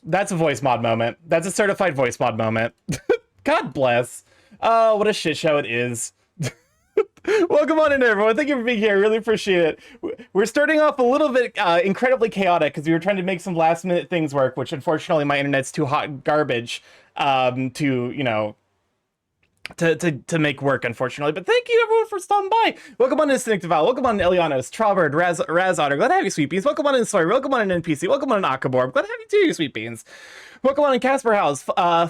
That's a voice mod moment. That's a certified voice mod moment. God bless. Oh, what a shit show it is. Welcome on in, everyone. Thank you for being here. I really appreciate it. We're starting off a little bit incredibly chaotic because we were trying to make some last minute things work, which unfortunately my internet's too hot garbage to, to make work, unfortunately. But thank you, everyone, for stopping by. Welcome on in, Cynic Welcome on in, Elianos, Tralbird, Raz Otter. Glad to have you, Sweet Beans. Welcome on in, Story. Welcome on in, NPC. Welcome on in, Akabor. Glad to have you, too, you Sweet Beans. Welcome on in, Casper House,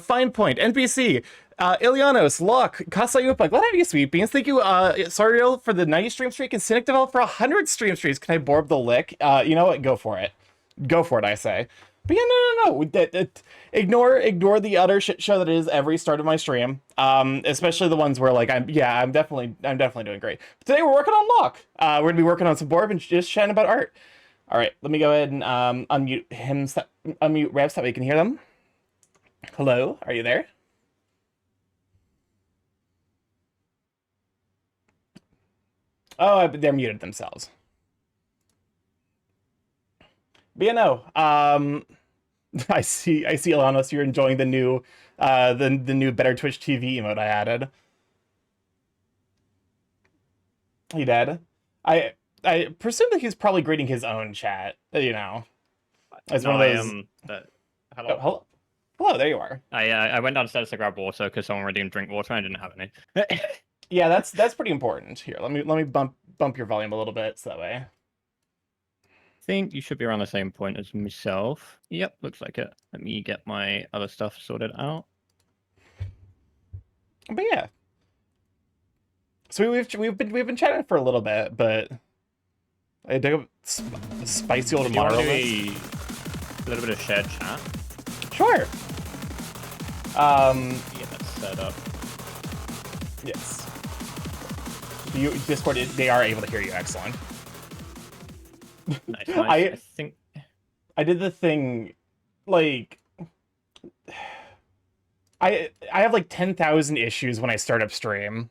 Fine Point, NPC, Ilianos, Locke, Kasayupa. Glad to have you, Sweet Beans. Thank you, Sariel, for the 90 stream streak, and Cynic Develop for 100 stream streaks. Can I borb the lick? You know what? Go for it. Go for it, I say. But yeah, no. Ignore the utter shit show that is every start of my stream. Especially the ones where like I'm definitely doing great. But today we're working on Locke. We're gonna be working on some borb and just chatting about art. All right, let me go ahead and unmute Rev so we can hear them. Hello, are you there? Oh, they're muted themselves. But yeah, no. I see, Alanos, you're enjoying the new, the new Better Twitch TV emote I added. He did. I presume that he's probably greeting his own chat. You know, as no, one of those. Hello. Oh, hello. Hello, there you are. I went downstairs to grab water because someone redeemed drink water and I didn't have any. Yeah, that's pretty important. Here, let me bump your volume a little bit so that way. I think you should be around the same point as myself. Yep, looks like it. Let me get my other stuff sorted out. But yeah. So we've been chatting for a little bit, but I did a spicy old monologue. A little bit of shared chat. Sure. Yeah, that's set up. Yes. Discord, they are able to hear you. Excellent. Nice. I think I did the thing, like I have like 10,000 issues when I start up stream.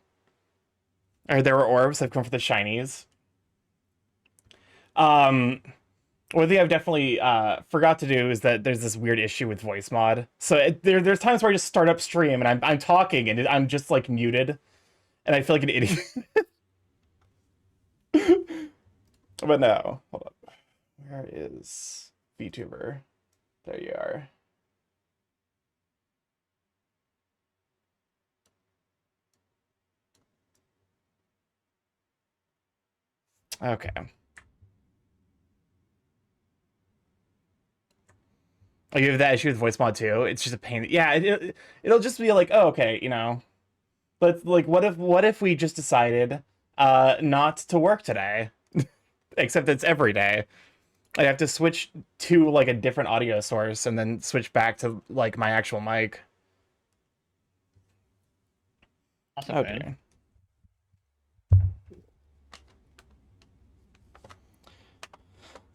Or there were orbs that come for the shinies. One thing I've definitely forgot to do is that there's this weird issue with voice mod. So there's times where I just start up stream and I'm talking and I'm just like muted, and I feel like an idiot. But no, hold up. Where is VTuber? There you are. Okay. Oh, you have that issue with voice mod too? It's just a pain. Yeah, it'll just be like, oh, okay, you know. But like, what if we just decided not to work today? Except it's every day. I have to switch to like a different audio source and then switch back to like my actual mic. That's okay.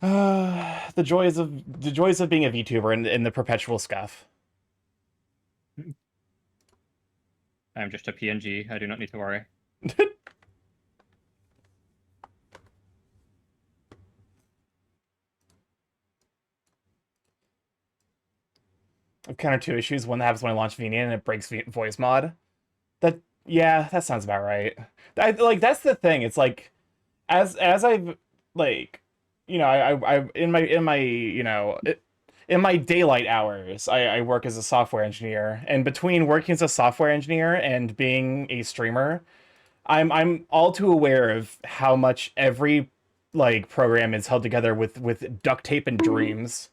The joys of being a VTuber in the perpetual scuff. I'm just a PNG. I do not need to worry. I've countered two issues. One that happens when I launch VNN and it breaks voice mod. Yeah, that sounds about right. That's the thing. It's like as I've like, you know, I in my you know, in my daylight hours, I work as a software engineer, and between working as a software engineer and being a streamer, I'm all too aware of how much every like program is held together with duct tape and dreams.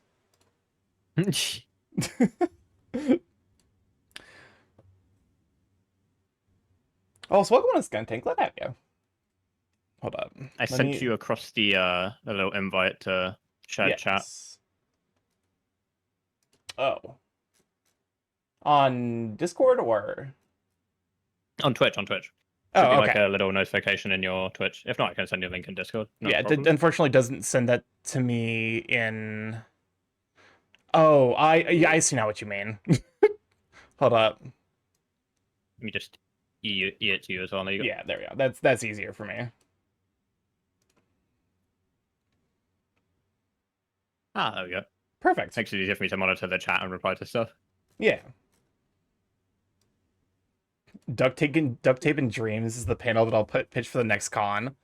Oh, so welcome on Skuntank. Glad to have you. Hold up. I sent you across the little invite to shared chat. Oh. On Discord or? On Twitch, on Twitch. Oh, okay. Like a little notification in your Twitch. If not, I can send you a link in Discord. Yeah, it unfortunately doesn't send that to me in... Oh, I see now what you mean. Hold up. Let me just E it to you as well. There you go. Yeah, there we go. That's easier for me. Ah, there we go. Perfect. Makes it easier for me to monitor the chat and reply to stuff. Yeah. Duct tape and dreams is the panel that I'll pitch for the next con.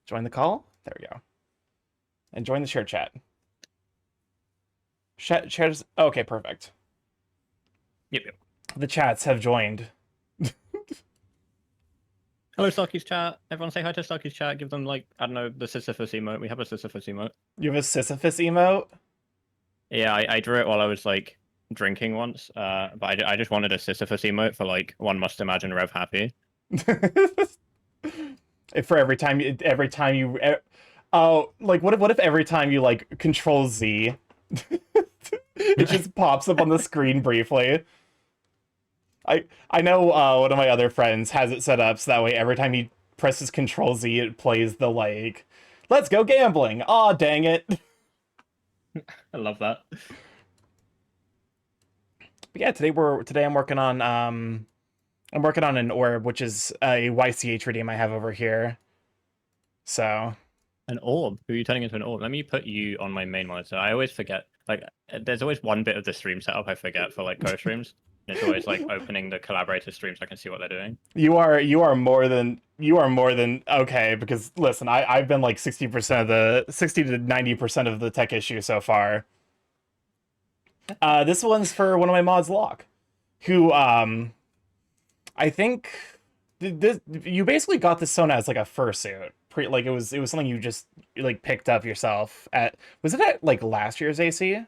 Join the call. There we go. And join the share chat. Shares. Okay, perfect. Yep. The chats have joined. Hello, Starkey's chat. Everyone say hi to Starkey's chat. Give them, like, I don't know, the Sisyphus emote. We have a Sisyphus emote. You have a Sisyphus emote? Yeah, I drew it while I was, like, drinking once. But I just wanted a Sisyphus emote for, like, one must imagine Rev happy. For every time you oh, like what if every time you like Control Z it just pops up on the screen briefly. I know one of my other friends has it set up so that way every time he presses Control Z it plays the like let's go gambling. Aw, dang it. I love that. But yeah, today I'm working on an orb, which is a YCH redeem I have over here. So An orb? Who are you turning into an orb? Let me put you on my main monitor. I always forget. Like, there's always one bit of the stream setup I forget for like co-streams. It's always like opening the collaborator stream so I can see what they're doing. you are more than okay, because listen, I've been like 60% of the 60 to 90% of the tech issue so far. This one's for one of my mods, Locke, who I think this you basically got this Sona as like a fursuit. Like it was something you just like picked up yourself at, was it at like last year's AC?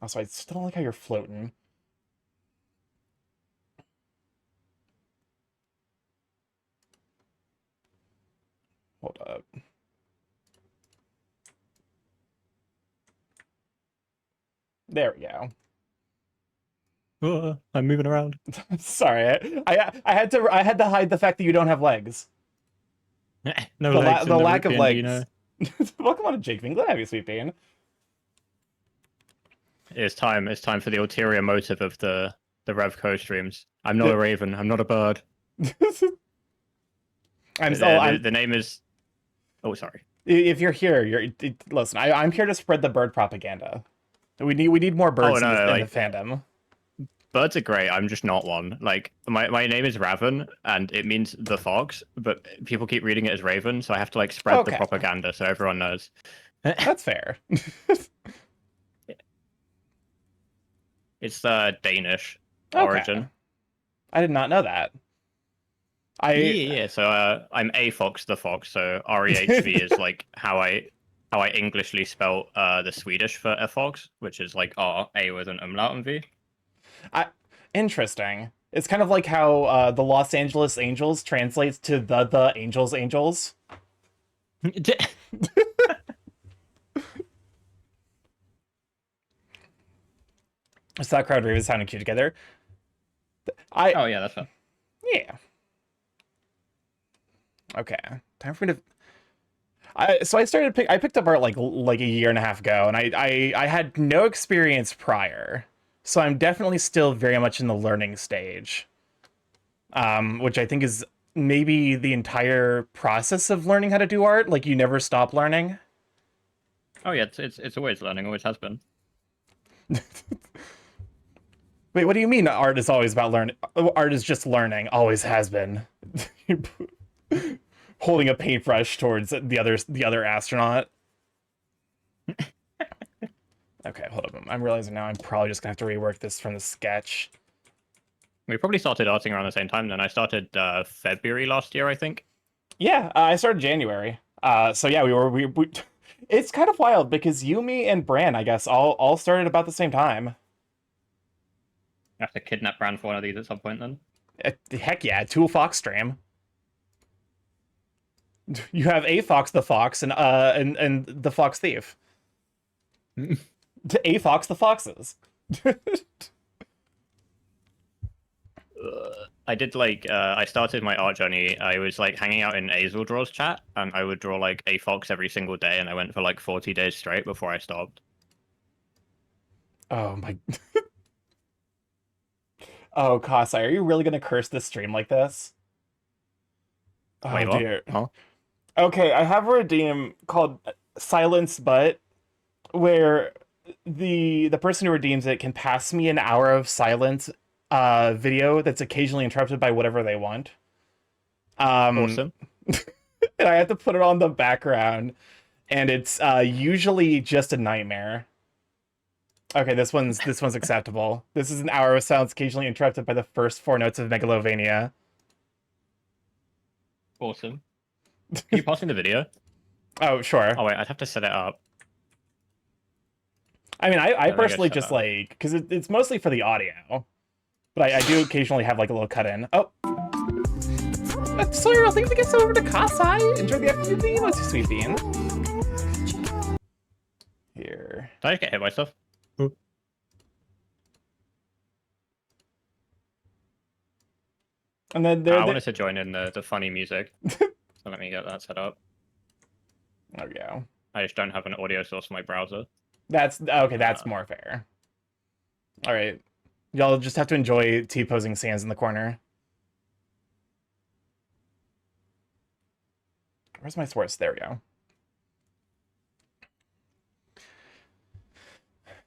Also, I still don't like how you're floating. Hold up. There we go. I'm moving around. Sorry, I had to hide the fact that you don't have legs. No The, legs. the in lack of Rupien, legs. you know? Welcome on, Jake. Glad to have you, Sweet Bean. It's time. It's time for the ulterior motive of the Revco streams. I'm not a raven. I'm not a bird. The name is. Oh, sorry. If you're here, listen. I'm here to spread the bird propaganda. We need more birds in the fandom. Birds are great. I'm just not one. Like my name is Raven, and it means the fox, but people keep reading it as Raven, so I have to like spread the propaganda so everyone knows. That's fair. It's the Danish origin. I did not know that. Yeah. So I'm a fox, the fox. So REHV is like how I Englishly spell the Swedish for a fox, which is like A with an umlaut and V. Interesting. It's kind of like how the Los Angeles Angels translates to the Angels. Sauerkraut Raven sounding cute together. Oh yeah, that's fun. Yeah. Okay. Time for me to. So I picked up art like a year and a half ago, and I had no experience prior, so I'm definitely still very much in the learning stage, which I think is maybe the entire process of learning how to do art. Like you never stop learning. Oh yeah, it's always learning, always has been. Wait, what do you mean? Art is always about learning. Art is just learning. Always has been. Holding a paintbrush towards the other astronaut. Okay, hold up. I'm realizing now I'm probably just gonna have to rework this from the sketch. We probably started arting around the same time then. I started February last year, I think. Yeah, I started January. So yeah, we it's kind of wild because Yumi and Bran, I guess, all started about the same time. I have to kidnap Bran for one of these at some point then. Heck yeah, Tool Fox stream. You have a Fox the Fox and the Fox Thief. To a Fox the Foxes. I did like I started my art journey. I was like hanging out in Azel Draws chat, and I would draw like a fox every single day, and I went for like 40 days straight before I stopped. Oh my. Oh, Kasai, are you really gonna curse this stream like this? Oh Wait, what? dear. Huh? Okay, I have a redeem called silence but where the person who redeems it can pass me an hour of silence video that's occasionally interrupted by whatever they want. Awesome. And I have to put it on the background, and it's usually just a nightmare. Okay, this one's acceptable. This is an hour of silence occasionally interrupted by the first 4 notes of Megalovania. Awesome. Can you pass me the video? Oh, sure. Oh wait, I'd have to set it up. I mean, I Let me get personally set just up. like, because it's mostly for the audio, but I do occasionally have like a little cut in. Oh, sorry, I think we get over to Kasai. Enjoy the afternoon theme. Let's do sweet beans. Here. Did I just get hit by stuff? And then I wanted to join in the funny music. So let me get that set up. There we go. I just don't have an audio source in my browser. That's okay. That's more fair. All right, y'all just have to enjoy T-posing Sans in the corner. Where's my source? There we go.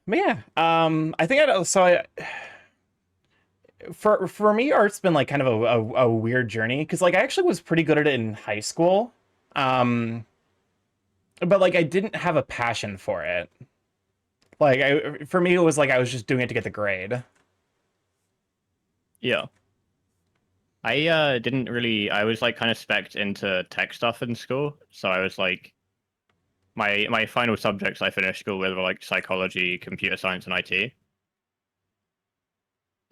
But yeah, I think for me, art's been like kind of a weird journey because like I actually was pretty good at it in high school, but like I didn't have a passion for it. Like for me, it was like I was just doing it to get the grade. Yeah. I didn't really. I was like kind of spec'd into tech stuff in school, so I was like, my final subjects I finished school with were like psychology, computer science, and IT.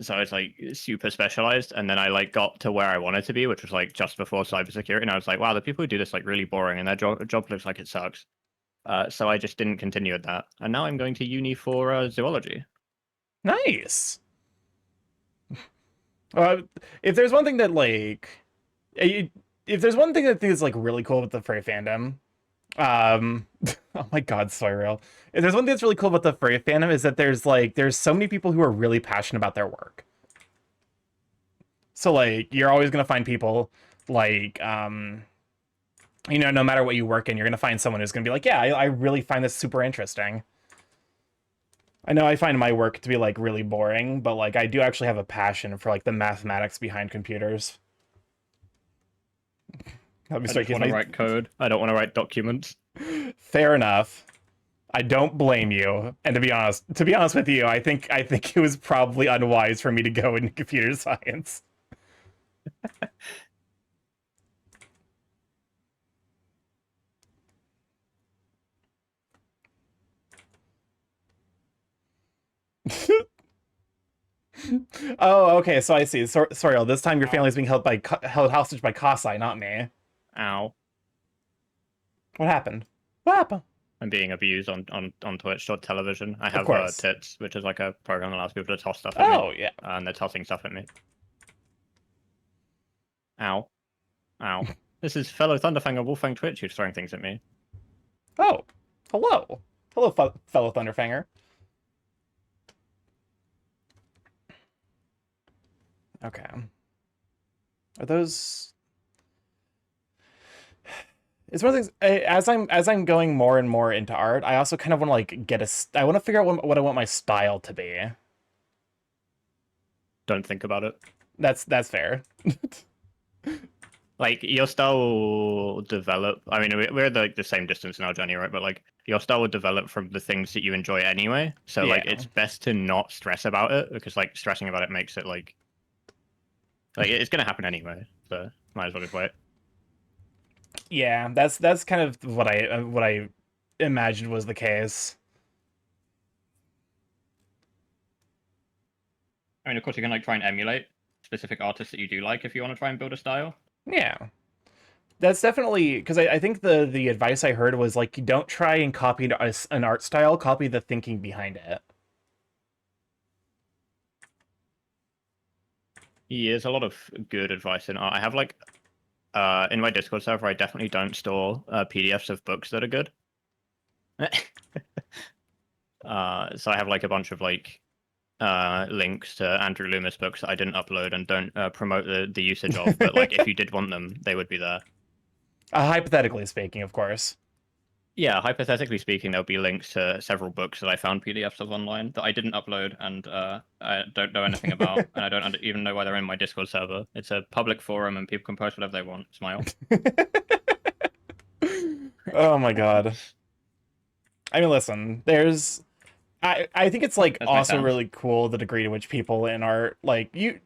So I was like super specialized, and then I like got to where I wanted to be, which was like just before cybersecurity, and I was like, wow, the people who do this like really boring, and their job looks like it sucks. So I just didn't continue with that, and now I'm going to uni for zoology. Nice. If there's one thing that like, if there's one thing that I think is like really cool with the furry fandom, oh my god, Soyril. If there's one thing that's really cool about the furry fandom is that there's so many people who are really passionate about their work. So like you're always gonna find people like you know, no matter what you work in, you're gonna find someone who's gonna be like, yeah, I really find this super interesting. I know I find my work to be like really boring, but like I do actually have a passion for like the mathematics behind computers. I just want to write code. I don't want to write documents. Fair enough. I don't blame you. And to be honest with you, I think it was probably unwise for me to go into computer science. Oh, okay. So I see. Sorry, this time your family's being held hostage by Kasai, not me. Ow. What happened? What happened? I'm being abused on Twitch.television. I have course. Tits, which is like a program that allows people to toss stuff at me. Oh, yeah. And they're tossing stuff at me. Ow. Ow. This is fellow Thunderfanger Wolfang Twitch who's throwing things at me. Oh, hello. Hello, fellow Thunderfanger. Okay. Are those... It's one of the things, as I'm going more and more into art, I also kind of want to like I want to figure out what I want my style to be. Don't think about it. That's fair. Like your style will develop. I mean, we're like the same distance in our journey, right? But like your style will develop from the things that you enjoy anyway. So like Yeah. it's best to not stress about it because like stressing about it makes it like it's gonna happen anyway. So might as well just wait. Yeah, that's kind of what I imagined was the case. I mean, of course, you can like try and emulate specific artists that you do like if you want to try and build a style. Yeah. That's definitely because I think the advice I heard was like, you don't try and copy an art style, copy the thinking behind it. Yeah, there's a lot of good advice in art. I have like in my Discord server, I definitely don't store PDFs of books that are good. So I have like a bunch of like links to Andrew Loomis books that I didn't upload and don't promote the usage of. But like if you did want them, they would be there. Hypothetically speaking, of course. Yeah, hypothetically speaking, there'll be links to several books that I found PDFs of online that I didn't upload and I don't know anything about, and I don't even know why they're in my Discord server. It's a public forum and people can post whatever they want. Smile. Oh my god. I mean, listen, there's I think it's like That's my also sounds. really cool the degree to which people in art like you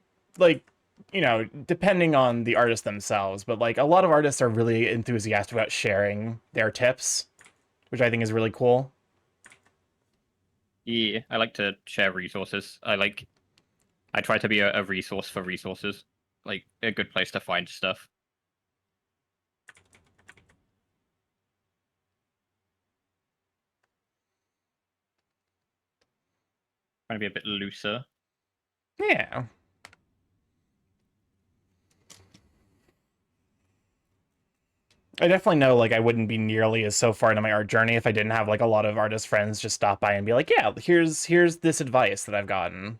know, depending on the artist themselves, but like a lot of artists are really enthusiastic about sharing their tips, which I think is really cool. Yeah, I like to share resources. I try to be a resource for resources, like a good place to find stuff. Trying to be a bit looser. Yeah. I definitely know like I wouldn't be nearly as so far into my art journey if I didn't have like a lot of artist friends just stop by and be like, yeah, here's this advice that I've gotten.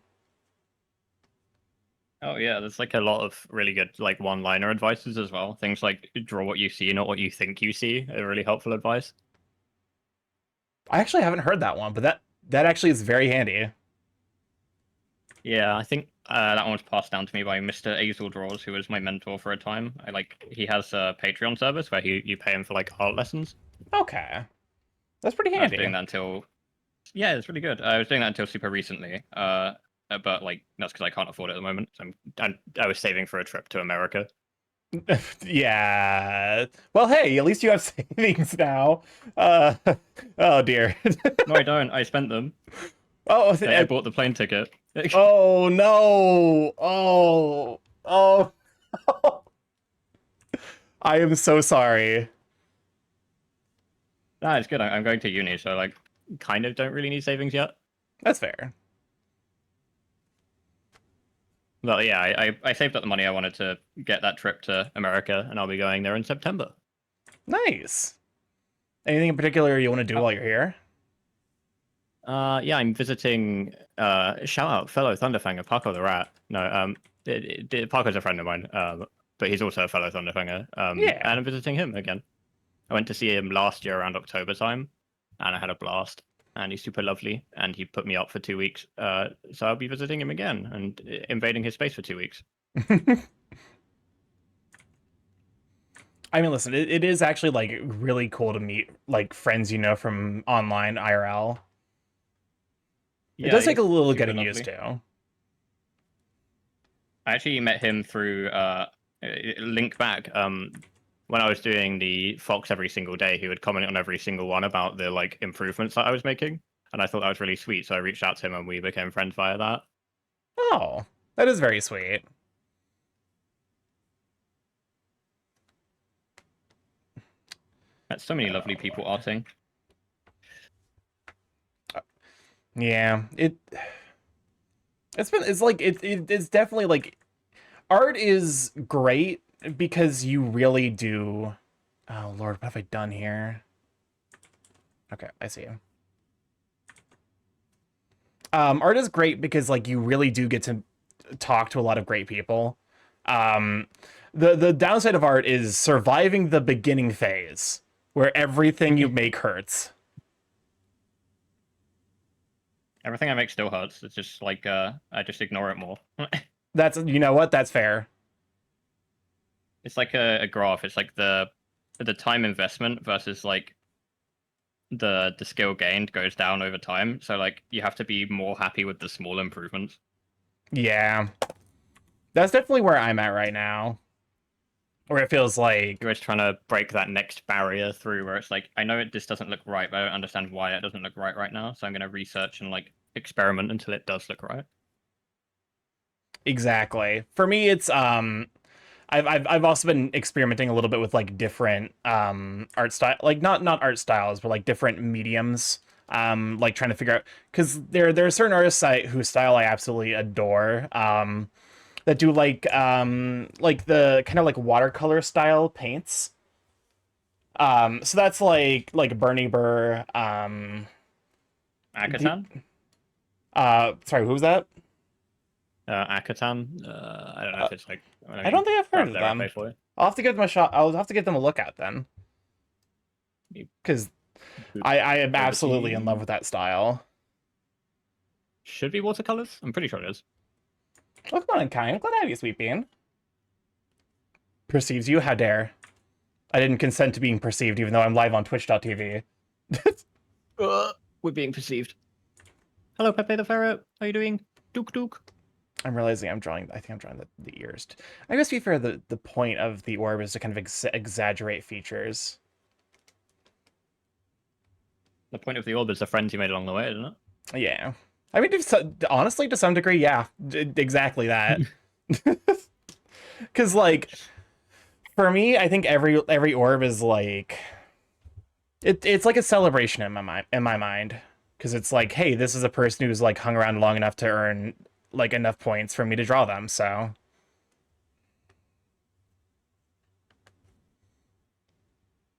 Oh yeah, there's like a lot of really good like one-liner advices as well. Things like draw what you see, not what you think you see, are really helpful advice. I actually haven't heard that one, but that actually is very handy. Yeah, I think that one was passed down to me by Mr. Azel Draws, who was my mentor for a time. He has a Patreon service where you pay him for like art lessons. Okay. That's pretty I was doing handy. that until yeah, it's really good. I was doing that until super recently. But like that's because I can't afford it at the moment. So I was saving for a trip to America. Yeah. Well, hey, at least you have savings now. Uh, oh dear. No, I don't. I spent them. Oh, I bought the plane ticket. oh no. Oh. I am so sorry. Nah, it's good. I'm going to uni, so like kind of don't really need savings yet. That's fair. But yeah, I saved up the money I wanted to get that trip to America, and I'll be going there in September. Nice. Anything in particular you want to do Oh, while you're here? yeah, I'm visiting. Shout out fellow Thunderfanger, Paco the Rat. No, Paco's a friend of mine, but he's also a fellow Thunderfanger. Yeah. And I'm visiting him again. I went to see him last year around October time, and I had a blast. And he's super lovely, and he put me up for 2 weeks. So I'll be visiting him again and invading his space for 2 weeks. I mean, listen, it is actually like really cool to meet like friends you know from online IRL. It Yeah, does take a he's little super getting used lovely. to. I actually met him through Link Back. When I was doing the Fox every single day, he would comment on every single one about the like improvements that I was making, and I thought that was really sweet. So I reached out to him, and we became friends via that. Oh, that is very sweet. Met so many lovely people arting. Yeah, it's like it's definitely like art is great because you really do. Oh Lord, what have I done here? Okay, I see you. Art is great because like you really do get to talk to a lot of great people. Um, the downside of art is surviving the beginning phase where everything you make hurts. Everything I make still hurts. It's just like I just ignore it more. That's you know what? That's fair. It's like a graph. It's like the time investment versus like the skill gained goes down over time. So like you have to be more happy with the small improvements. Yeah, that's definitely where I'm at right now. Where it feels like You're always trying to break that next barrier through where it's like, I know this doesn't look right, but I don't understand why it doesn't look right now. So I'm going to research and like experiment until it does look right. exactly. For me, it's I've also been experimenting a little bit with like different art style, like not art styles, but like different mediums. Like trying to figure out because there are certain artists whose style I absolutely adore. That do like the kind of like watercolor style paints. So that's like Bernie Burr. Akatan? Sorry, who was that? Akatan? I don't know Uh, if it's like, let I don't me think I've heard grab of their them. FA for you. I'll have to give them a shot. I'll have to give them a look at then, because I am Over to absolutely in love you. with that style. Should be watercolors. I'm pretty sure it is. Welcome on, kind. Glad to have you, Sweet Bean. Perceives you? How dare. I didn't consent to being perceived, even though I'm live on twitch.tv. We're being perceived. Hello, Pepe the Ferret. How you doing? Dook dook. I'm realizing I think I'm drawing the ears. I guess to be fair, the point of the orb is to kind of exaggerate features. The point of the orb is the friends you made along the way, isn't it? Yeah. I mean, honestly, to some degree, yeah. Exactly that. Because, like, for me, I think every orb is, like... It's like a celebration in my mind. Because it's like, hey, this is a person who's, like, hung around long enough to earn, like, enough points for me to draw them, so...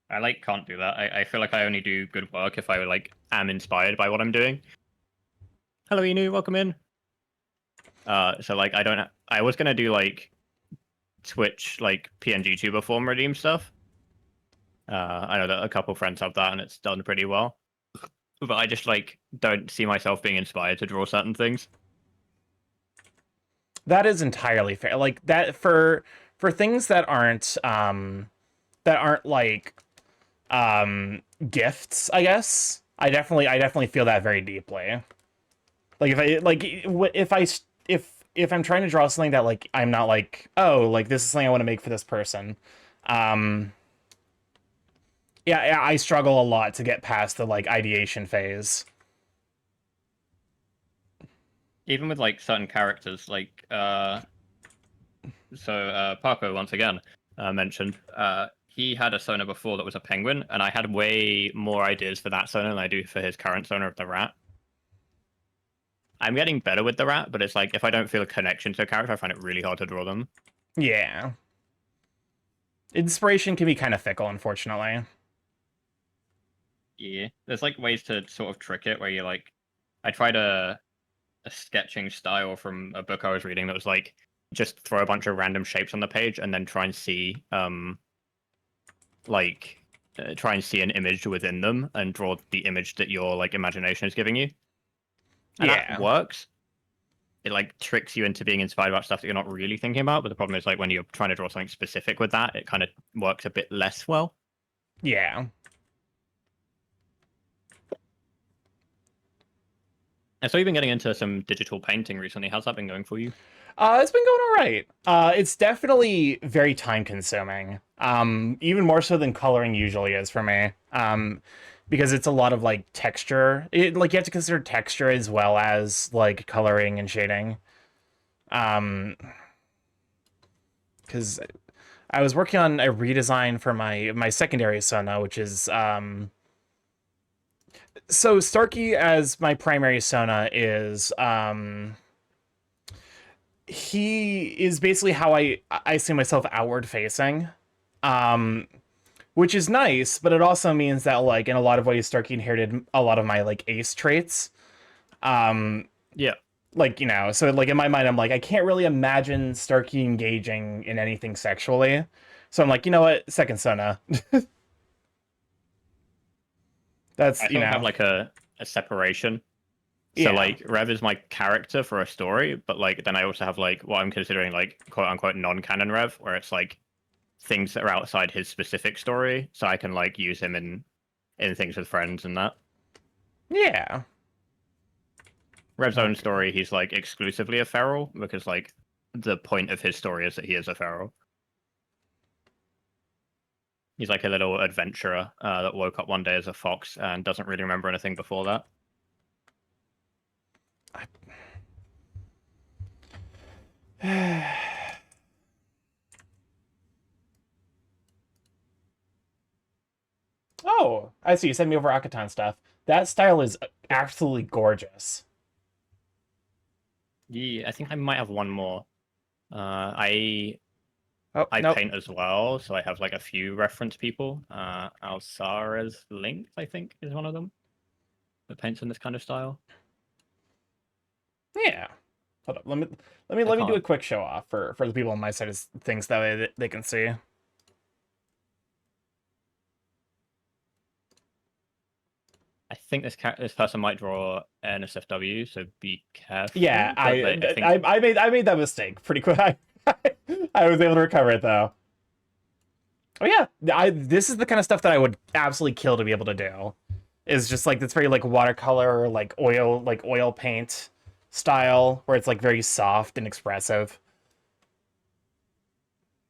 I like can't do that. I feel like I only do good work if I like am inspired by what I'm doing. Hello, Inu. Welcome in. So like I was gonna do like Twitch like PNG tuber form redeem stuff. I know that a couple friends have that and it's done pretty well. But I just like don't see myself being inspired to draw certain things. That is entirely fair. Like that for things that aren't like gifts, I guess. I definitely feel that very deeply. Like if I'm trying to draw something that like I'm not like, oh, like this is something I want to make for this person. Yeah, I struggle a lot to get past the like ideation phase. Even with like certain characters, like Parko once again mentioned he had a Sona before that was a penguin, and I had way more ideas for that Sona than I do for his current Sona of the rat. I'm getting better with the rat, but it's like if I don't feel a connection to a character, I find it really hard to draw them. Yeah. Inspiration can be kind of fickle, unfortunately. Yeah, there's like ways to sort of trick it where you like, I tried a sketching style from a book I was reading that was like just throw a bunch of random shapes on the page and then try and see try and see an image within them and draw the image that your like imagination is giving you. And that works. It like tricks you into being inspired about stuff that you're not really thinking about. But the problem is like when you're trying to draw something specific with that, it kind of works a bit less well. Yeah. And so you've been getting into some digital painting recently. How's that been going for you? It's been going all right. It's definitely very time consuming. Even more so than coloring usually is for me. Because it's a lot of like texture. Like you have to consider texture as well as like coloring and shading. Because I was working on a redesign for my secondary Sona, which is so Starkey as my primary Sona is he is basically how I see myself outward facing. Which is nice, but it also means that like in a lot of ways Starkey inherited a lot of my like ace traits. Yeah. Like, you know, so like in my mind I'm like I can't really imagine Starkey engaging in anything sexually. So I'm like, you know what? Second Sona. That's, I you know, have like a separation. So like Rev is my character for a story, but like then I also have like what I'm considering like quote unquote non-canon Rev, where it's like things that are outside his specific story, so I can like use him in things with friends and that. Yeah. Rev's own story, he's like exclusively a feral because like the point of his story is that he is a feral. He's like a little adventurer that woke up one day as a fox and doesn't really remember anything before that. Oh, I see. You sent me over Akatan stuff. That style is absolutely gorgeous. Yeah, I think I might have one more. I Nope. paint as well, so I have like a few reference people. Alsara's Link, I think, is one of them that paints in this kind of style. Yeah. Hold up. Let me do a quick show off for the people on my side of things that way they can see. think this person might draw NSFW, so be careful. Yeah, but I made that mistake pretty quick. I was able to recover it though. Oh yeah, this is the kind of stuff that I would absolutely kill to be able to do. Is just like this very like watercolor, like oil paint style, where it's like very soft and expressive.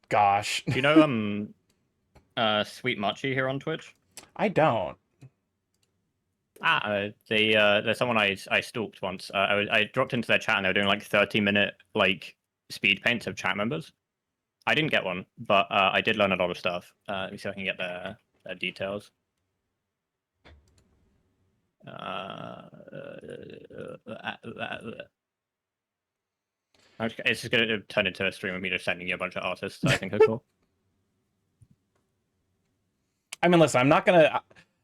Gosh. Do you know Sweet Machi here on Twitch? I don't. There's someone I stalked once. I dropped into their chat and they were doing like 30-minute like speed paints of chat members. I didn't get one, but I did learn a lot of stuff. Let me see if I can get their details. It's just going to turn into a stream of me just sending you a bunch of artists that I think are cool. I mean, listen, I'm not gonna.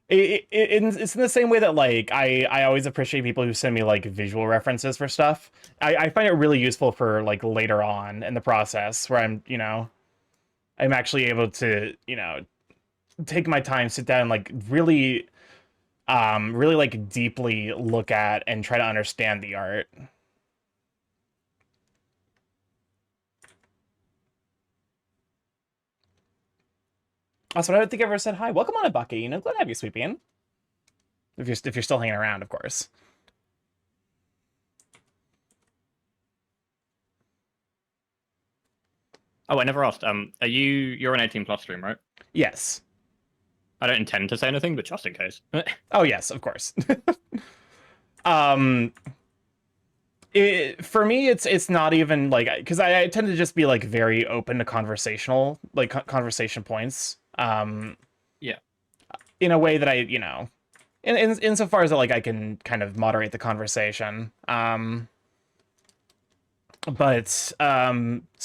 It's in the same way that like I always appreciate people who send me like visual references for stuff. I find it really useful for like later on in the process where I'm actually able to take my time, sit down, and like really like deeply look at and try to understand the art. Also, I don't think I ever said hi. Welcome on, Bucky. Glad to have you, Sweet Bean. If you're still hanging around, of course. Oh, I never asked. You're an 18+ stream, right? Yes. I don't intend to say anything, but just in case. Oh yes, of course. For me, it's not even like, because I tend to just be like very open to conversational, like conversation points. Yeah. In a way that insofar as that like I can kind of moderate the conversation. So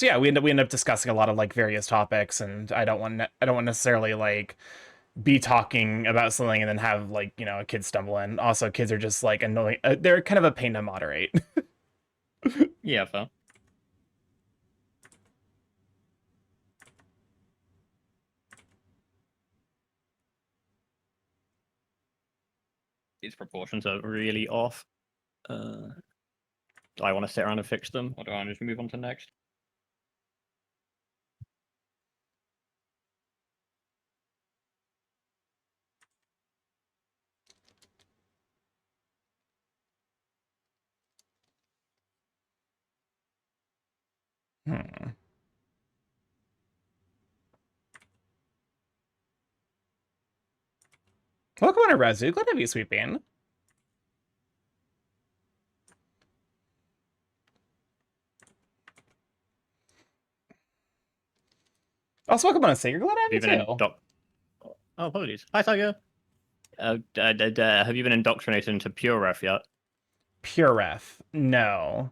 yeah, we end up discussing a lot of like various topics, and I don't want necessarily like be talking about something and then have like a kid stumble in. Also, kids are just like annoying. They're kind of a pain to moderate. Yeah, fair. These proportions are really off. Do I want to sit around and fix them, or do I want to just move on to next? Welcome on, Rezu. Glad to have you, Sweet Bean. Also, welcome on, Sager. Glad to have you too. Oh, apologies. Hi, Tiger. Have you been indoctrinated into Pure Ref yet? Pure Ref, no.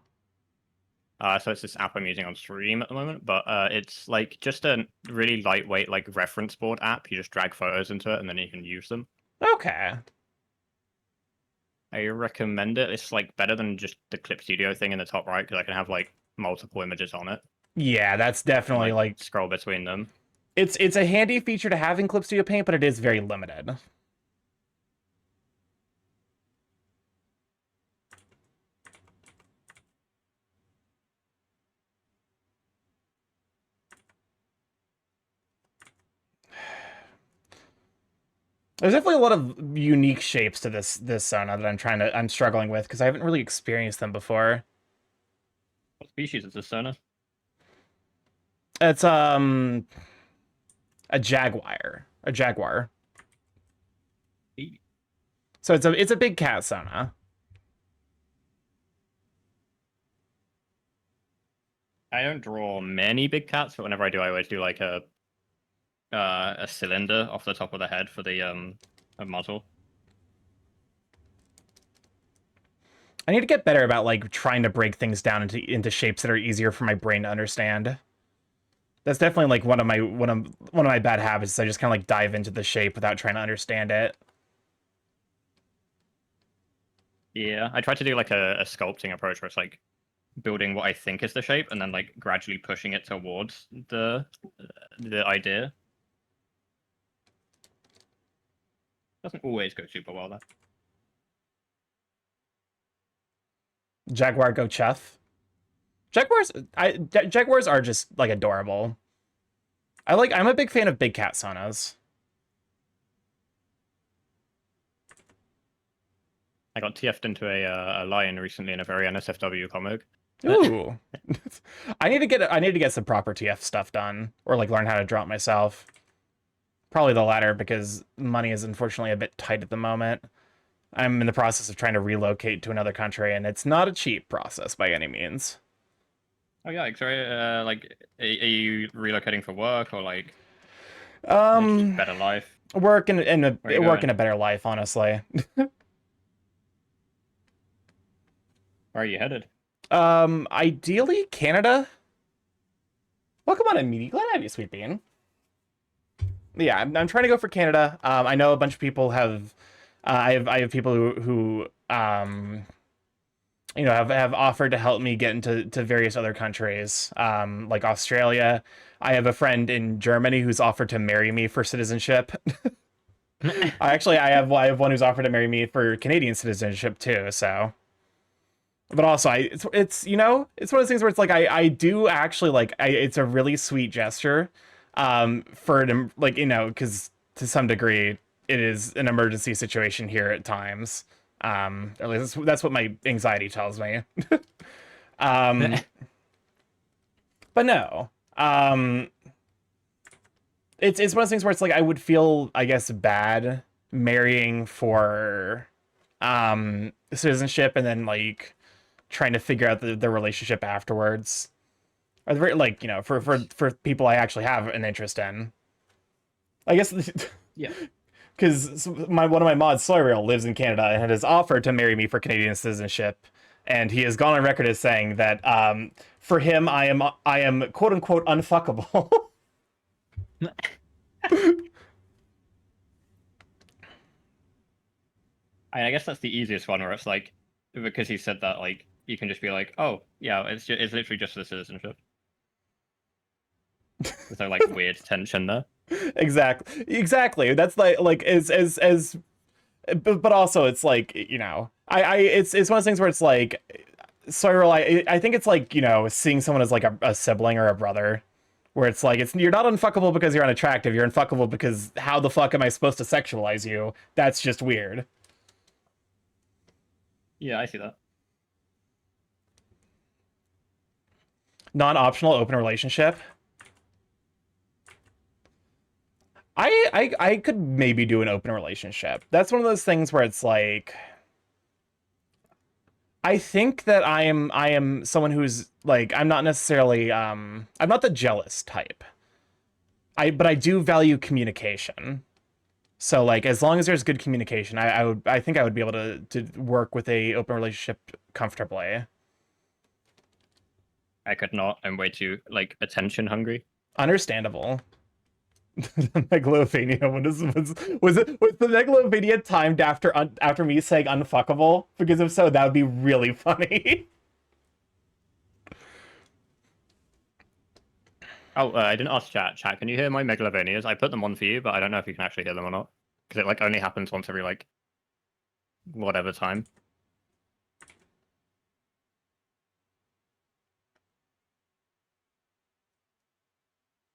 So it's this app I'm using on stream at the moment, but it's like just a really lightweight like reference board app. You just drag photos into it and then you can use them. Okay. I recommend it. It's like better than just the Clip Studio thing in the top right because I can have like multiple images on it. Yeah, that's definitely and, like scroll between them. It's a handy feature to have in Clip Studio Paint, but it is very limited. There's definitely a lot of unique shapes to this Sona that I'm struggling with because I haven't really experienced them before. What species is this Sona? It's a jaguar. A jaguar. So it's a big cat Sona. I don't draw many big cats, but whenever I do, I always do like a cylinder off the top of the head for the muzzle. I need to get better about like trying to break things down into shapes that are easier for my brain to understand. That's definitely like one of my bad habits. Is I just kind of like dive into the shape without trying to understand it. Yeah, I try to do like a sculpting approach where it's like building what I think is the shape and then like gradually pushing it towards the idea. Doesn't always go super well though. Jaguar go Chef. Jaguars are just like adorable. I'm a big fan of big cat sonas. I got TF'd into a lion recently in a very NSFW comic. Ooh. I need to get some proper TF stuff done, or like learn how to draw it myself. Probably the latter, because money is unfortunately a bit tight at the moment. I'm in the process of trying to relocate to another country, and it's not a cheap process by any means. Oh yeah, sorry. Like, are you relocating for work or like just Um, better life? work in Where are you work in going? a better life, honestly. Where are you headed? Ideally Canada. Welcome on in, meaty. Glad to have you, sweet bean. Yeah, I'm trying to go for Canada. I know a bunch of people have. I have people who have offered to help me get into various other countries, like Australia. I have a friend in Germany who's offered to marry me for citizenship. I have one who's offered to marry me for Canadian citizenship too. So, but also it's it's one of those things where it's like I do actually it's a really sweet gesture, for an like because to some degree it is an emergency situation here at times. At least that's what my anxiety tells me. um, but no, it's one of those things where it's like I would feel, I guess, bad marrying for citizenship and then like trying to figure out the relationship afterwards. Or the very like for people I actually have an interest in. I guess Yeah. because one of my mods, Soyreal, lives in Canada and has offered to marry me for Canadian citizenship, and he has gone on record as saying that for him I am quote unquote unfuckable. I guess that's the easiest one where it's like, because he said that, like, you can just be like, oh yeah, it's literally just the citizenship. There's no like weird tension there. Exactly. That's like as but also it's like I it's one of those things where it's like Soyril, I think it's like seeing someone as like a sibling or a brother, where it's like you're not unfuckable because you're unattractive, you're unfuckable because how the fuck am I supposed to sexualize you? That's just weird. Yeah, I see that. Non-optional open relationship. I could maybe do an open relationship. That's one of those things where it's like I think that I am someone who's like I'm not necessarily I'm not the jealous type. But I do value communication. So like as long as there's good communication, I think I would be able to work with a open relationship comfortably. I could not. I'm way too like attention hungry. Understandable. Megalovania. Was the Megalovania timed after me saying unfuckable? Because if so, that would be really funny. Oh, I didn't ask chat. Chat, can you hear my megalovanias? I put them on for you, but I don't know if you can actually hear them or not because it like only happens once every like whatever time.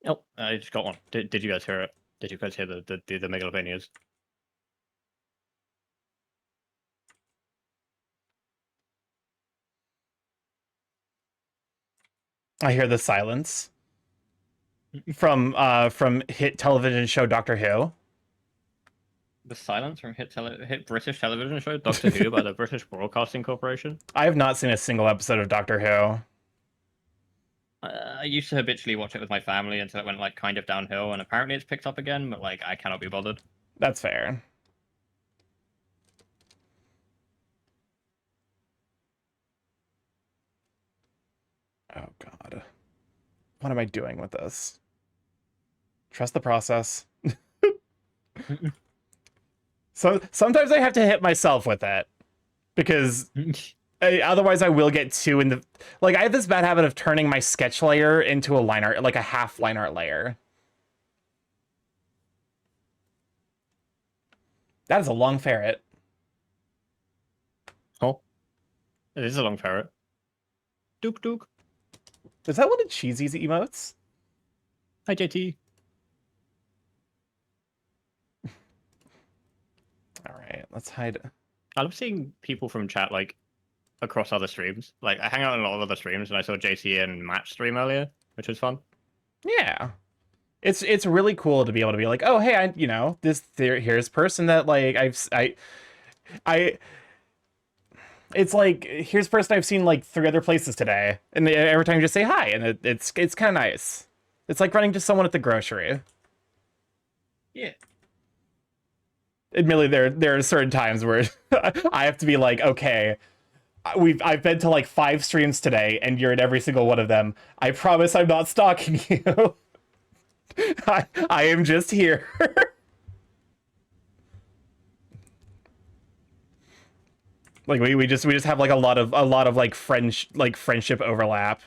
Oh, I just got one. Did you guys hear it? Did you guys hear the megalovanias? I hear the silence from hit television show Doctor Who. The silence from hit British television show Doctor Who by the British Broadcasting Corporation. I have not seen a single episode of Doctor Who. I used to habitually watch it with my family until it went like kind of downhill, and apparently it's picked up again. But like, I cannot be bothered. That's fair. Oh God. What am I doing with this? Trust the process. So sometimes I have to hit myself with it because otherwise I will get too in the like I have this bad habit of turning my sketch layer into a line art, like a half line art layer. That is a long ferret. Oh, This is a long ferret. Duke Duke. Is that one of Cheesy's emotes? Hi, JT. All right, let's hide. I love seeing people from chat like across other streams. Like I hang out in a lot of other streams, and I saw JT and Matt stream earlier, which was fun. Yeah, it's really cool to be able to be like, oh hey, here's person that like I. It's like, here's a person I've seen like 3 other places today, and every time you just say hi, and it's kind of nice. It's like running to someone at the grocery. Yeah. Admittedly, there are certain times where I have to be like, okay, I've been to like 5 streams today, and you're in every single one of them. I promise I'm not stalking you. I am just here. Like we just have like a lot of like friendship overlap.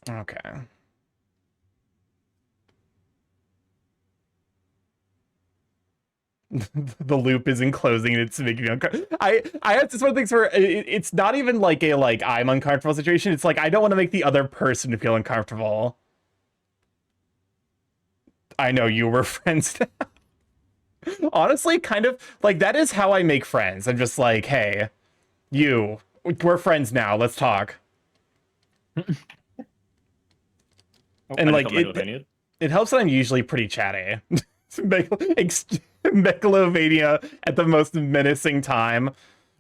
Okay. The loop isn't closing and it's making me uncomfortable. I have this one of the things where it's not even like a like I'm uncomfortable situation. It's like I don't want to make the other person feel uncomfortable. I know you were friends now. Honestly, kind of like that is how I make friends. I'm just like, hey, we're friends now. Let's talk. And like it helps that I'm usually pretty chatty. Megalovania at the most menacing time.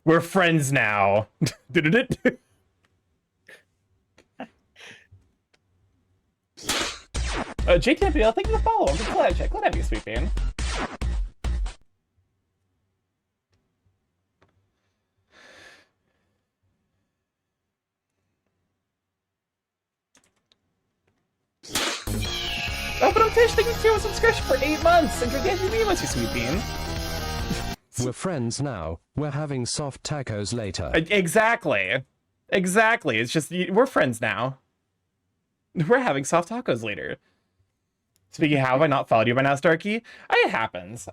We're friends now. JTMPL, thank you for the follow. I'm glad to have you, sweet bean. Oh, but I'm Tish, thank you for a subscription for 8 months, and forget you me, sweet bean. We're friends now. We're having soft tacos later. Exactly. It's just, we're friends now. We're having soft tacos later. Speaking of, how have I not followed you by now, Starkey? It happens.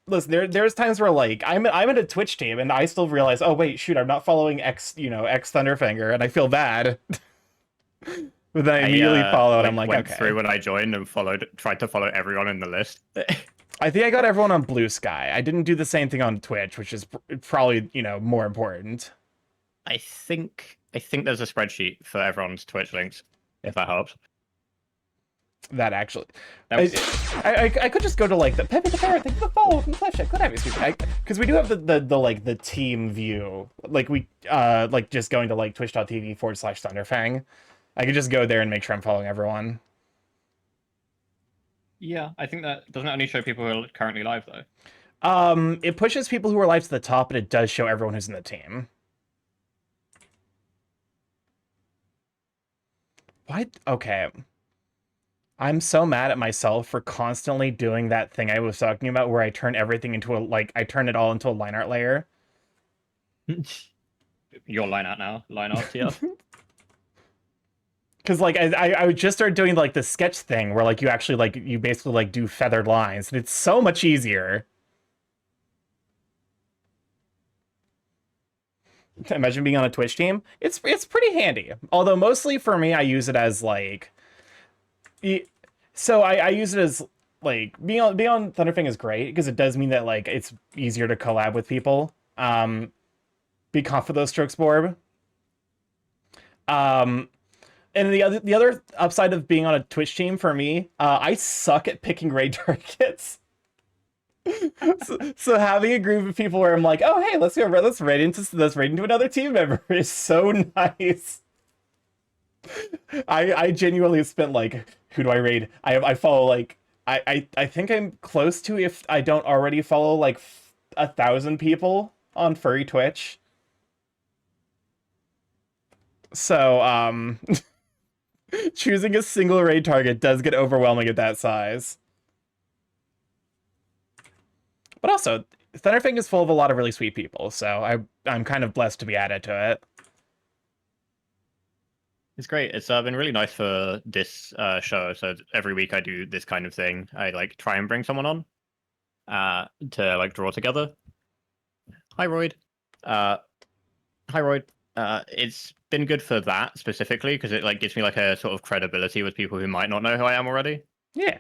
Listen, there's times where like I'm in a Twitch team and I still realize, oh wait, shoot, I'm not following X Thunderfinger, and I feel bad. But then I immediately follow, and I'm like, went okay. Through when I joined and tried to follow everyone in the list. I think I got everyone on Blue Sky. I didn't do the same thing on Twitch, which is probably more important. I think there's a spreadsheet for everyone's Twitch links, if that helps. That actually, I could just go to like the Pepe the Parrot. Thank you for the follow from Flash. I could have you, because we do have the like the team view. Like we like just going to like twitch.tv/Thunderfang. I could just go there and make sure I'm following everyone. Yeah, I think that doesn't only show people who are currently live though. It pushes people who are live to the top, and it does show everyone who's in the team. What? Okay. I'm so mad at myself for constantly doing that thing I was talking about where I turn everything into I turn it all into a line art layer. Your line art now. Line art, yeah. Because like I would just start doing like the sketch thing where like you actually like you basically like do feathered lines, and it's so much easier. Imagine being on a Twitch team. It's pretty handy. Although mostly for me, I use it as like, so I use it as like being on Thunderfang is great because it does mean that like it's easier to collab with people. Be conf with those strokes, Borb. And the other upside of being on a Twitch team for me, I suck at picking raid targets. so having a group of people where I'm like, oh hey, let's raid into another team member is so nice. I genuinely spent like, who do I raid? I follow like I think I'm close to, if I don't already follow, like 1,000 people on Furry Twitch. So choosing a single raid target does get overwhelming at that size. But also, Thunderfang is full of a lot of really sweet people, so I'm kind of blessed to be added to it. It's great. It's been really nice for this show. So every week I do this kind of thing. I like try and bring someone on to like draw together. Hi, Royd. Hi, Royd. It's been good for that specifically because it like gives me like a sort of credibility with people who might not know who I am already. Yeah.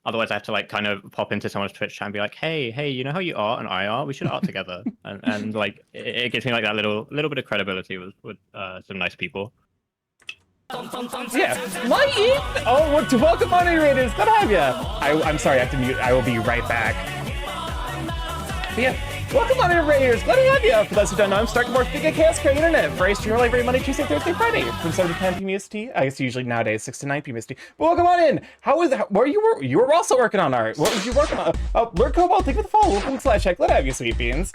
Otherwise, I have to like kind of pop into someone's Twitch chat and be like, "Hey, you know how you are and I are? We should art together." and like it gives me like that little bit of credibility with some nice people. Yeah. Light! Oh, welcome on, Raiders. Good to have you. I'm sorry, I have to mute. I will be right back. But yeah. Welcome on in, Raiders! Glad to have you! For those who don't know, I'm Starkmore, Big Chaos Create Internet, for I stream live every Monday, Tuesday, Thursday, Friday, from 7 to 10 p.m. EST. I guess usually nowadays 6 to 9 p.m. EST. But welcome on in! You were also working on art. What was you working on? Lord Cobalt, thank you for the follow. Welcome to Slash Check. Glad to have you, sweet beans.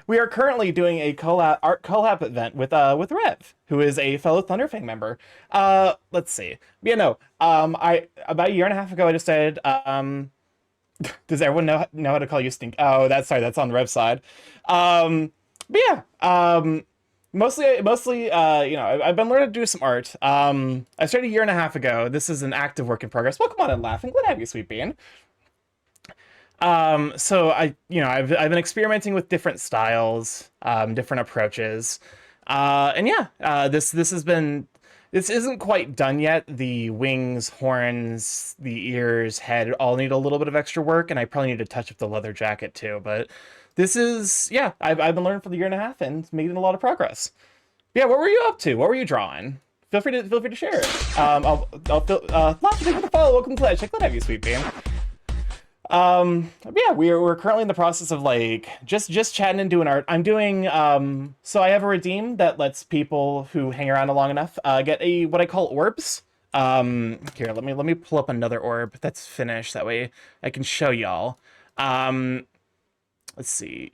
We are currently doing a art collab event with Rev, who is a fellow Thunderfang member. Let's see. Yeah, no. About a year and a half ago, I decided, does everyone know how to call you Stink? Oh, that's on the Rev side. But yeah, mostly, you know, I've been learning to do some art. I started a year and a half ago. This is an active work in progress. Welcome on and laughing. Glad to have you, sweet bean. So I've been experimenting with different styles, different approaches. And yeah, this isn't quite done yet. The wings, horns, the ears, head all need a little bit of extra work, and I probably need to touch up the leather jacket too. But this is, yeah, I've been learning for the year and a half and making a lot of progress. Yeah, what were you up to? What were you drawing? Feel free to share it. Lots of people to follow. Welcome to Clash. Glad to have you, sweet bean. Yeah, we're currently in the process of like just chatting and doing art. I'm doing so I have a redeem that lets people who hang around long enough get what I call orbs. Here, let me pull up another orb that's finished, that way I can show y'all. Let's see.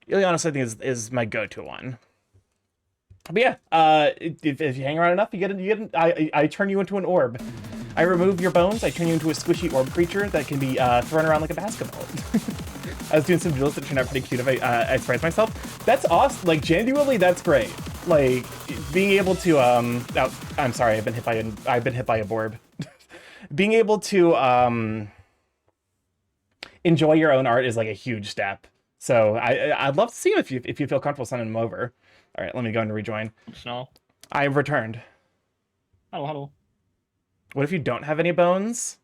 Ilianos, I think, is my go-to one. But yeah, if you hang around enough, I turn you into an orb. I remove your bones, I turn you into a squishy orb creature that can be thrown around like a basketball. I was doing some doodles that turned out pretty cute. I surprised myself. That's awesome. Like, genuinely, that's great. Like, being able to I'm sorry, I've been hit by a borb. Being able to enjoy your own art is like a huge step. So I'd love to see him if you feel comfortable sending him over. All right, let me go and rejoin. Snarl. I've returned. Hello. What if you don't have any bones?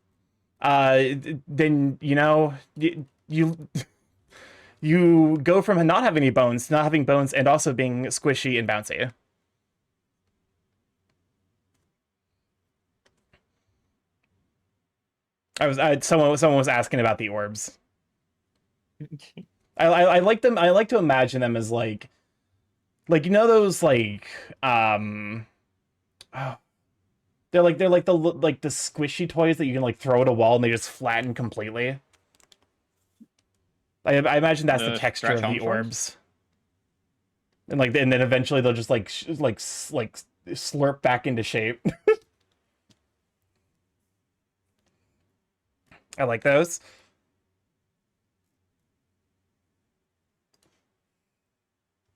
Then, you know, you go from not having any bones to not having bones and also being squishy and bouncy. Someone was asking about the orbs. I like them. I like to imagine them as like you know those like they're like the squishy toys that you can like throw at a wall and they just flatten completely. I imagine that's the texture of the orbs. And then eventually they'll just like slurp back into shape. I like those.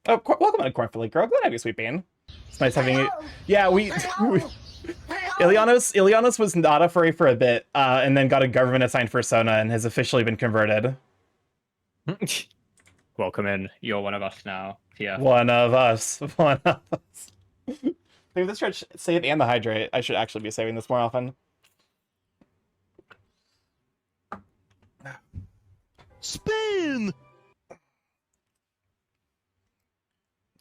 Oh, welcome on, Cornflake Girl. Glad to have you, sweet bean. It's nice having you. Yeah, Ilianos was not a furry for a bit, and then got a government assigned persona and has officially been converted. Welcome in. You're one of us now. Yeah. One of us. Maybe this should save and the hydrate. I should actually be saving this more often. Spin!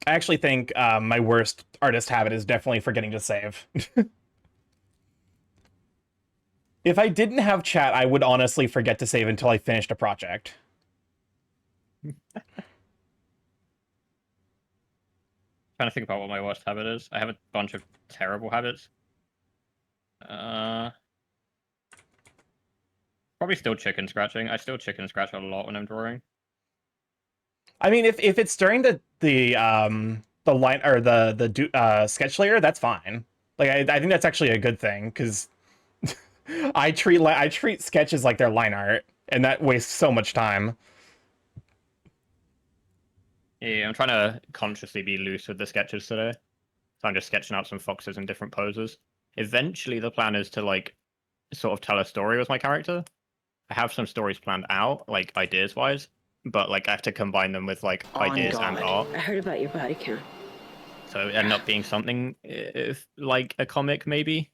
I actually think my worst artist habit is definitely forgetting to save. If I didn't have chat, I would honestly forget to save until I finished a project. Trying to think about what my worst habit is. I have a bunch of terrible habits. Probably still chicken scratching. I still chicken scratch a lot when I'm drawing. I mean, if it's during the line or the sketch layer, that's fine. Like I think that's actually a good thing because I treat sketches like they're line art, and that wastes so much time. Yeah, I'm trying to consciously be loose with the sketches today. So I'm just sketching out some foxes in different poses. Eventually, the plan is to like sort of tell a story with my character. I have some stories planned out, like ideas wise, but like I have to combine them with like ideas and art. I heard about your body count. So it end up being something if, like a comic maybe.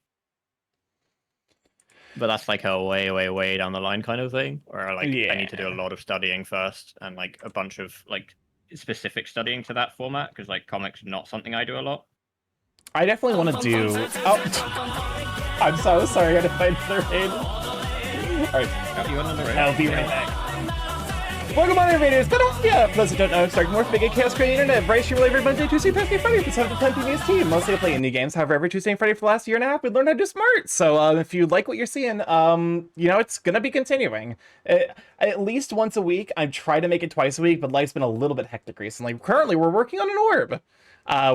But that's like a way, way, way down the line kind of thing, where like I need to do a lot of studying first and like a bunch of like specific studying to that format because like comics not something I do a lot. I definitely want to do. Oh, I'm so sorry. I had to fight the raid. All right, You want another raid? I'll be right back. Welcome on, invaders. But yeah, for those who don't know, Stark Morph, Big Chaos Creating Internet, Bryce, you every Monday, Tuesday, Thursday, Friday from 7 to 10 PBST. Mostly I play indie games. However, every Tuesday and Friday for the last year and a half, we learned how to do smart. So if you like what you're seeing, you know, it's gonna be continuing. At least once a week. I try to make it twice a week, but life's been a little bit hectic recently. Currently, we're working on an orb.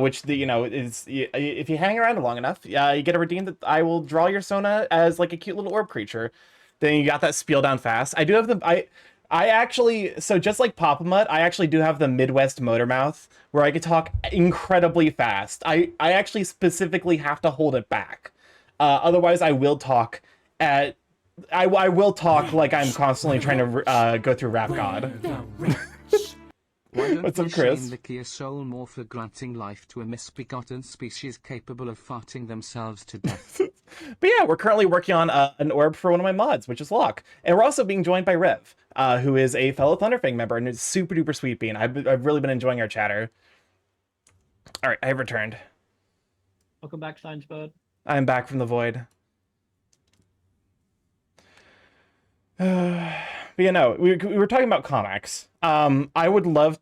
Which you know is if you hang around long enough, you get a redeem that I will draw your Sona as like a cute little orb creature. Then you got that spiel down fast. I do have I actually, so just like Papa Mutt, I actually do have the Midwest motor mouth where I can talk incredibly fast. I actually specifically have to hold it back. Otherwise, I will talk at. I will talk like I'm constantly trying to go through Rap God. What's up, Chris? Lick your soul more for granting life to a misbegotten species capable of farting themselves to death. But yeah, we're currently working on an orb for one of my mods, which is Locke. And we're also being joined by Rev, who is a fellow Thunderfang member and is super duper sweet bean. I've really been enjoying our chatter. All right, I have returned. Welcome back, Science Bird. I'm back from the void. But you know, we were talking about comics. I would love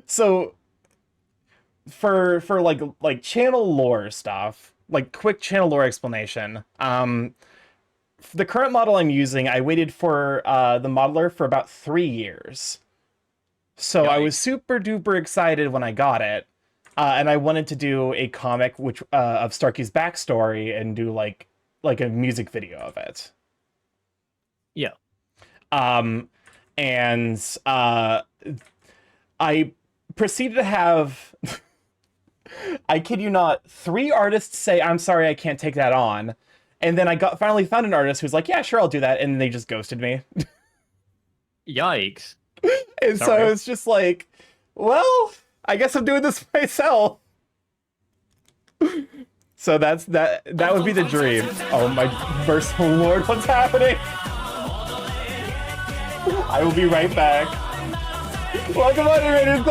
so for like channel lore stuff, like quick channel lore explanation. The current model I'm using, I waited for the modeler for about 3 years. So I was super duper excited when I got it. And I wanted to do a comic which of Starky's backstory and do like a music video of it. Yeah. And I proceeded to have, I kid you not, 3 artists say, "I'm sorry, I can't take that on." And then I finally found an artist who's like, "Yeah, sure, I'll do that." And they just ghosted me. Yikes. And Sorry. so it's just like, well, I guess I'm doing this myself. So that would be the dream. Oh my merciful lord, what's happening? I will be right back. Welcome on, Raiders.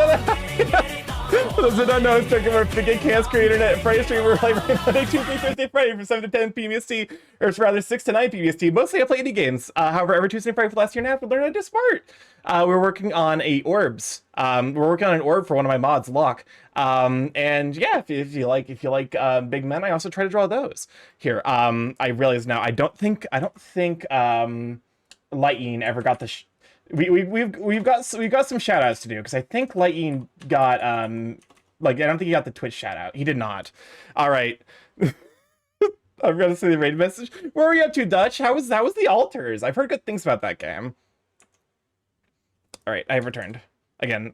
For those who don't know, it's talking about Big Chaos Creator Internet Friday stream. We're live every Monday, Tuesday, Thursday, Friday from 7 to 10 PBST, or it's rather 6 to 9 PBST. Mostly I play indie games. However, every Tuesday and Friday for the last year and a half, we learn how to do smart. We're working on orbs. We're working on an orb for one of my mods, Locke. And yeah, if you like big men, I also try to draw those here. I realize now I don't think Lightning ever got the. We've got some shout outs to do because I think Lightning got like I don't think he got the Twitch shout out. He did not. All right. I'm gonna say the raid message. Where are we up to, Dutch? How was the altars? I've heard good things about that game. All right, I have returned again.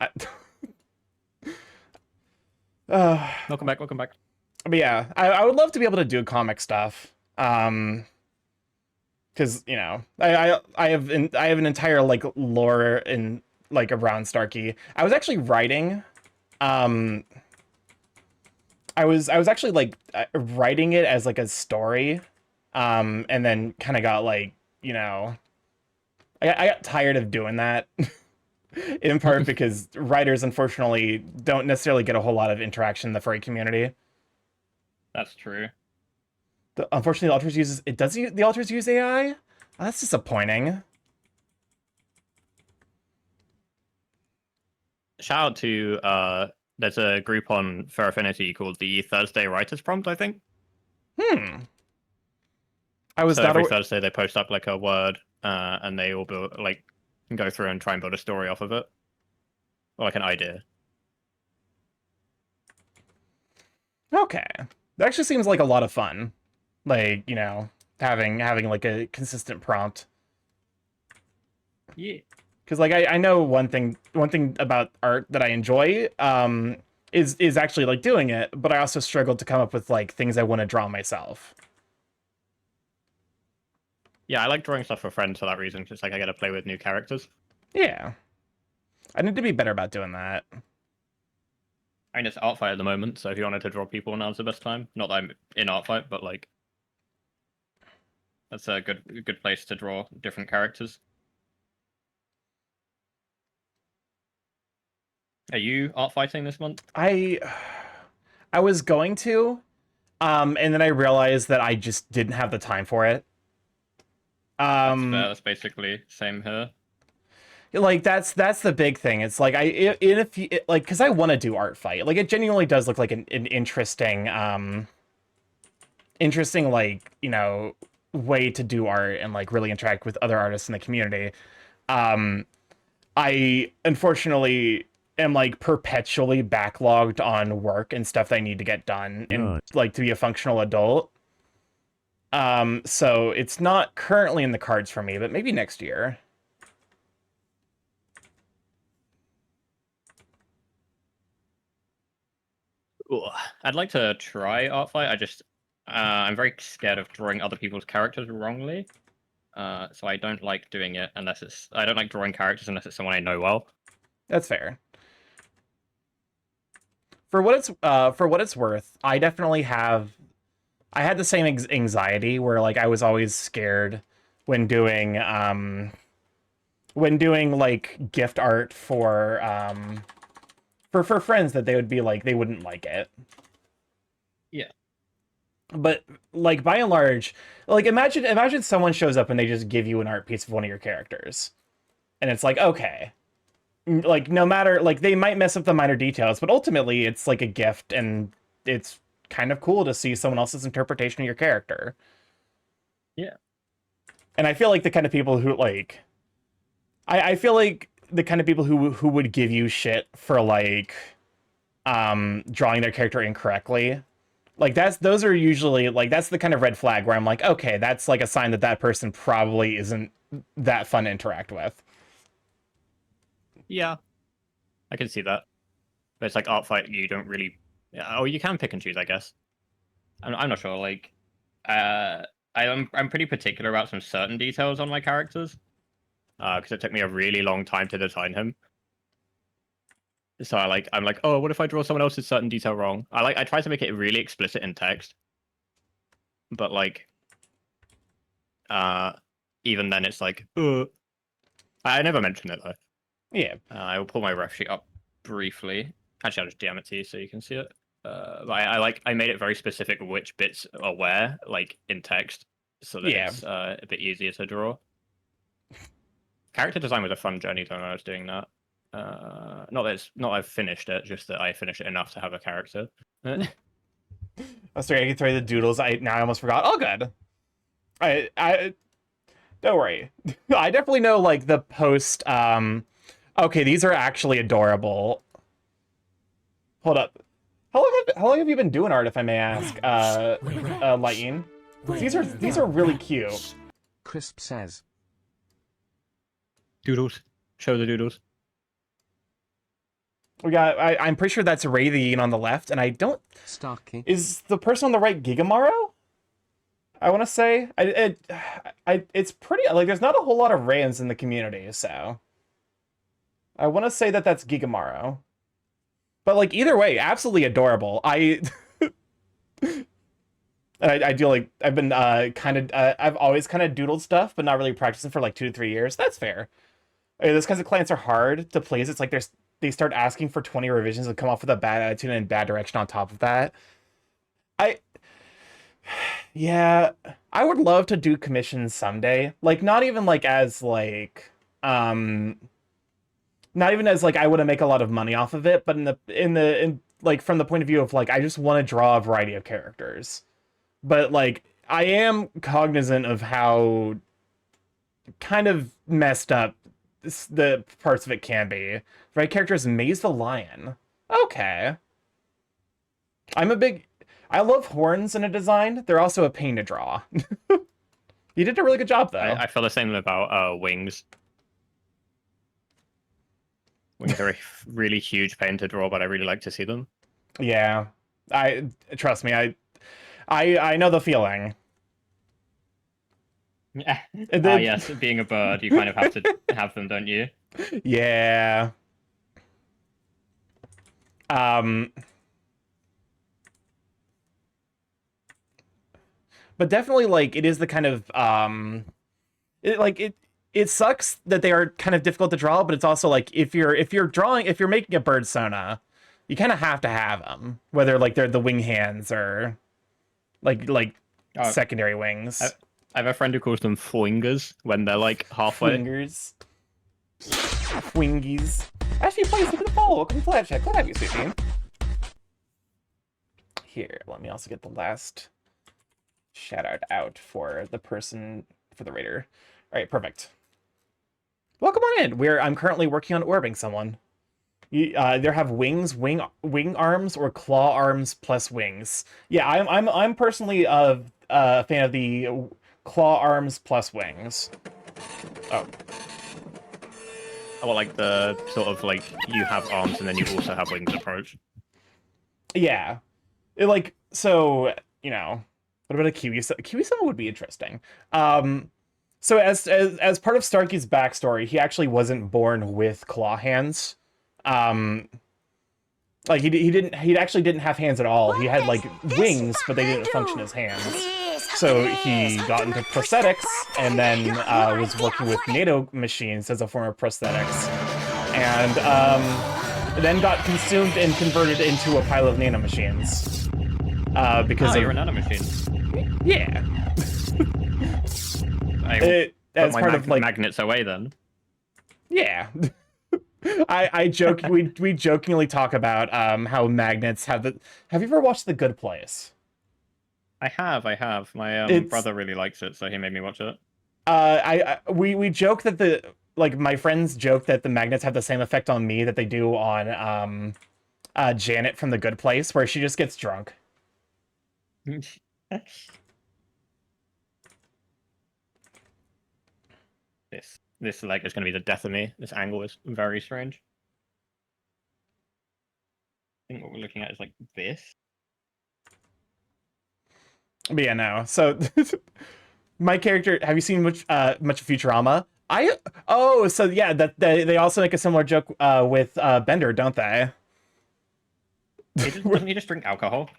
Welcome back. Welcome back. But yeah, I would love to be able to do comic stuff. Because you know, I have an entire like lore in like around Starky. I was actually writing, I was actually like writing it as like a story, and then kind of got like, you know, I got tired of doing that. In part because writers unfortunately don't necessarily get a whole lot of interaction in the furry community. That's true. Unfortunately, the Alters uses it. Does the Alters use AI? Oh, that's disappointing. Shout out to there's a group on Fair Affinity called the Thursday Writers Prompt, I think. I was So not every aware. Thursday they post up like a word, and they all build like go through and try and build a story off of it, or like an idea. Okay, that actually seems like a lot of fun. Like, you know, having like a consistent prompt. Yeah. Because like I know one thing about art that I enjoy is actually like doing it, but I also struggle to come up with like things I want to draw myself. Yeah, I like drawing stuff for friends for that reason. Just like I get to play with new characters. Yeah, I need to be better about doing that. I mean, it's art fight at the moment, so if you wanted to draw people, now's the best time. Not that I'm in art fight, but like that's a good place to draw different characters. Are you art fighting this month? I was going to, and then I realized that I just didn't have the time for it. That's basically same here. Like that's the big thing. It's like if you, like because I want to do art fight. Like it genuinely does look like an interesting interesting like way to do art and like really interact with other artists in the community. I unfortunately am like perpetually backlogged on work and stuff that I need to get done and like to be a functional adult. So it's not currently in the cards for me, but maybe next year. Ooh, I'd like to try art fight. I'm very scared of drawing other people's characters wrongly. So I don't like doing it unless I don't like drawing characters unless it's someone I know well. That's fair. For what it's worth, I definitely have. I had the same anxiety where like I was always scared when doing like gift art for friends that they would be like they wouldn't like it. Yeah. But like by and large, like imagine someone shows up and they just give you an art piece of one of your characters. And it's like, okay. Like no matter like they might mess up the minor details, but ultimately it's like a gift and it's kind of cool to see someone else's interpretation of your character. Yeah. And I feel like the kind of people who like I feel like the kind of people who would give you shit for like drawing their character incorrectly, like those are usually like that's the kind of red flag where I'm like, okay, that's like a sign that person probably isn't that fun to interact with. Yeah, I can see that. But it's like art fight, you don't really. Oh, you can pick and choose, I guess. I'm not sure. Like, I'm pretty particular about some certain details on my characters. Because it took me a really long time to design him. So I'm like, oh, what if I draw someone else's certain detail wrong? I try to make it really explicit in text. But like, even then it's like, I never mention it though. Yeah. I will pull my ref sheet up briefly. Actually, I'll just DM it to you so you can see it. But I made it very specific which bits are where, like in text, so that it's a bit easier to draw. Character design was a fun journey though when I was doing that. Not I've finished it, just that I finished it enough to have a character. I'm sorry, I can throw the doodles. I almost forgot. Oh, good. I don't worry. I definitely know like the post. Okay, these are actually adorable. Hold up. How long have you been doing art, if I may ask? Lighting. These are really cute. Crisp says. Doodles. Show the doodles. We got. I'm pretty sure that's Ray the Yin on the left, and I don't. Starkey. Is the person on the right Gigamaro? I want to say. It's pretty like there's not a whole lot of Rayans in the community, so I want to say that that's Gigamaro. But like either way, absolutely adorable. I do like I've been I've always kind of doodled stuff, but not really practicing for like 2 to 3 years. That's fair. Those kinds of clients are hard to please. It's like they start asking for 20 revisions and come off with a bad attitude and bad direction on top of that. Yeah, I would love to do commissions someday. Like not even like as like not even as like I want to make a lot of money off of it, but in like from the point of view of like I just want to draw a variety of characters. But like I am cognizant of how kind of messed up the parts of it can be. Right, character is Maze the Lion. Okay. I love horns in a design. They're also a pain to draw. You did a really good job though. I feel the same about wings. Wings are a really huge pain to draw, but I really like to see them. Yeah, trust me, I know the feeling. Ah, yes, being a bird, you kind of have to have them, don't you? Yeah. But definitely, like, it is the kind of it sucks that they are kind of difficult to draw, but it's also like if you're making a bird sona, you kind of have to have them, whether like they're the wing hands or like secondary wings. I have a friend who calls them foingers when they're like halfway. Fingers. Wingies. Actually, please look at the follow. Welcome to live chat. Glad to have you, sweet bean. Here, let me also get the last shout out for the person for the raider. All right, perfect. Welcome on in. I'm currently working on orbing someone. They have wings, wing arms, or claw arms plus wings. Yeah, I'm personally a fan of the claw arms plus wings. Oh. Well, like the sort of like you have arms and then you also have wings approach. Yeah. Like, so, you know, what about a Kiwi? Kiwi Sama would be interesting. So as part of Starkey's backstory, he actually wasn't born with claw hands. Like he actually didn't have hands at all. He had like wings, but they didn't function as hands. So he got into prosthetics and then was working with NATO machines as a form of prosthetics, and then got consumed and converted into a pile of nano machines. Because you're a nano machine. Yeah. As part of like magnets away then. Yeah. I joke we jokingly talk about how magnets have the. Have you ever watched The Good Place? I have. My brother really likes it, so he made me watch it. We joke that my friends joke that the magnets have the same effect on me that they do on Janet from The Good Place, where she just gets drunk. This leg is going to be the death of me. This angle is very strange. I think what we're looking at is like this. But yeah, no. So my character, have you seen much of Futurama? So yeah, that they also make a similar joke with Bender, don't they? Doesn't he just drink alcohol?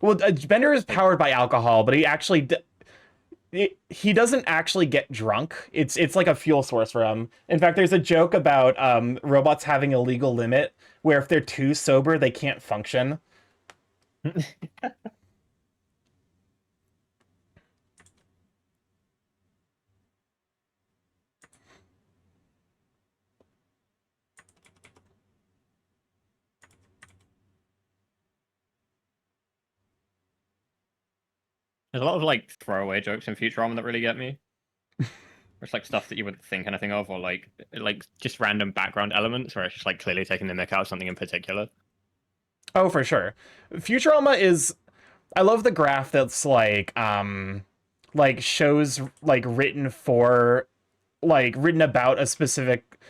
Well, Bender is powered by alcohol, but he actually he doesn't actually get drunk. It's like a fuel source for him. In fact, there's a joke about robots having a legal limit where if they're too sober, they can't function. There's a lot of like throwaway jokes in Futurama that really get me. It's like stuff that you wouldn't think anything of, or like just random background elements where it's just like clearly taking the mick out of something in particular. Oh, for sure. Futurama is. I love the graph that's like shows like written about a specific.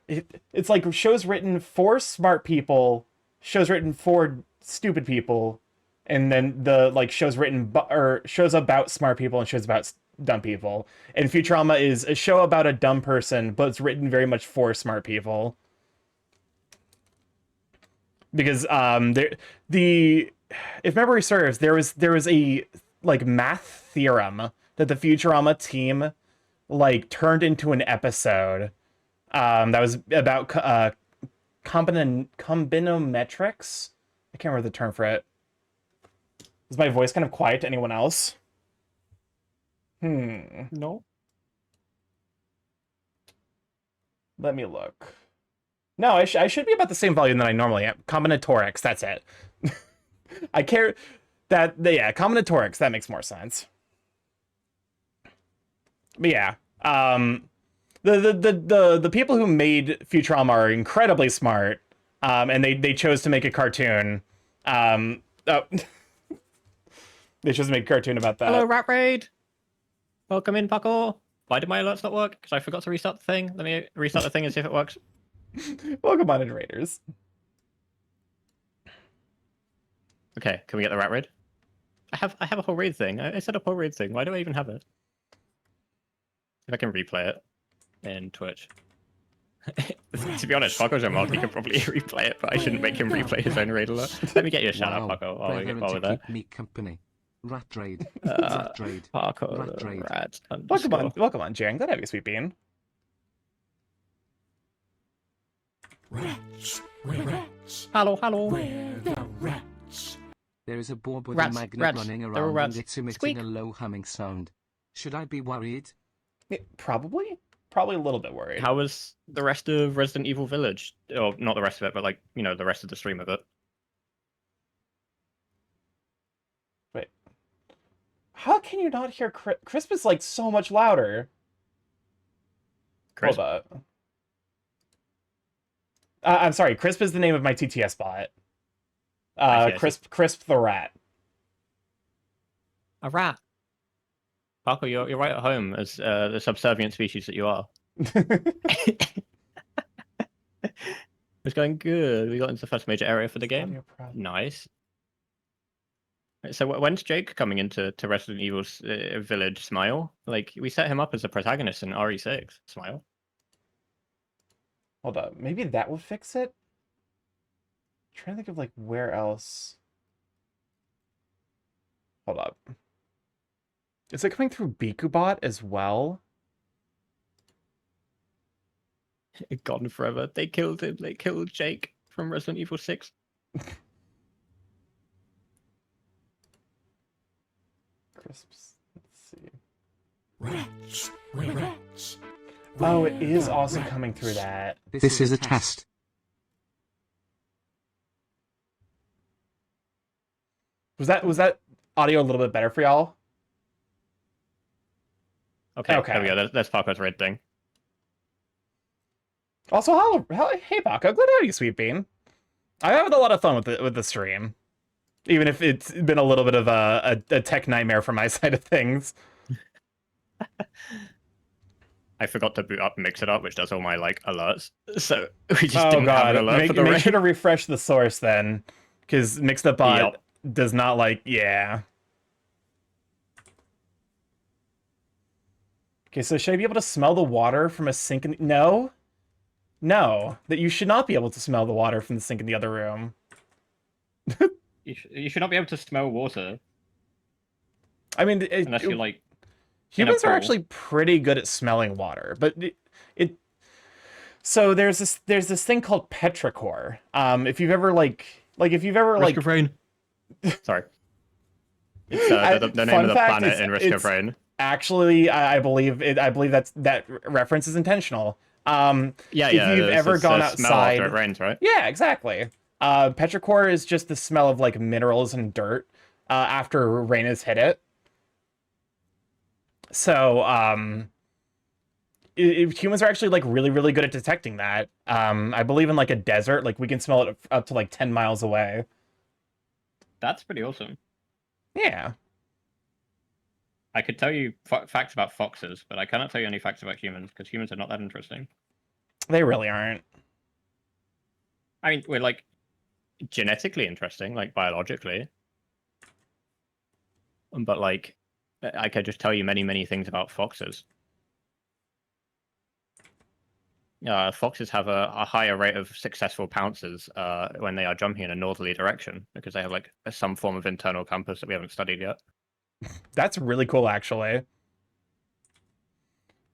It's like shows written for smart people, shows written for stupid people, and then the like shows written or shows about smart people and shows about dumb people. And Futurama is a show about a dumb person, but it's written very much for smart people. Because if memory serves, there was a like math theorem that the Futurama team like turned into an episode that was about combinometrics. I can't remember the term for it. Is my voice kind of quiet to anyone else? No. Let me look. No, I should be about the same volume that I normally am. Combinatorics, that's it. I care that combinatorics, that makes more sense. But yeah, the people who made Futurama are incredibly smart, and they chose to make a cartoon. They chose to make a cartoon about that. Hello, Rat Raid. Welcome in, Paco. Why did my alerts not work? Because I forgot to restart the thing. Let me restart the thing and see if it works. Welcome on in, Raiders. Okay, can we get the rat raid? I have a whole raid thing. I set up a whole raid thing. Why do I even have it? If I can replay it in Twitch. To be honest, Paco's a mod. He could probably replay it, but I shouldn't make him replay his own raid alert. Let me get you a shout out, Paco, while we're to there. keep me company. Rat raid. Rat raid. Paco, Rat raid. rat Welcome on, Jang. Glad to have you, Sweet Bean. Rats. Where rats? Hello. Where the rats? There is a Borb with Rats, a magnet rats. running There are around rats. and it's emitting Squeak. a low humming sound. Should I be worried? Yeah, probably a little bit worried. How was the rest of Resident Evil Village? Or not the rest of it, but like, you know, the rest of the stream of it. Wait. How can you not hear Crisp is like so much louder? Crisp? Hold up. I'm sorry, Crisp is the name of my TTS bot. I see. Crisp the rat. A rat. Paco, you're right at home as the subservient species that you are. It's going good. We got into the first major area for the game. Nice. So when's Jake coming into Resident Evil's Village? Smile? Like, we set him up as a protagonist in RE6. Smile. Hold up, maybe that would fix it? I'm trying to think of like where else. Hold up. Is it coming through Bikubot as well? Gone forever. They killed him. They killed Jake from Resident Evil 6. Crisps. Let's see. Rats. Where rats? Oh, it is also coming through that. This is a test. Was that audio a little bit better for y'all? Okay, Okay. there we go. That's Paco's red thing. Also, hey Paco, glad to have you, Sweet Bean. I have had a lot of fun with the stream, even if it's been a little bit of a tech nightmare from my side of things. I forgot to boot up Mix It Up, which does all my like alerts. So we just didn't have an alert for the make raid. sure to refresh the source then, because Mixed Up Bot Yep. does not like Okay, so should I be able to smell the water from a sink in No, that you should not be able to smell the water from the sink in the other room. You should not be able to smell water I mean, unless you're like humans are pool. actually pretty good at smelling water, but so there's this thing called petrichor. If you've ever Risk of Rain. Sorry. It's the name of the planet in Risk of Rain. Actually, I believe that reference is intentional. If you've ever gone smell outside, after it rains, right? yeah, exactly. Petrichor is just the smell of like minerals and dirt after rain has hit it. So humans are actually like really, really good at detecting that. I believe in like a desert, like we can smell it up to like 10 miles away. That's pretty awesome. Yeah. I could tell you facts about foxes, but I cannot tell you any facts about humans because humans are not that interesting. They really aren't. I mean, we're like genetically interesting, like biologically. But like, I could just tell you many, many things about foxes. Foxes have a higher rate of successful pounces when they are jumping in a northerly direction because they have like some form of internal compass that we haven't studied yet. That's really cool, actually.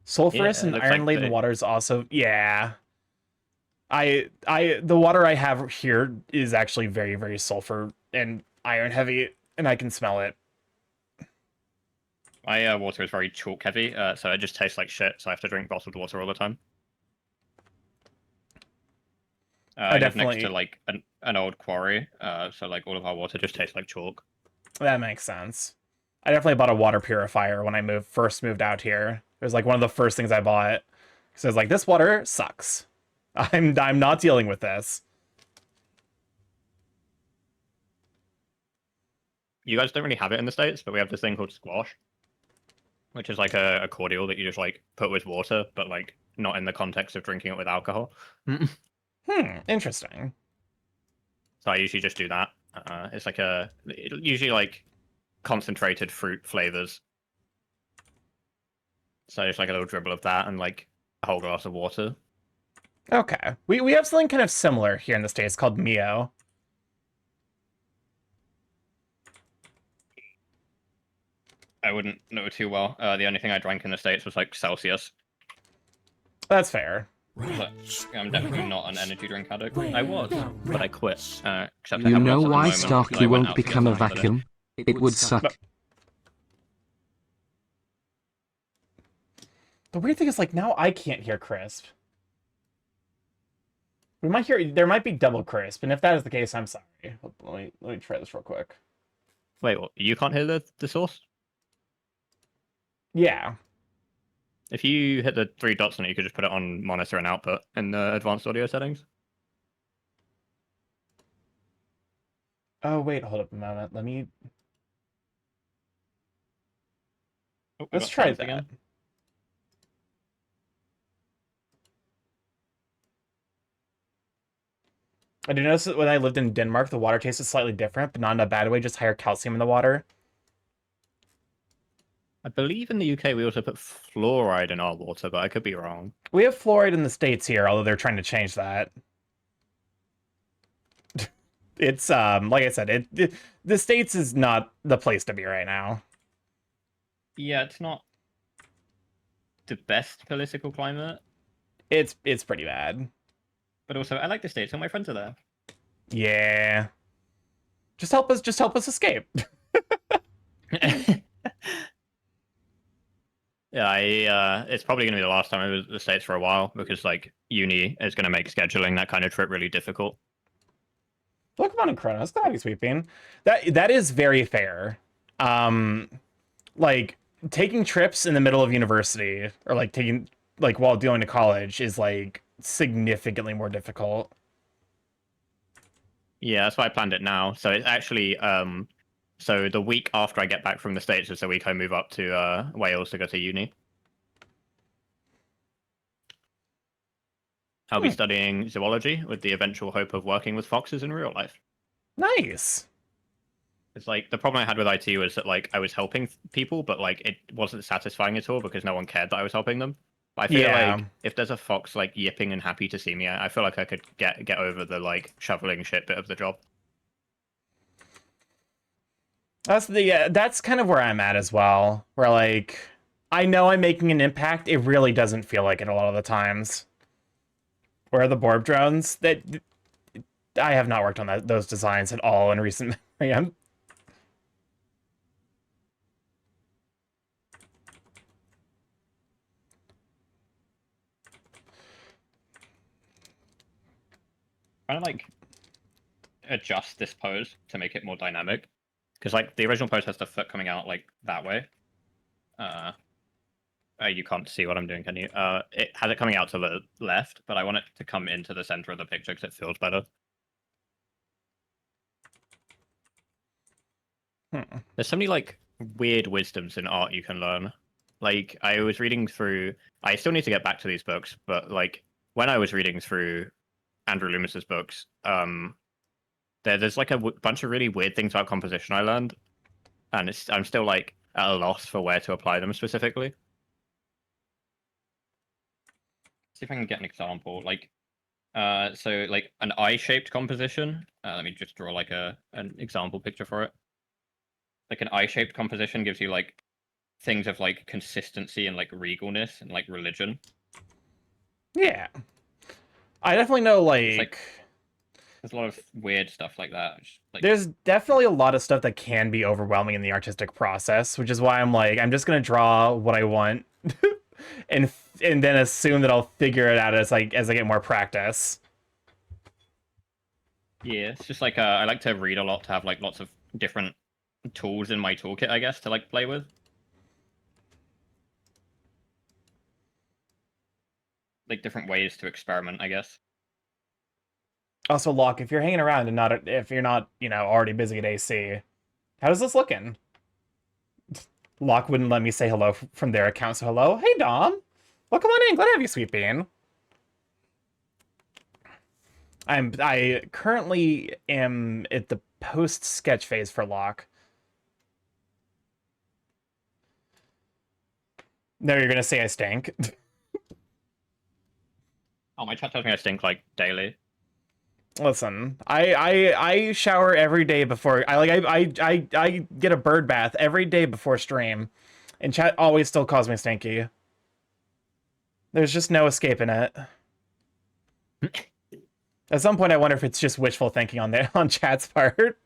Sulfurous and iron-laden waters also, yeah. The water I have here is actually very, very sulfur and iron heavy, and I can smell it. My water is very chalk heavy, so it just tastes like shit. So I have to drink bottled water all the time. I live next to like an old quarry, so like all of our water just tastes like chalk. That makes sense. I definitely bought a water purifier when I first moved out here. It was like one of the first things I bought. Because I was like, this water sucks. I'm not dealing with this. You guys don't really have it in the States, but we have this thing called squash, which is like a cordial that you just like put with water, but like not in the context of drinking it with alcohol. Interesting. So I usually just do that. It's like usually like concentrated fruit flavors. So just like a little dribble of that and like a whole glass of water. Okay. We have something kind of similar here in the States called Mio. I wouldn't know too well. The only thing I drank in the States was like Celsius. That's fair. But I'm definitely not an energy drink addict. I was, but I quit. Except I You haven't know at the why moment, 'cause I Starkey went won't out to get become a something today. vacuum? It would suck. The weird thing is, like, now I can't hear Crisp. We might hear, there might be double Crisp, and if that is the case, I'm sorry. Let me try this real quick. Wait, what? You can't hear the source? Yeah. If you hit the three dots on it, you could just put it on monitor and output in the advanced audio settings. Oh, wait, hold up a moment. Let me... Oh, we Let's got try sounds that. again. I did notice that when I lived in Denmark, the water tasted slightly different, but not in a bad way, just higher calcium in the water. I believe in the UK we also put fluoride in our water, but I could be wrong. We have fluoride in the States here, although they're trying to change that. It's, like I said, the States is not the place to be right now. Yeah, it's not the best political climate, It's pretty bad. but also I like the States. All my friends are there. Yeah. Just help us escape. Yeah, it's probably going to be the last time I was in the States for a while because like uni is going to make scheduling that kind of trip really difficult. Pokemon and Chronos, that is sweeping. That is very fair. Like taking trips in the middle of university or like taking like while going to college is like significantly more difficult. Yeah, that's why I planned it now. So it's actually so the week after I get back from the States is the week I move up to Wales to go to uni. I'll be studying zoology with the eventual hope of working with foxes in real life. Nice. It's like the problem I had with IT was that like I was helping people, but like it wasn't satisfying at all because no one cared that I was helping them. But I feel Yeah. like if there's a fox like yipping and happy to see me, I feel like I could get over the like shoveling shit bit of the job. That's kind of where I'm at as well. Where like I know I'm making an impact, it really doesn't feel like it a lot of the times. Where are the Borb drones? That I have not worked on those designs at all in recent memory. Trying to like adjust this pose to make it more dynamic because like the original pose has the foot coming out like that way. You can't see what I'm doing, can you? It has it coming out to the left, but I want it to come into the center of the picture because it feels better. There's so many like weird wisdoms in art you can learn. Like I was reading through, I still need to get back to these books, but like when I was reading through Andrew Loomis's books, there's like a bunch of really weird things about composition I learned, and I'm still like at a loss for where to apply them specifically. See if I can get an example. Like, so like an eye-shaped composition. Let me just draw like an example picture for it. Like an eye-shaped composition gives you like things of like consistency and like regalness and like religion. Yeah. I definitely know like there's a lot of weird stuff like that. Like, there's definitely a lot of stuff that can be overwhelming in the artistic process, which is why I'm like, I'm just gonna draw what I want and then assume that I'll figure it out as I get more practice. Yeah, it's just like I like to read a lot to have like lots of different tools in my toolkit, I guess, to like play with. Like different ways to experiment, I guess. Also, Locke, if you're hanging around and if you're not, already busy at AC, how's this looking? Locke wouldn't let me say hello from their account, so hello. Hey, Dom. Welcome on in. Glad to have you, Sweet Bean. I currently am at the post sketch phase for Locke. No, you're gonna say I stink. Oh, my chat tells me I stink like daily. Listen, I shower every day before I get a bird bath every day before stream, and chat always still calls me stinky. There's just no escaping it. At some point, I wonder if it's just wishful thinking on chat's part.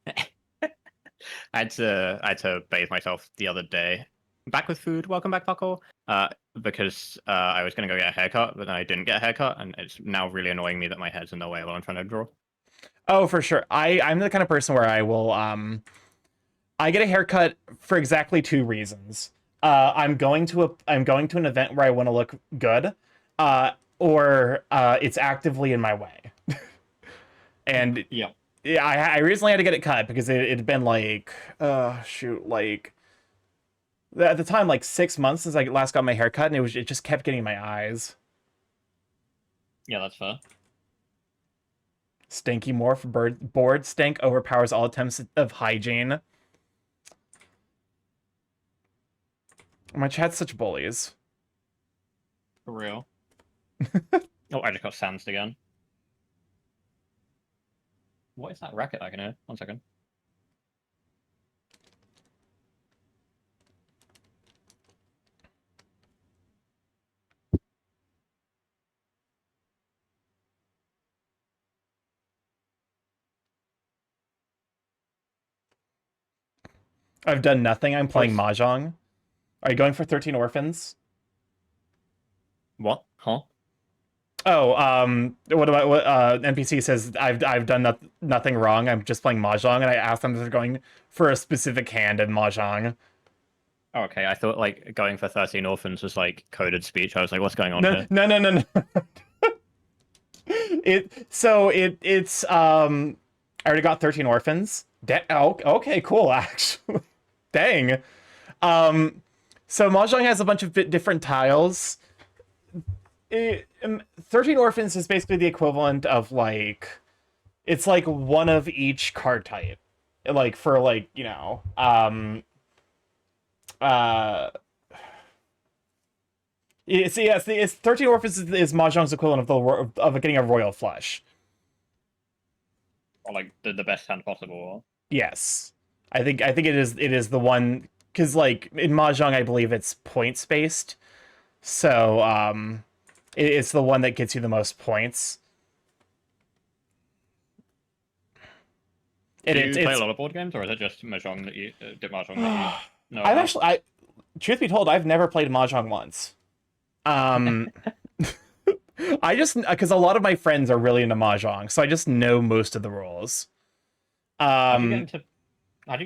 I had to bathe myself the other day. Back with food. Welcome back, Paco. Because I was gonna go get a haircut, but then I didn't get a haircut, and it's now really annoying me that my head's in the way while I'm trying to draw. Oh, for sure. I'm the kind of person where I will I get a haircut for exactly 2 reasons. I'm going to an event where I want to look good, or it's actively in my way. And Yeah. yeah, I recently had to get it cut because it'd been like like at the time like 6 months since I last got my hair cut, and it just kept getting in my eyes. Yeah, that's fair. Stinky morph board stink overpowers all attempts of hygiene. My chat's such bullies. For real. Oh, I just got sansed again. What is that racket I can hear? 1 second. I've done nothing. I'm playing Mahjong. Are you going for 13 Orphans? What? Huh? Oh, what about what NPC says I've done nothing wrong. I'm just playing Mahjong, and I asked them if they're going for a specific hand in Mahjong. Oh, okay, I thought like going for 13 orphans was like coded speech. I was like, what's going on No, here? no. It's I already got 13 Orphans. Oh, okay, cool. Actually, dang. So Mahjong has a bunch of different tiles. 13 Orphans is basically the equivalent of like, it's like one of each card type, like for like, you know, it's 13 Orphans is Mahjong's equivalent of getting a royal flush. Or like the best hand possible. Yes, I think it is the one, because like in Mahjong I believe it's points based, so it's the one that gets you the most points. Do you play a lot of board games, or is it just Mahjong that you did Mahjong that you know I've about? actually, truth be told, I've never played Mahjong once. I just, because a lot of my friends are really into Mahjong, so I just know most of the rules. How do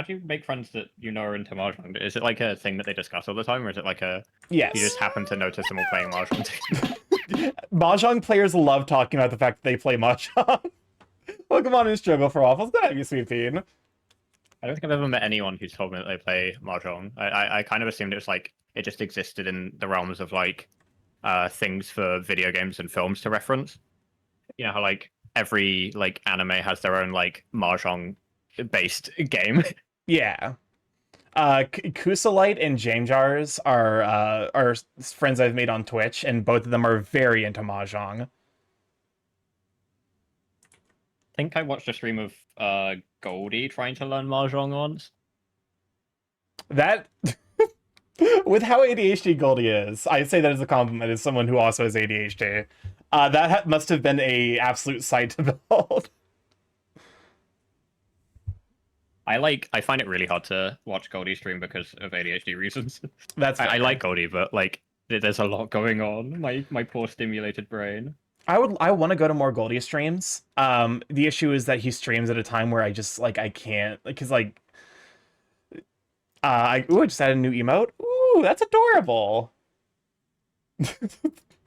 you make friends that you know are into Mahjong? Is it like a thing that they discuss all the time, or is it like Yes. you just happen to notice them all playing Mahjong together? Mahjong players love talking about the fact that they play Mahjong. Welcome on in Struggle for Waffles. Good to have you, Sweet Bean. I don't think I've ever met anyone who's told me that they play Mahjong. I kind of assumed it was like it just existed in the realms of like things for video games and films to reference. You know how like every like anime has their own like Mahjong based game. Yeah. Kusalite and Jamejars are friends I've made on Twitch, and both of them are very into Mahjong. I think I watched a stream of Goldie trying to learn Mahjong once. That, with how ADHD Goldie is, I say that as a compliment as someone who also has ADHD. That must have been a absolute sight to behold. I find it really hard to watch Goldie stream because of ADHD reasons. That's I fair. like Goldie, but like there's a lot going on. My poor stimulated brain. I want to go to more Goldie streams. The issue is that he streams at a time where I just like I can't, because like I just added a new emote. Ooh, that's adorable.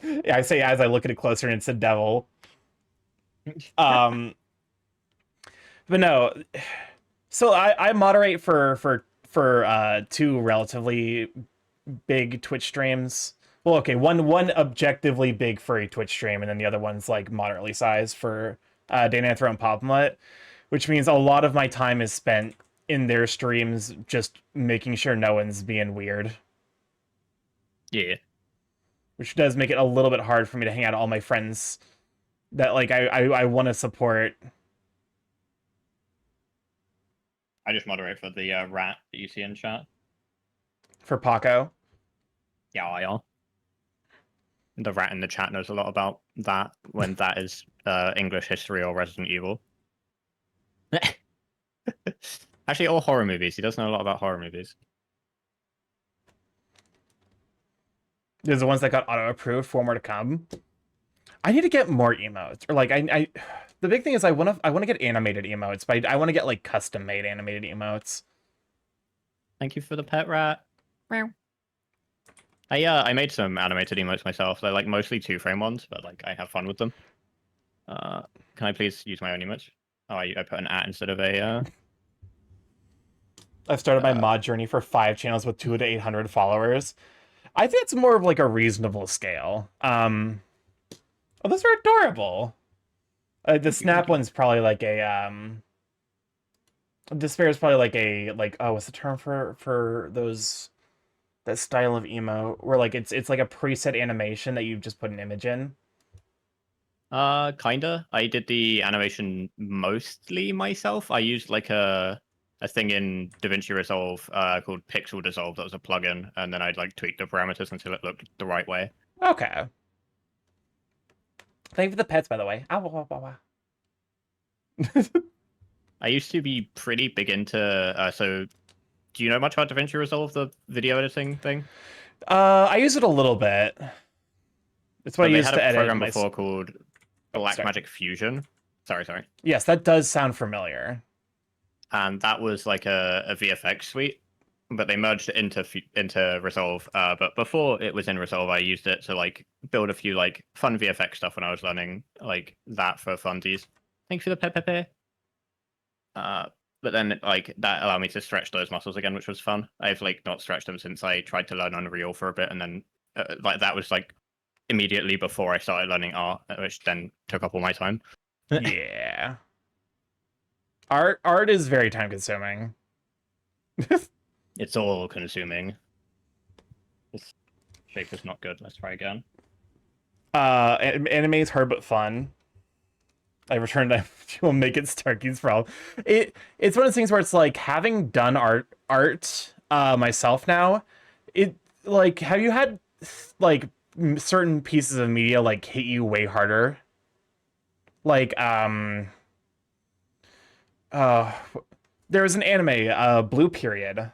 Yeah, I say as I look at it closer and it's a devil. But no. So I moderate for 2 relatively big Twitch streams. Well, okay, one objectively big furry Twitch stream, and then the other one's like moderately sized for Dana Throw and Popmutt, which means a lot of my time is spent in their streams just making sure no one's being weird, Yeah. which does make it a little bit hard for me to hang out with all my friends that like I want to support. I just moderate for the rat that you see in chat. For Paco. Yeah, yeah. The rat in the chat knows a lot about that when that is English history or Resident Evil. Actually, all horror movies. He does know a lot about horror movies. There's the ones that got auto-approved, 4 more to come. I need to get more emotes. Or like I the big thing is I want to get animated emotes, but I want to get like custom made animated emotes. Thank you for the pet rat. Meow. I made some animated emotes myself. They're like mostly 2-frame ones, but like I have fun with them. Can I please use my own image? Oh, I put an @ instead of a. I've started my mod journey for 5 channels with 200 to 800 followers. I think it's more of like a reasonable scale. Oh, those are adorable. The Snap one's probably like a Despair is probably like a oh, what's the term for those, that style of emo where like it's like a preset animation that you just put an image in. Kinda. I did the animation mostly myself. I used like a thing in DaVinci Resolve called Pixel Dissolve that was a plugin, and then I'd like tweak the parameters until it looked the right way. Okay. Thank you for the pets, by the way. Ow, ow, ow, ow. I used to be pretty big into so do you know much about DaVinci Resolve, the video editing thing? I use it a little bit. It's what I They used had to a edit program my... before called sorry. Blackmagic Fusion. Sorry. Yes, that does sound familiar. And that was like a VFX suite, but they merged it into Resolve. But before it was in Resolve, I used it to like build a few like fun VFX stuff when I was learning like that for funsies. Thanks for the pepe. But then like that allowed me to stretch those muscles again, which was fun. I've like not stretched them since I tried to learn Unreal for a bit, and then like that was like immediately before I started learning art, which then took up all my time. Yeah. Art is very time consuming. It's all consuming. This shape is not good. Let's try again. Anime is hard but fun. I returned to make it Starkey's problem. It's one of those things where it's like having done art myself now. It like, have you had like certain pieces of media like hit you way harder? Like there was an anime, Blue Period,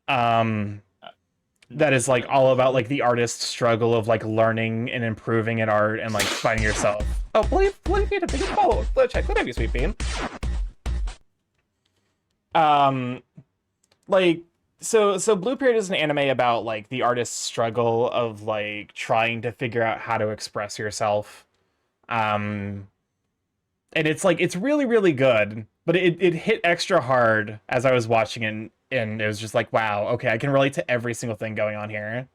that is like all about like the artist's struggle of like learning and improving at art and like finding yourself. Oh, believe me, a big follow. Let's check. Let have you, sweet bean. Like so Blue Period is an anime about like the artist's struggle of like trying to figure out how to express yourself. And it's like it's really, really good, but it hit extra hard as I was watching it, and it was just like, wow, okay, I can relate to every single thing going on here.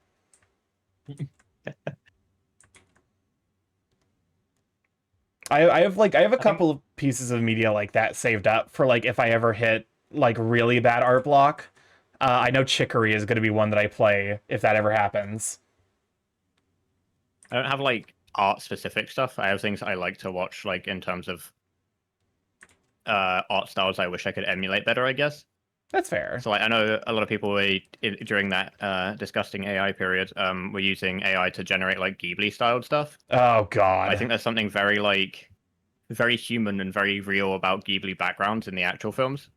I have a couple of pieces of media like that saved up for like if I ever hit like really bad art block. I know Chicory is going to be one that I play if that ever happens. I don't have like art specific stuff. I have things I like to watch, like in terms of art styles I wish I could emulate better, I guess. That's fair. So like, I know a lot of people were during that disgusting AI period were using AI to generate like Ghibli styled stuff. Oh god. I think there's something very like very human and very real about Ghibli backgrounds in the actual films.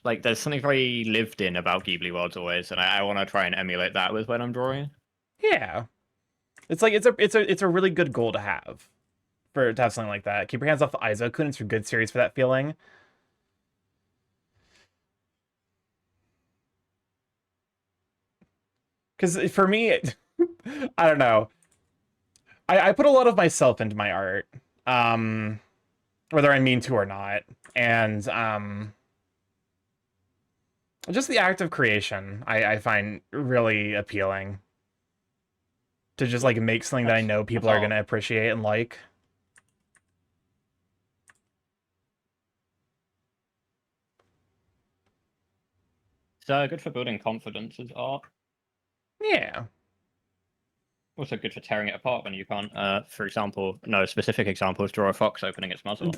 Like there's something very lived in about Ghibli worlds always, and I want to try and emulate that with when I'm drawing. Yeah. It's like it's a really good goal to have something like that. Keep your hands off the Izo-kun. It's a good series for that feeling. Because for me, I don't know. I put a lot of myself into my art, whether I mean to or not, and just the act of creation I find really appealing. to just like make something that I know people are gonna appreciate and like. It's good for building confidence as art. Yeah. Also good for tearing it apart when you can't, for example, no specific examples, draw a fox opening its muzzle.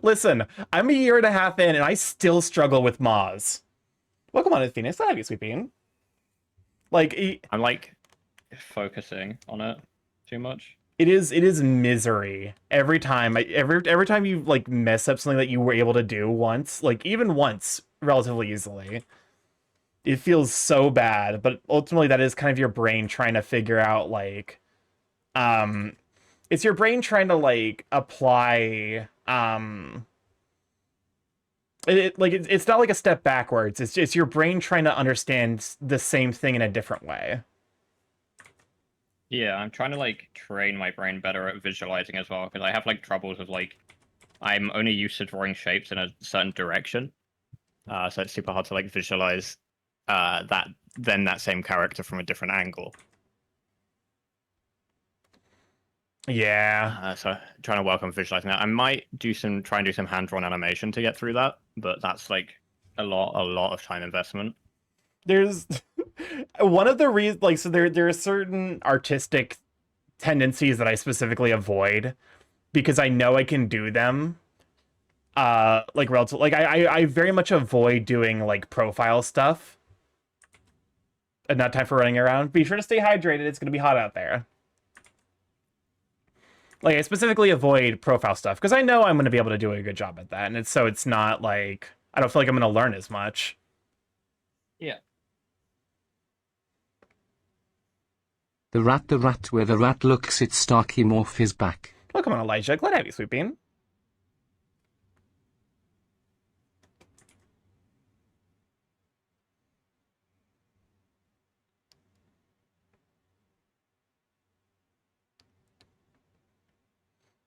Listen, I'm a year and a half in, and I still struggle with Moz. Welcome on, Phoenix. Glad to have you, Sweet Bean. Like, I'm like focusing on it too much. it is misery every time. Every time you like mess up something that you were able to do once, like even once, relatively easily. It feels so bad, but ultimately that is kind of your brain trying to figure out like, it's your brain trying to like apply it's not like a step backwards. It's your brain trying to understand the same thing in a different way. Yeah, I'm trying to like train my brain better at visualizing as well, because I have like troubles of like I'm only used to drawing shapes in a certain direction. So it's super hard to like visualize that same character from a different angle. Yeah. So trying to work on visualizing that. I might try and do some hand-drawn animation to get through that, but that's like a lot of time investment. There's one of the reasons, like, so there are certain artistic tendencies that I specifically avoid because I know I can do them. Like relative, like I very much avoid doing like profile stuff. And not time for running around. Be sure to stay hydrated. It's gonna be hot out there. Like I specifically avoid profile stuff because I know I'm gonna be able to do a good job at that, and it's not like I don't feel like I'm gonna learn as much. Yeah. The rat, where the rat looks, its Starky morph is back. Welcome on, Elijah. Glad to have you, Sweet Bean.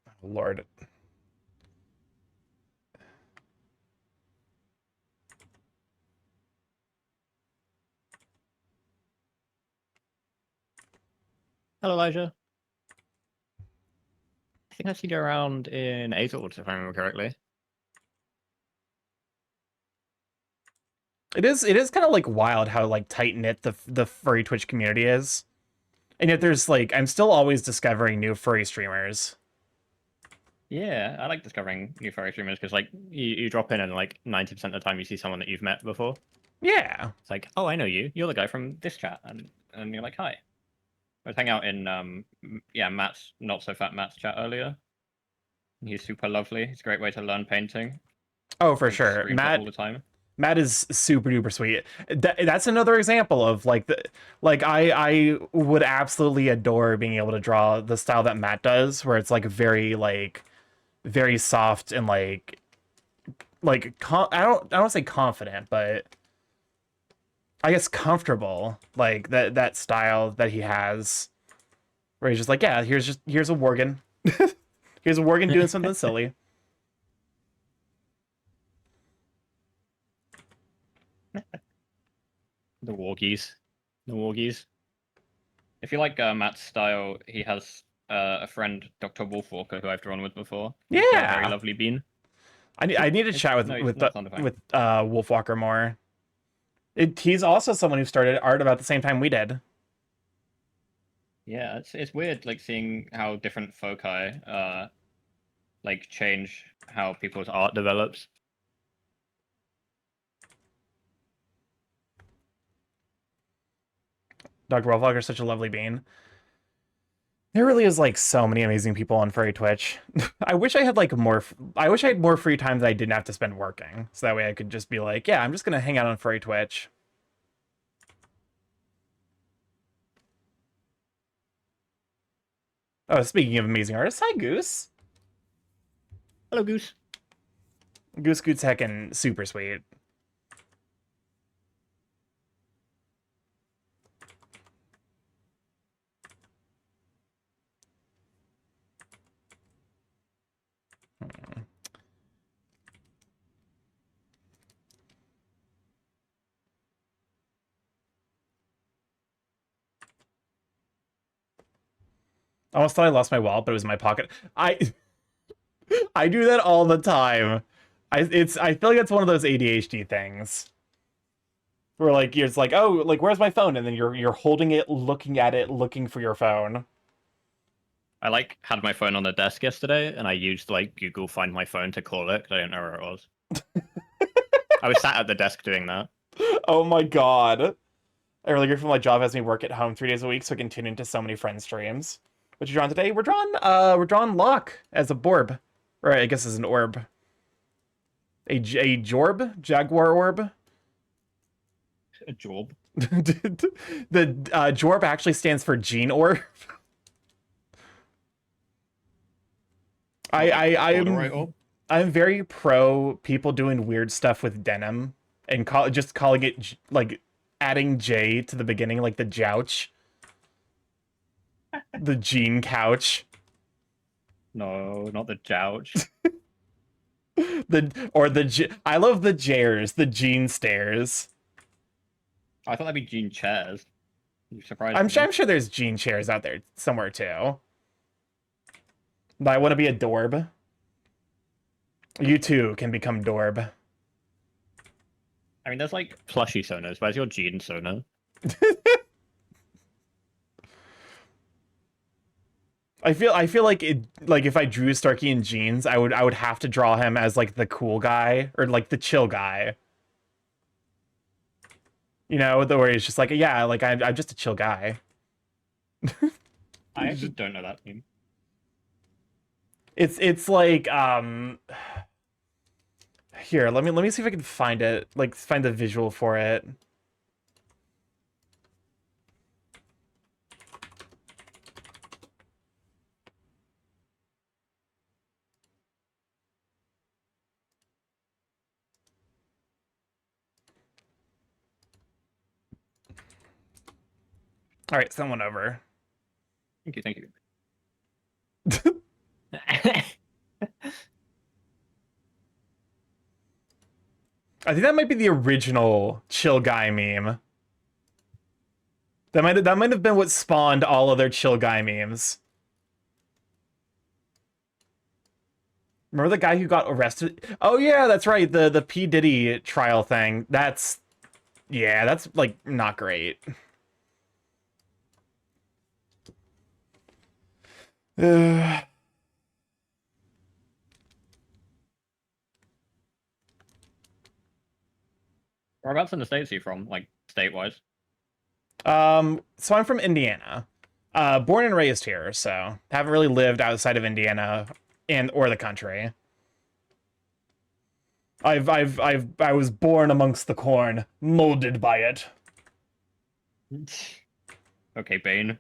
Oh, Lord. Hello, Elijah. I think I see you around in Azords, if I remember correctly. It is kind of like wild how like tight knit the furry Twitch community is, and yet there's like I'm still always discovering new furry streamers. Yeah, I like discovering new furry streamers because like you drop in and like 90% of the time you see someone that you've met before. Yeah. It's like, oh, I know you. You're the guy from this chat, and you're like, hi. I was hanging out in Matt's not so fat Matt's chat earlier. He's super lovely. It's a great way to learn painting. Oh, for He sure. screams up all the time. Matt is super duper sweet. That's another example of like I would absolutely adore being able to draw the style that Matt does, where it's like very soft and I don't say confident, but I guess comfortable, like that style that he has, where he's just like, yeah, here's a Worgen, here's a Worgen doing something silly. The Wargies. If you like Matt's style, he has a friend, Dr. Wolfwalker, who I've drawn with before. He's a Yeah, very lovely bean. I need to chat with Wolfwalker more. He's also someone who started art about the same time we did. Yeah, it's weird like seeing how different foci like change how people's art develops. Dr. Wolfwalker is such a lovely bean. There really is like so many amazing people on furry Twitch. I wish I had more free time that I didn't have to spend working. So that way I could just be like, yeah, I'm just gonna hang out on furry Twitch. Oh, speaking of amazing artists, hi Goose. Hello, Goose. Goose Goot's heckin' super sweet. I almost thought I lost my wallet, but it was in my pocket. I do that all the time. I feel like it's one of those ADHD things. Where like it's like, oh, like where's my phone? And then you're holding it, looking at it, looking for your phone. I like had my phone on the desk yesterday, and I used like Google Find My Phone to call it because I didn't know where it was. I was sat at the desk doing that. Oh my god. A really good from my job has me work at home 3 days a week, so I can tune into so many friend streams. What you drawing today? We're drawing Locke as a Borb. Or I guess as an orb. A Jorb? Jaguar orb? A job. The Jorb actually stands for Gene Orb. I'm very pro people doing weird stuff with denim and just calling it like adding J to the beginning, like the Jouch, the Jean Couch, No, not the Jouch. I love the Jers, the Jean Stairs. I thought that'd be Gene Chairs. You surprised I'm me. sure there's Jean chairs out there somewhere too. But I want to be a Dorb. You too can become Dorb. I mean, there's like plushy Sonos. Where's your Gene Sono? I feel like if I drew Starkey in jeans, I would have to draw him as like the cool guy or like the chill guy. You know, the where he's just like, yeah, like I'm just a chill guy. I actually don't know that meme. It's like here, let me see if I can find it, like find the visual for it. All right, send one over. Thank you. I think that might be the original chill guy meme. That might have been what spawned all other chill guy memes. Remember the guy who got arrested? Oh yeah, that's right. The P. Diddy trial thing. That's like not great. Whereabouts in the States are you from? Like, state-wise? So I'm from Indiana. Born and raised here, so haven't really lived outside of Indiana or the country. I was born amongst the corn, molded by it. Okay, Bane.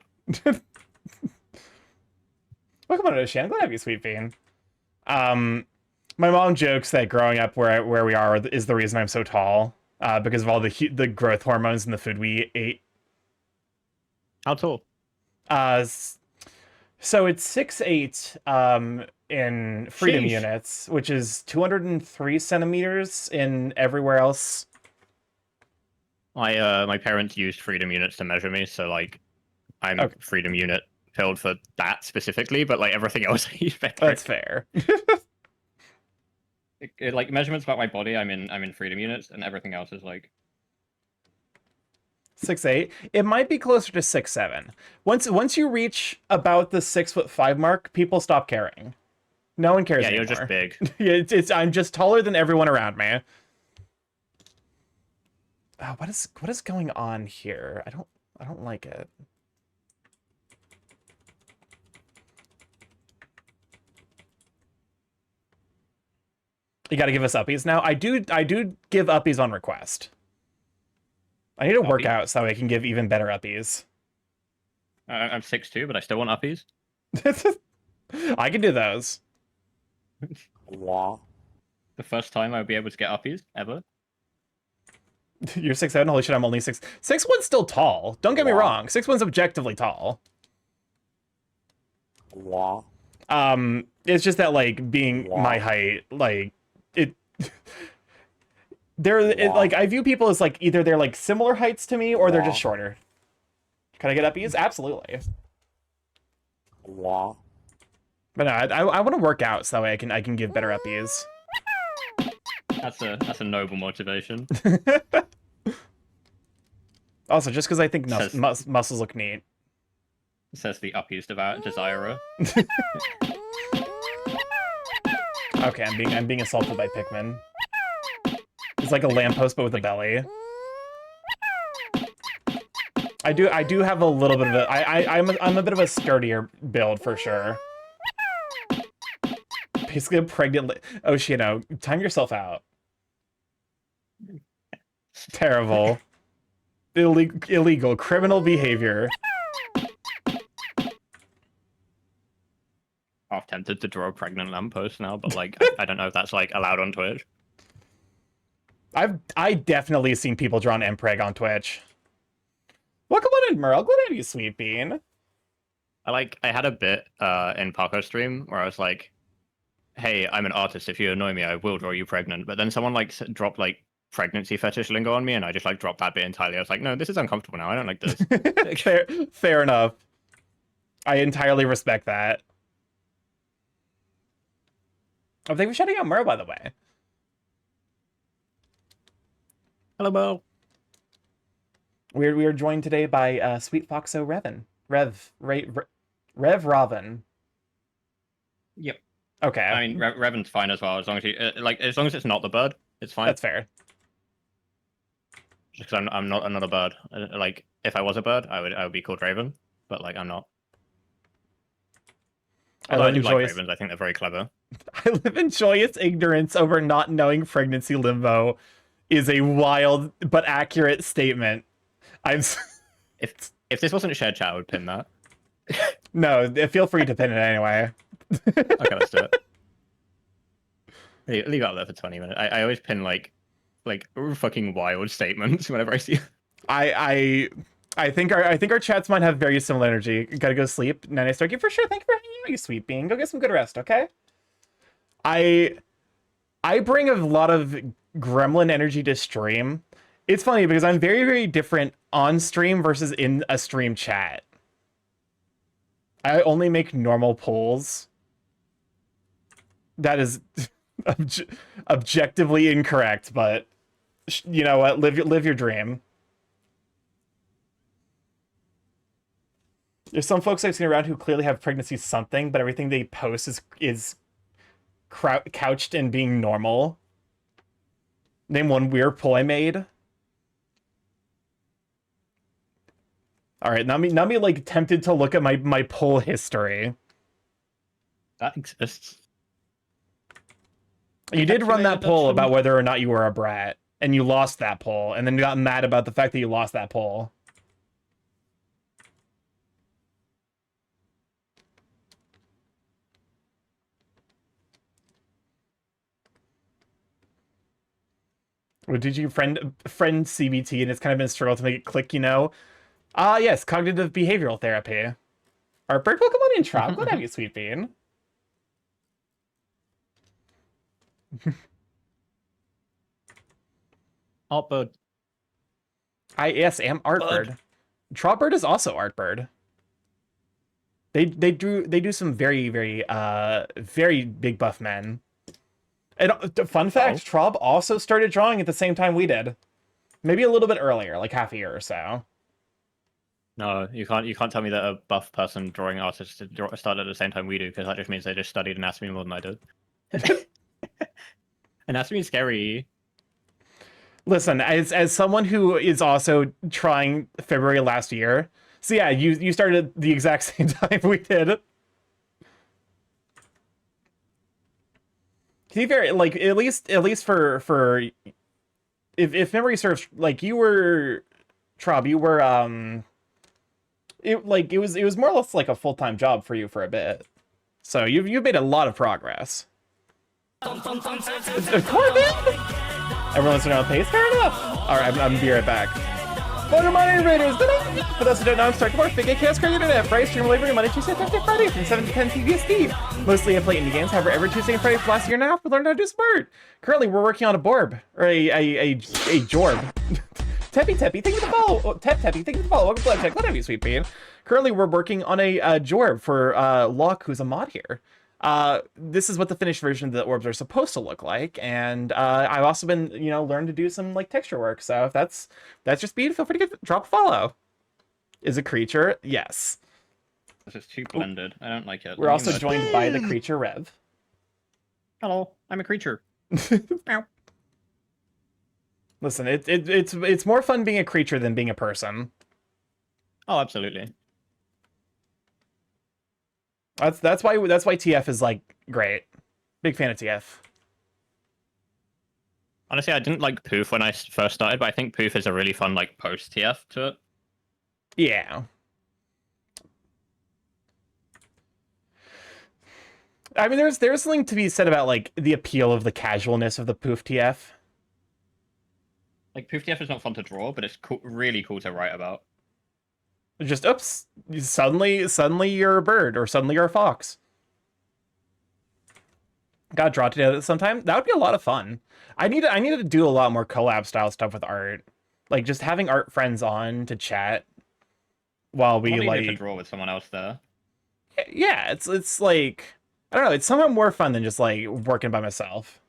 Welcome on to Shan. Glad to have you, Sweet Bean. My mom jokes that growing up where we are is the reason I'm so tall, because of all the growth hormones in the food we ate. How tall? So it's 6'8" in freedom Sheesh. units, which is 203 centimeters in everywhere else. My parents used freedom units to measure me, so like I'm Okay. freedom unit filled for that specifically, but like everything else I use metric. That's fair. Like measurements about my body, I'm in freedom units, and everything else is like 6'8". It might be closer to 6'7". Once you reach about the 6'5" mark, people stop caring. No one cares anymore. you're just big. Yeah, I'm just taller than everyone around me. What is going on here? I don't like it. You got to give us uppies now. I do give uppies on request. I need to work Uppy? out so I can give even better uppies. I'm 6'2", but I still want uppies. I can do those. The first time I'll be able to get uppies ever. You're 6'7". Holy shit, I'm only 6'1". 6'1's still tall. Don't get me wrong. 6'1's objectively tall. It's just that like being my height, like it. Like I view people as like either they're like similar heights to me or they're just shorter. Can I get uppies? Absolutely. But no, I want to work out so that way I can give better uppies. That's a noble motivation. Also, just because I think Says- muscles look neat. Says the uppies desirer. Okay, I'm being assaulted by Pikmin. It's like a lamppost but with a belly. I do have a little bit of a I'm a bit of a sturdier build for sure. Basically a pregnant Oceano, time yourself out. Terrible. Illegal criminal behavior. Half tempted to draw a pregnant lamppost now, but like I don't know if that's like allowed on Twitch. I definitely seen people draw an Mpreg on Twitch. Welcome on in, Merle. Glad to have you, Sweet Bean. I had a bit in Paco stream where I was like, "Hey, I'm an artist. If you annoy me, I will draw you pregnant." But then someone like dropped like pregnancy fetish lingo on me, and I just like dropped that bit entirely. I was like, "No, this is uncomfortable now. I don't like this." Fair enough. I entirely respect that. I think we're shutting out Merle, by the way. Hello, Bo. We are joined today by Sweet Foxo Revan. Rev Raven. Yep. Okay. I mean, Revan's fine as well, as long as as long as it's not the bird, it's fine. That's fair. Just because I'm not another bird. Like, if I was a bird, I would be called Raven, but like I'm not. Although I do like ravens, I think they're very clever. I live in joyous ignorance over not knowing pregnancy limbo is a wild but accurate statement. If this wasn't a shared chat, I would pin that. No, feel free to pin it anyway. Okay, let's do it. Leave it up there for 20 minutes. I always pin like fucking wild statements whenever I see. I think our chats might have very similar energy. Gotta go sleep. Night Starkey for sure. Thank you for hanging out, you sweet bean. Go get some good rest, okay? I bring a lot of gremlin energy to stream. It's funny because I'm very, very different on stream versus in a stream chat. I only make normal polls. That is objectively incorrect, but you know what? Live your dream. There's some folks I've seen around who clearly have pregnancy something, but everything they post is couched in being normal. Name one weird poll I made. All right, not me like tempted to look at my poll history. That exists. You did run that poll about whether or not you were a brat, and you lost that poll, and then you got mad about the fact that you lost that poll. Or did you friend CBT and it's kind of been a struggle to make it click, you know? Yes, cognitive behavioral therapy. Artbird, welcome on in, Trop. Glad to have you, sweet bean. Artbird. Yes, am Artbird. Tropbird is also Artbird. They do some very, very very big buff men. And fun fact, Trob also started drawing at the same time we did. Maybe a little bit earlier, like half a year or so. No, you can't tell me that a buff person drawing artist started at the same time we do, because that just means they just studied anatomy more than I did. Anatomy is scary. Listen, as someone who is also trying February last year, so yeah, you started the exact same time we did. To be fair, like at least for if memory serves, like you were Trob, you were it was more or less like a full-time job for you for a bit. So you've made a lot of progress. Corbin! Everyone's around pace, fair enough. Alright, I'm gonna be right back. Welcome on in, Raiders! For those who don't know, I'm Stark Morph, Big Chaos Crazy Internet, Friday stream library Monday, Tuesday, Thursday, Friday from 7 to 10 PBSD. Mostly I play indie games, however, every Tuesday and Friday for the last year and a half, we learned how to do Smart. Currently, we're working on a Borb, or a Jorb. Teppy, thank you for the follow. Teppy, thank you for the follow. Welcome to Blood Check. Let have you, sweet bean. currently we're working on a Jorb for Locke, who's a mod here. This is what the finished version of the orbs are supposed to look like, and I've also been, learned to do some like texture work. So if that's just beautiful, feel free to drop a follow. Is a creature? Yes. This is too blended. I don't like it. We're also joined by the creature Rev. Hello, I'm a creature. Meow. Listen, it's more fun being a creature than being a person. Oh, absolutely. That's why TF is like great. Big fan of TF. Honestly, I didn't like Poof when I first started, but I think Poof is a really fun like post TF to it. Yeah. I mean, there's something to be said about like the appeal of the casualness of the Poof TF. Like Poof TF is not fun to draw, but it's really cool to write about. Just oops, suddenly you're a bird, or suddenly you're a fox. Gotta draw together sometime. That would be a lot of fun. I need to do a lot more collab style stuff with art, like just having art friends on to chat while we like to draw with someone else there. Yeah, it's like I don't know. It's somehow more fun than just like working by myself.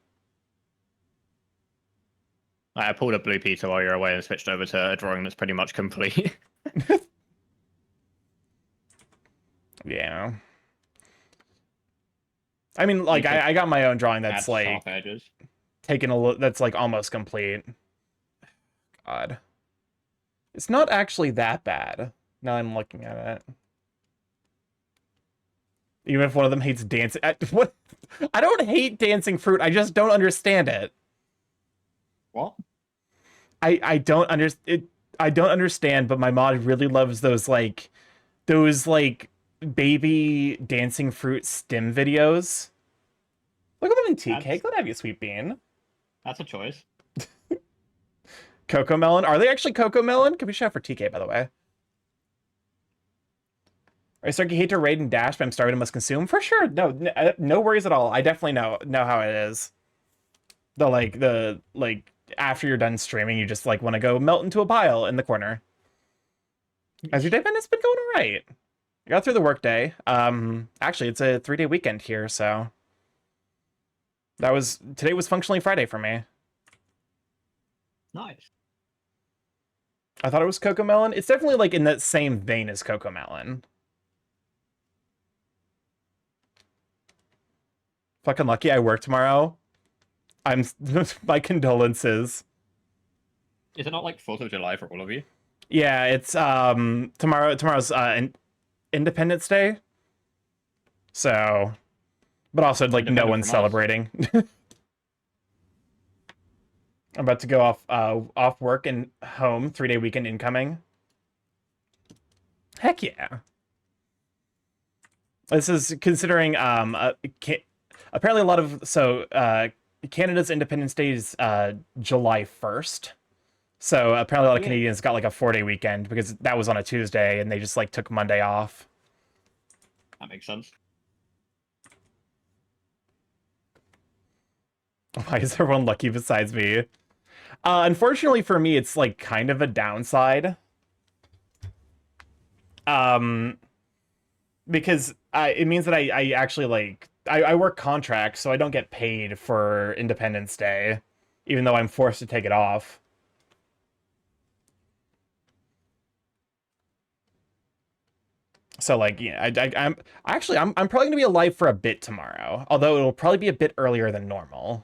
I pulled a Blue Peter while you're away and switched over to a drawing that's pretty much complete. Yeah. I mean, like, I got my own drawing that's like sharp edges. That's like almost complete. God. It's not actually that bad. Now I'm looking at it. Even if one of them hates dancing. What? I don't hate dancing fruit. I just don't understand it. What? I don't understand, but my mod really loves those baby dancing fruit stim videos. Look at them in TK. Glad to have you, Sweet Bean. That's a choice. Coco Melon. Are they actually Coco Melon? Could be shout for TK, by the way. I start hate to raid and dash, but I'm starving and must consume. For sure. No worries at all. I definitely know how it is. The after you're done streaming, you just like want to go melt into a pile in the corner. As your day been, it's been going all right. I got through the workday. Actually, it's a 3-day weekend here, so today was functionally Friday for me. Nice. I thought it was Coco Melon. It's definitely like in that same vein as Coco Melon. Fucking lucky I work tomorrow. My condolences. Is it not like 4th of July for all of you? Yeah, it's tomorrow's Independence Day. So, but also like no one's celebrating. I'm about to go off work and home, 3-day weekend incoming. Heck yeah. This is considering apparently a lot of Canada's Independence Day is July 1st. So apparently a lot of Canadians got like a 4-day weekend because that was on a Tuesday and they just like took Monday off. That makes sense. Why is everyone lucky besides me? Unfortunately for me, it's like kind of a downside. Because it means that I actually like I work contracts, so I don't get paid for Independence Day, even though I'm forced to take it off. So like, yeah, I'm probably gonna be alive for a bit tomorrow, although it'll probably be a bit earlier than normal.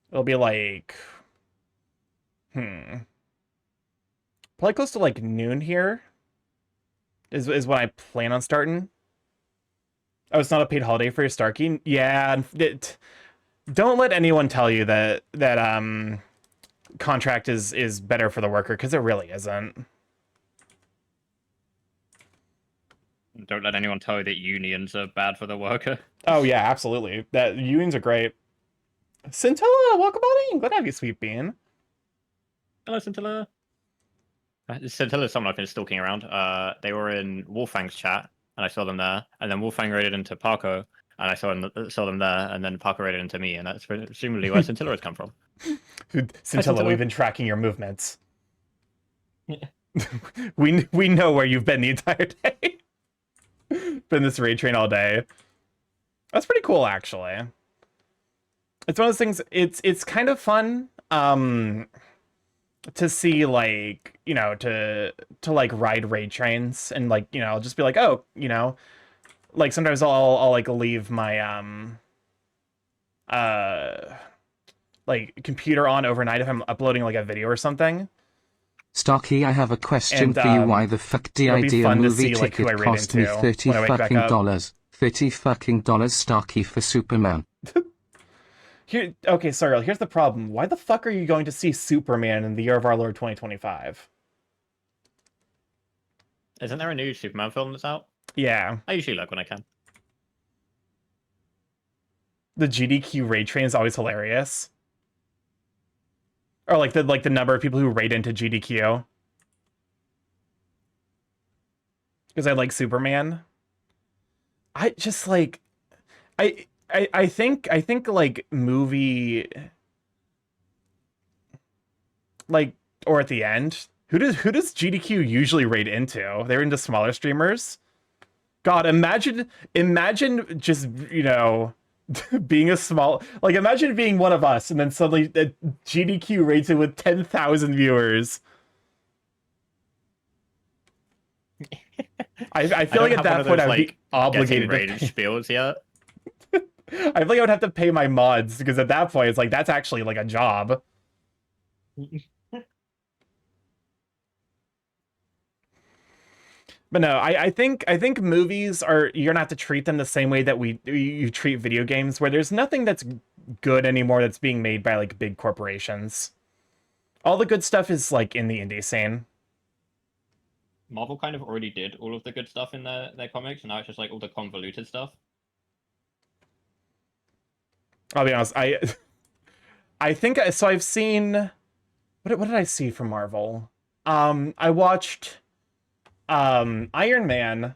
It'll be like, probably close to like noon here. Is when I plan on starting. Oh, it's not a paid holiday for your Starkey? Yeah, don't let anyone tell you that contract is better for the worker, because it really isn't. Don't let anyone tell you that unions are bad for the worker. Oh yeah, absolutely. That unions are great. Scintilla, welcome on in. Glad to have you, Sweet Bean. Hello, Scintilla. Scintilla is someone I've been stalking around. They were in Wolfang's chat, and I saw them there. And then Wolfang raided into Parko, and I saw them there. And then Parko raided into me, and that's presumably where Scintilla has come from. Scintilla, we've been tracking your movements. We know where you've been the entire day. Been this raid train all day. That's pretty cool, actually. It's one of those things. It's kind of fun. To see, like, you know, to like ride raid trains and, like, you know, just be like, oh, you know, like sometimes I'll like leave my like computer on overnight if I'm uploading like a video or something. Starkey, I have a question And, for you. Why the fuck did it'll be idea fun to movie see, like, who I ticket read cost me into 30 when I wake back fucking up. dollars? $30 Starkey for Superman. Here, okay, sorry, here's the problem. Why the fuck are you going to see Superman in the year of our Lord 2025? Isn't there a new Superman film that's out? Yeah, I usually look when I can. the GDQ raid train is always hilarious. Or like the number of people who raid into GDQ. Because I like Superman. I just like I think like movie, like, or at the end, who does GDQ usually raid into? They're into smaller streamers. God, imagine just, you know, being a small, like, imagine being one of us and then suddenly GDQ raids it with 10,000 viewers. I feel like at that point I'd be obligated to rated spiels yet. I feel like I would have to pay my mods, because at that point it's like that's actually like a job. But no, I think movies are, you're gonna have to treat them the same way that you treat video games, where there's nothing that's good anymore that's being made by like big corporations. All the good stuff is like in the indie scene. Marvel kind of already did all of the good stuff in their comics, and now it's just like all the convoluted stuff. I'll be honest, I think so. I've seen, what did I see from Marvel? I watched Iron Man,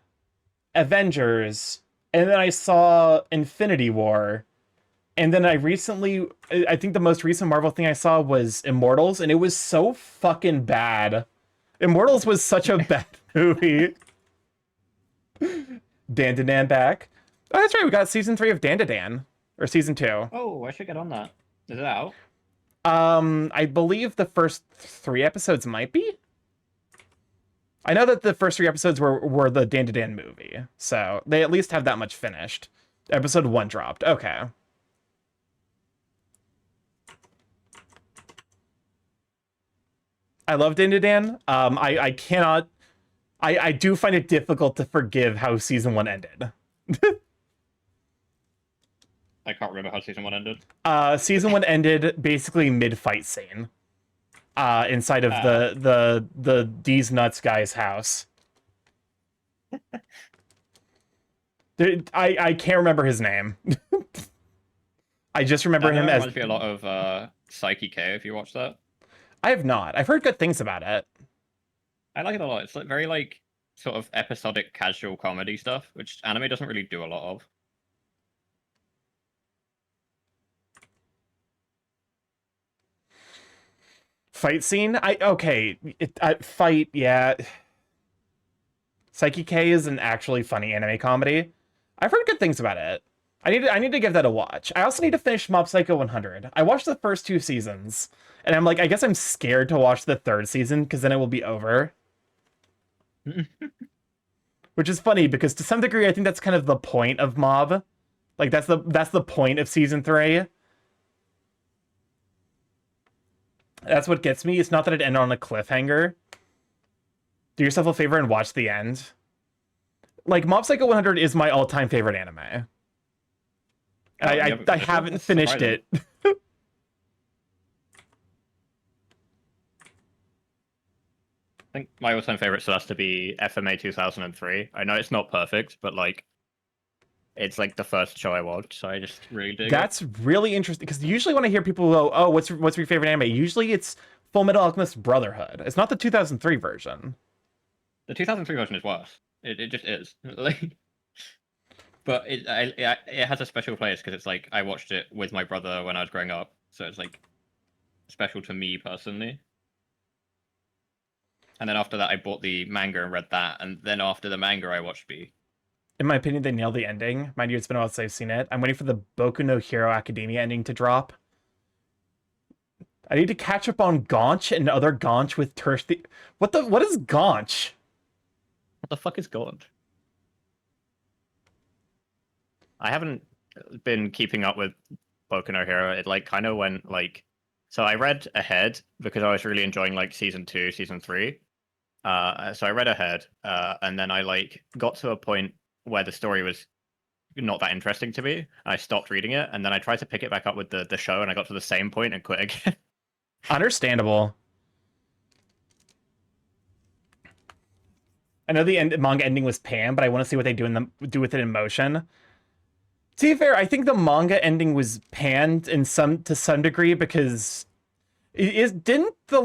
Avengers, and then I saw Infinity War. And then I think the most recent Marvel thing I saw was Immortals, and it was so fucking bad. Immortals was such a bad movie. Dandadan back. Oh, that's right, we got season 3 of Dandadan. Or season 2. Oh, I should get on that. Is it out? I believe the first 3 episodes might be. I know that the first 3 episodes were the Dandadan movie, so they at least have that much finished. Episode 1 dropped. Okay. I love Dandadan. I cannot. I do find it difficult to forgive how season 1 ended. I can't remember how season 1 ended. Season 1 ended basically mid-fight scene. Inside of the D's Nuts guy's house. I can't remember his name. I just remember him as. Reminds me a lot of Psyche K. If you watch that, I have not. I've heard good things about it. I like it a lot. It's like very like sort of episodic, casual comedy stuff, which anime doesn't really do a lot of. Fight scene? Fight, yeah. Psyche K is an actually funny anime comedy. I've heard good things about it. I need to give that a watch. I also need to finish Mob Psycho 100. I watched the first 2 seasons, and I'm like, I guess I'm scared to watch the 3rd season because then it will be over. Which is funny because to some degree I think that's kind of the point of Mob. Like that's the point of season 3. That's what gets me. It's not that it ended on a cliffhanger. Do yourself a favor and watch the end. Like, Mob Psycho 100 is my all-time favorite anime. I haven't finished it. I think my all-time favorite still has to be FMA 2003. I know it's not perfect, but like, it's like the first show I watched, so I just really dig That's really interesting, because usually when I hear people go, oh, what's your favorite anime? Usually it's Full Metal Alchemist Brotherhood. It's not the 2003 version. The 2003 version is worse. It just is. Like, but it has a special place because it's like I watched it with my brother when I was growing up, so it's like special to me personally. And then after that, I bought the manga and read that. And then after the manga, I watched B. In my opinion, they nailed the ending. Mind you, it's been a while since I've seen it. I'm waiting for the Boku no Hero Academia ending to drop. I need to catch up on Gaunch and other Gaunch with thirsty. What is Gaunch? What the fuck is God? I haven't been keeping up with Boku no Hero. It like kind of went like, so I read ahead because I was really enjoying like season 2, season 3. So I read ahead, and then I like got to a point where the story was not that interesting to me. I stopped reading it, and then I tried to pick it back up with the show, and I got to the same point and quit again. Understandable. I know the manga ending was Pam, but I want to see what they do with it in motion. To be fair, I think the manga ending was panned to some degree because didn't the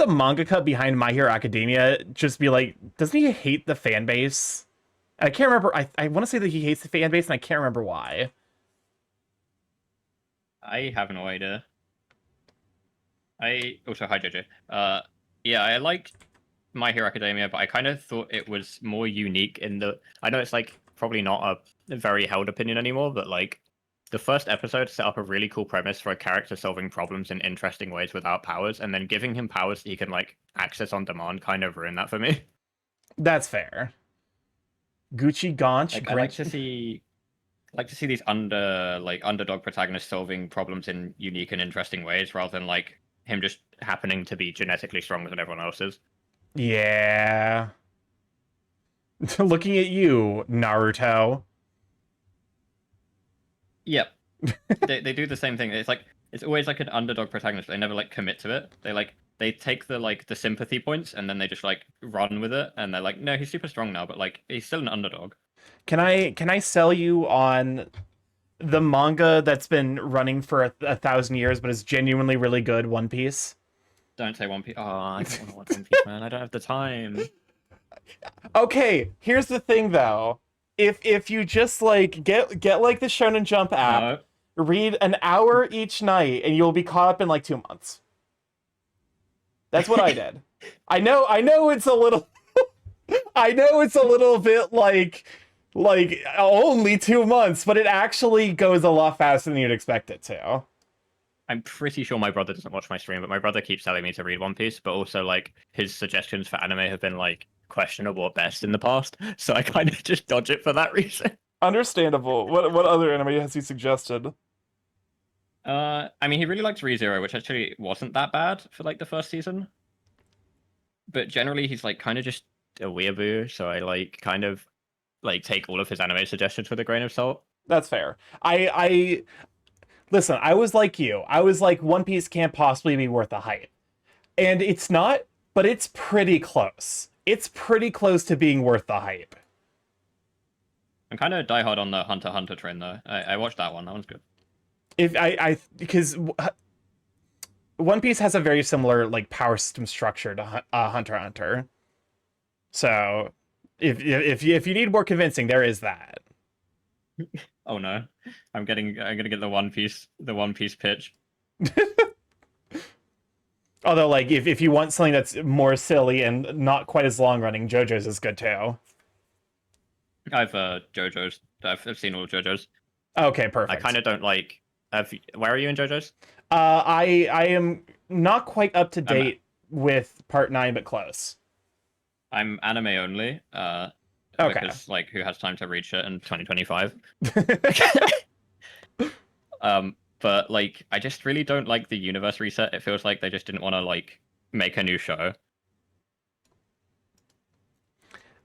mangaka behind My Hero Academia just be like, doesn't he hate the fan base? I can't remember. I want to say that he hates the fan base, and I can't remember why. I have no idea. I also hi JJ. Yeah, I liked My Hero Academia, but I kind of thought it was more unique in the. I know it's like probably not a very held opinion anymore, but like the first episode set up a really cool premise for a character solving problems in interesting ways without powers, and then giving him powers that he can like access on demand kind of ruined that for me. That's fair. Gucci Gaunch. Like, I like to see these underdog protagonists solving problems in unique and interesting ways rather than like him just happening to be genetically stronger than everyone else is. Yeah. Looking at you, Naruto. Yep. they do the same thing. It's always like an underdog protagonist, but they never like commit to it. They take the sympathy points and then they just like run with it, and they're like, no, he's super strong now, but like he's still an underdog. Can I sell you on the manga that's been running for 1,000 years but is genuinely really good, One Piece? Don't say One Piece. Oh, I don't want to watch One Piece, man. I don't have the time. Okay, here's the thing though. If you just like get like the Shonen Jump app, read an hour each night, and you'll be caught up in like 2 months. That's what I did. I know it's a little I know it's a little bit like only 2 months, but it actually goes a lot faster than you'd expect it to. I'm pretty sure my brother doesn't watch my stream, but my brother keeps telling me to read One Piece, but also like his suggestions for anime have been like questionable at best in the past, so I kind of just dodge it for that reason. Understandable. What other anime has he suggested? I mean, he really liked ReZero, which actually wasn't that bad for like the first season. But generally, he's like kind of just a weeaboo, so I like kind of like take all of his anime suggestions with a grain of salt. That's fair. I listen, I was like you. I was like, One Piece can't possibly be worth the hype. And it's not, but it's pretty close. It's pretty close to being worth the hype. I'm kind of diehard on the Hunter x Hunter train though. I watched that one. That one's good. Because One Piece has a very similar like power system structure to Hunter x Hunter. So if you need more convincing, there is that. Oh no, I'm gonna get the One Piece pitch. Although like if you want something that's more silly and not quite as long running, JoJo's is good too. I've JoJo's. I've seen all of JoJo's. Okay, perfect. I kind of don't like. Where are you in JoJo's? I am not quite up to date with part 9, but close. I'm anime only. Okay. Because like, who has time to read shit in 2025? But like, I just really don't like the universe reset. It feels like they just didn't want to like make a new show.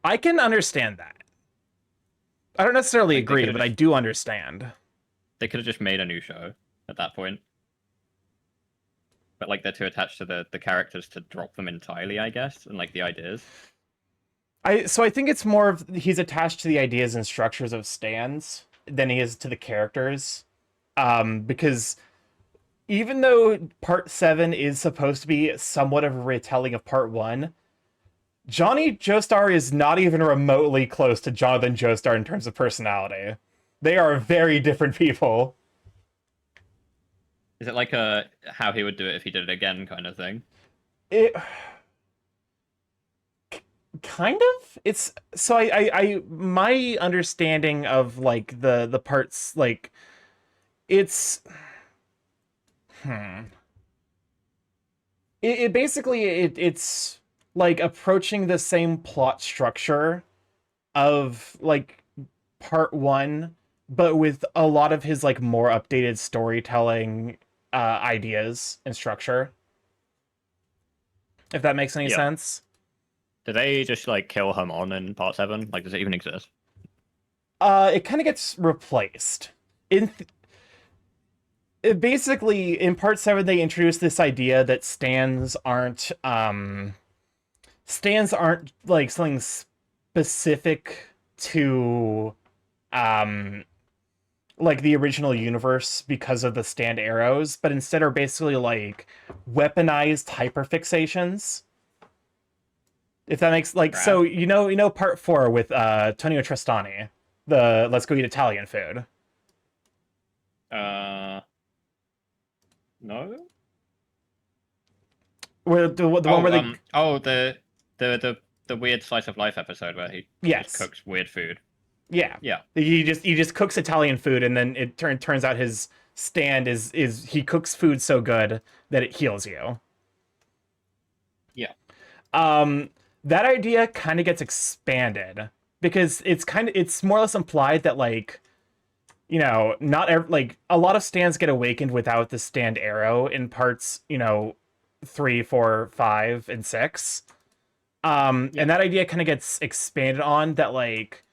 I can understand that. I don't necessarily Like, agree, but I do understand. They could have just made a new show at that point. But like, they're too attached to the characters to drop them entirely, I guess, and like the ideas. So I think it's more of he's attached to the ideas and structures of stands than he is to the characters. Because even though part 7 is supposed to be somewhat of a retelling of part 1, Johnny Joestar is not even remotely close to Jonathan Joestar in terms of personality. They are very different people. Is it like how he would do it if he did it again kind of thing? Kind of. It's so my understanding of like the parts like it's hmm. It basically it's like approaching the same plot structure of like part one, but with a lot of his like more updated storytelling ideas and structure. If that makes any Yeah. sense. Do they just like kill Hamon in part 7? Like, does it even exist? It kind of gets replaced. Basically in part 7 they introduced this idea that stands aren't like something specific to like the original universe because of the stand arrows, but instead are basically like weaponized hyperfixations. If that makes like Right. so you know part 4 with Tonio Tristani, the let's go eat Italian food. No. Where the one where they The weird slice of life episode where he Yes. just cooks weird food. yeah. Yeah. He just cooks Italian food, and then it turns out his stand is he cooks food so good that it heals you. Yeah. That idea kind of gets expanded because it's more or less implied that like like a lot of stands get awakened without the stand arrow in parts 3, 4, 5, and 6. And that idea kind of gets expanded on that like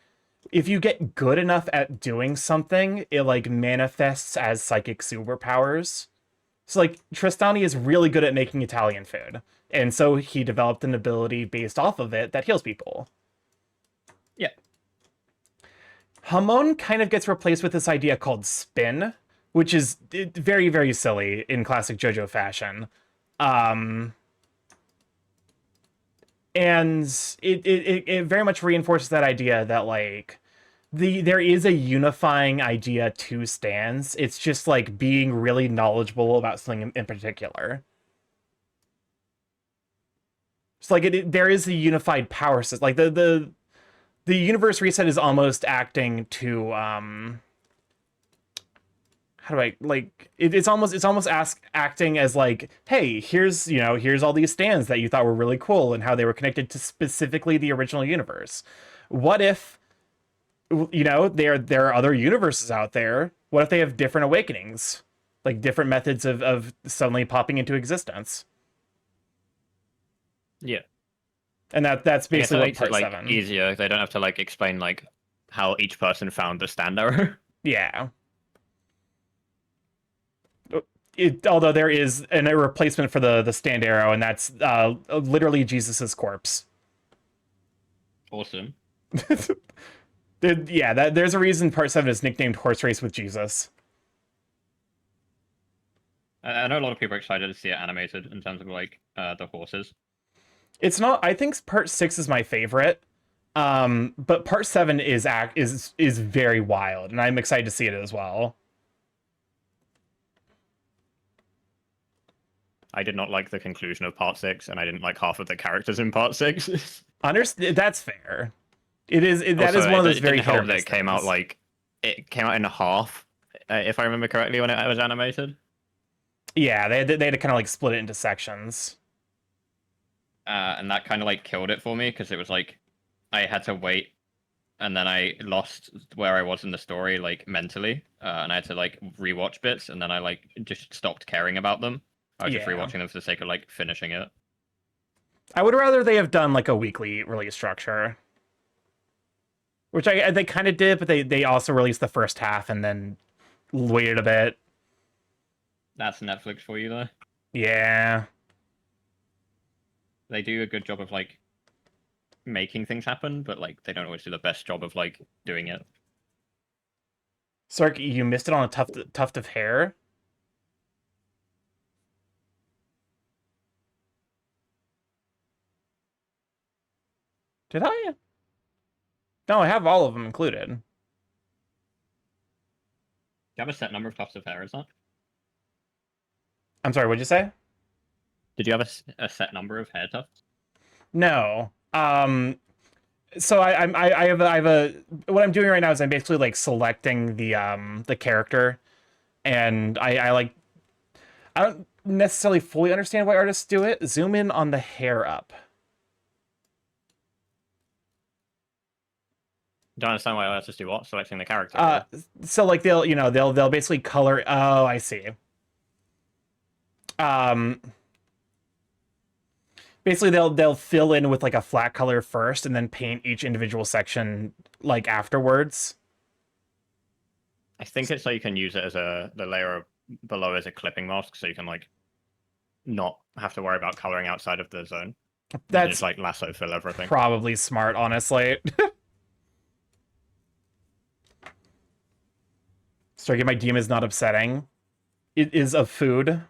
if you get good enough at doing something, it like manifests as psychic superpowers. So like Tristani is really good at making Italian food, and so he developed an ability based off of it that heals people. Yeah. Hamon kind of gets replaced with this idea called spin, which is very, very silly in classic JoJo fashion. And it very much reinforces that idea that like there is a unifying idea to stands. It's just like being really knowledgeable about something in particular. It's like there is a unified power system. Like the universe reset is almost acting to how do I like it's almost acting as like, hey, here's here's all these stands that you thought were really cool and how they were connected to specifically the original universe. What if there are other universes out there? What if they have different awakenings, like different methods of suddenly popping into existence? Yeah. And that's I guess basically that what makes part it like 7. easier. They don't have to like explain like how each person found the stand arrow. Yeah. Although there is a replacement for the stand arrow, and that's literally Jesus's corpse. Awesome. There's a reason part 7 is nicknamed Horse Race with Jesus. I know a lot of people are excited to see it animated in terms of like the horses. It's not. I think part 6 is my favorite, but part 7 is very wild, and I'm excited to see it as well. I did not like the conclusion of part 6, and I didn't like half of the characters in part 6. That's fair. That is one of those very didn't help that hit-or-miss it came out things. like it came out in half, if I remember correctly, when it was animated. Yeah, they had to kind of like split it into sections. And that kind of like killed it for me because it was like I had to wait, and then I lost where I was in the story like mentally, and I had to like rewatch bits, and then I like just stopped caring about them. I was just Yeah. rewatching them for the sake of like finishing it. I would rather they have done like a weekly release structure, which they kind of did, but they also released the first half and then waited a bit. That's Netflix for you though. Yeah. They do a good job of like making things happen, but like they don't always do the best job of like doing it. Sark, you missed it on a tuft of hair. Did I? No, I have all of them included. Do you have a set number of tufts of hair, is that? I'm sorry, what'd you say? Did you have a set number of hair tufts? No. So I have a what I'm doing right now is I'm basically like selecting the character, and I like I don't necessarily fully understand why artists do it. Zoom in on the hair up. Don't understand why artists do what? Selecting the character. So like they'll basically color. Oh, I see. Um, basically they'll fill in with like a flat color first, and then paint each individual section like afterwards. I think it's so you can use it as the layer below as a clipping mask, so you can like not have to worry about coloring outside of the zone. That's just like lasso fill everything. probably smart, honestly. Sorry, my DM is not upsetting. It is a food.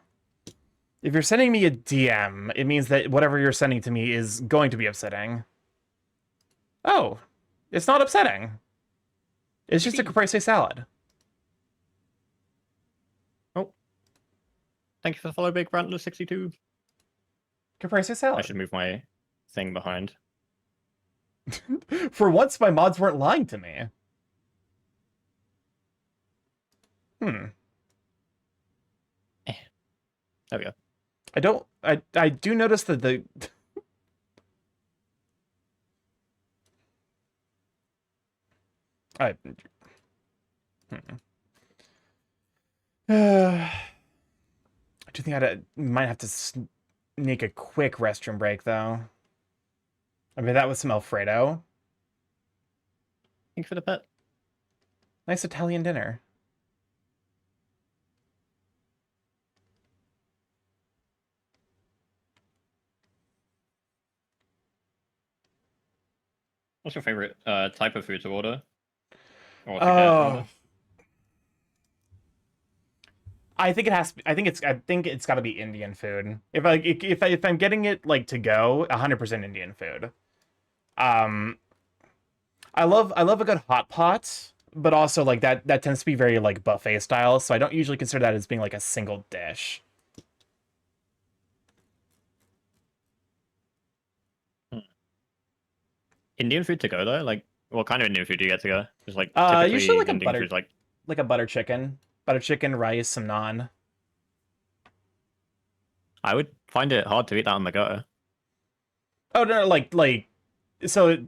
If you're sending me a DM, it means that whatever you're sending to me is going to be upsetting. Oh, it's not upsetting. It's just a caprese salad. Oh. Thank you for the follow, Big Brantler62. Caprese I salad. should move my thing behind. For once, my mods weren't lying to me. There we go. I do notice that the I do think I might have to sneak a quick restroom break though. I mean that was some Alfredo. Thank you for the pet. Nice Italian dinner. What's your favorite type of food to order? Or to get, rather? I think it has. I think it's got to be Indian food. If I'm getting it like to go, 100% Indian food. I love a good hot pot, but also like that tends to be very like buffet style. So I don't usually consider that as being like a single dish. Indian food to go though? Like, what kind of Indian food do you get to go? Just like Usually like a Indian butter, food's like like a butter chicken, rice, some naan. I would find it hard to eat that on the go. Oh no, so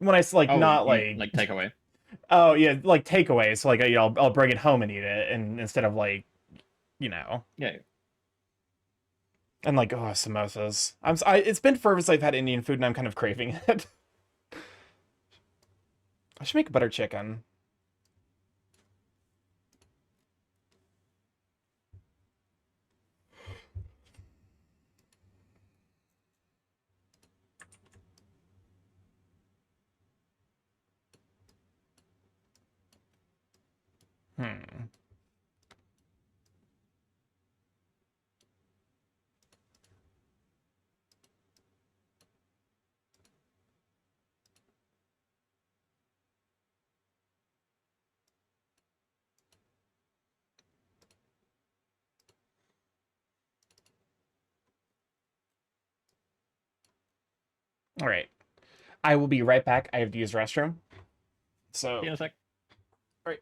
when I like not like takeaway. oh yeah, like takeaway. So like I'll bring it home and eat it, and instead of like Yeah. and like samosas. It's been forever since I've had Indian food, and I'm kind of craving it. I should make butter chicken. Hmm. All right. I will be right back. I have to use the restroom. So. See you in a sec. Right.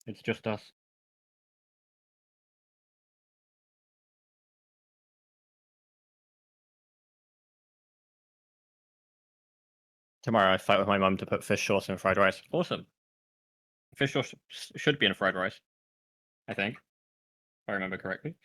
It's just us. Tomorrow I fight with my mum to put fish sauce in fried rice. Awesome. Fish sauce should be in fried rice. I think. If I remember correctly.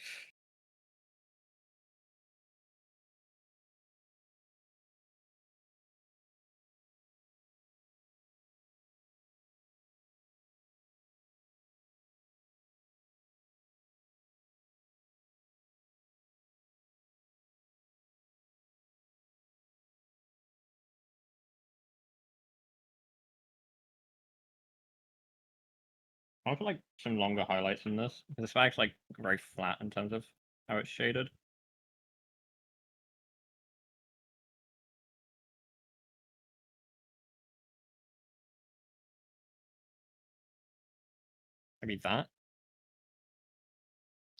I want like some longer highlights in this. Because this bag's like very flat in terms of how it's shaded. Maybe that.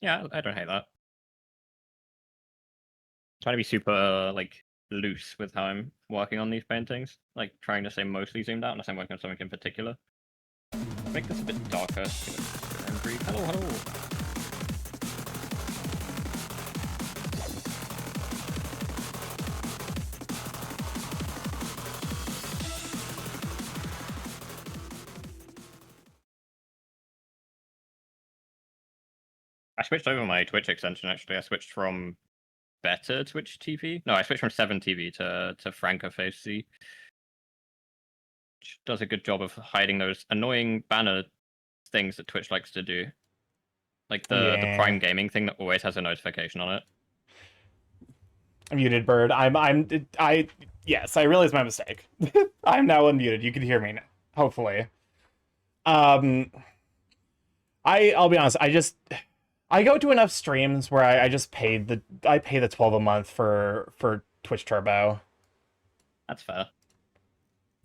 Yeah, I don't hate that. Trying to be super like loose with how I'm working on these paintings, like trying to stay mostly zoomed out unless I'm working on something in particular. Make this a bit darker. Angry. Hello, hello. I switched over my Twitch extension actually. I switched from better Twitch TV. No, I switched from 7TV to Francoface C. Which does a good job of hiding those annoying banner things that Twitch likes to do. Like the Prime Gaming thing that always has a notification on it. Muted bird. Yes, I realized my mistake. I'm now unmuted. You can hear me now, hopefully. I'll be honest, I go to enough streams where I just pay the $12 a month for Twitch Turbo. That's fair.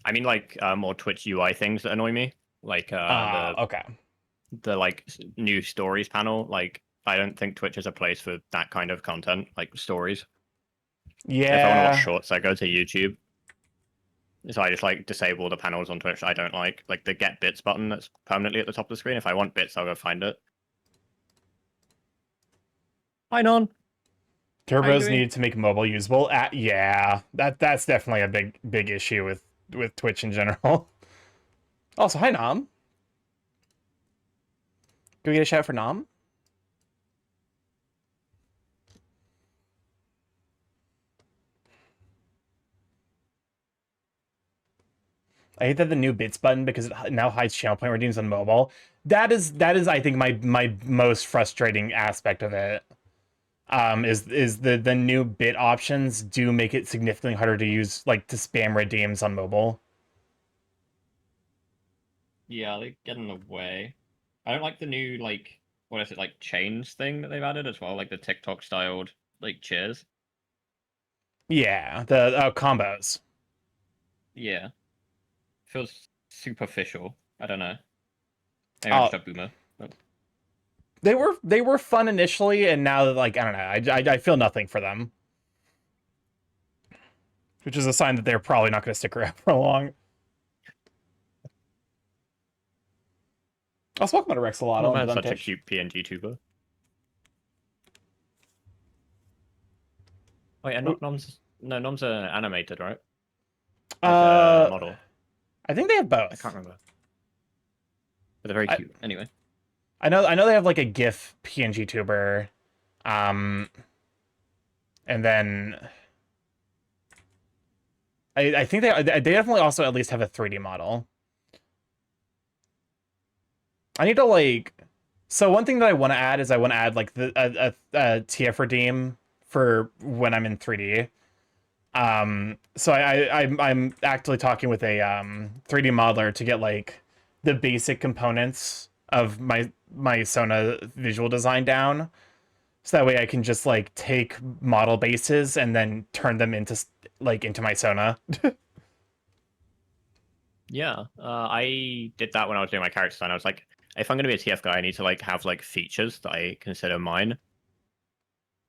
I mean, like more Twitch UI things that annoy me, like okay. the like new stories panel. Like, I don't think Twitch is a place for that kind of content, like stories. Yeah. If I want to watch shorts, I go to YouTube. So I just like disable the panels on Twitch I don't like the get bits button that's permanently at the top of the screen. If I want bits, I'll go find it. Hi, Non. Turbos needed to make mobile usable. Yeah, that's definitely a big issue with Twitch in general. Also, hi Nam. Can we get a shout for Nam? I hate that the new bits button because it now hides channel point redeems on mobile. That is I think my most frustrating aspect of it. Is the new bit options do make it significantly harder to use, like, to spam redeems on mobile. Yeah, they get in the way. I don't like the new, like, what is it, like, chains thing that they've added as well, like the TikTok styled, like, cheers. Yeah, the combos. Yeah. Feels superficial. I don't know. Maybe I'm just a boomer. But... They were fun initially, and now, like, I don't know, I feel nothing for them. Which is a sign that they're probably not going to stick around for long. Also, welcome to Rexolotto. Oh man, such a cute PNG tuber. Wait, and Nom's animated, right? Like model. I think they have both. I can't remember. But they're very cute. Anyway. I know they have like a GIF PNG tuber. And then I think they definitely also at least have a 3D model. I need to, like, so one thing that I want to add is I want to add like a TF redeem for when I'm in 3D. So I'm actually talking with a 3D modeler to get like the basic components of my Sona visual design down, so that way I can just like take model bases and then turn them into my Sona. Yeah, I did that when I was doing my character design. I was like, if I'm going to be a TF guy, I need to like have like features that I consider mine.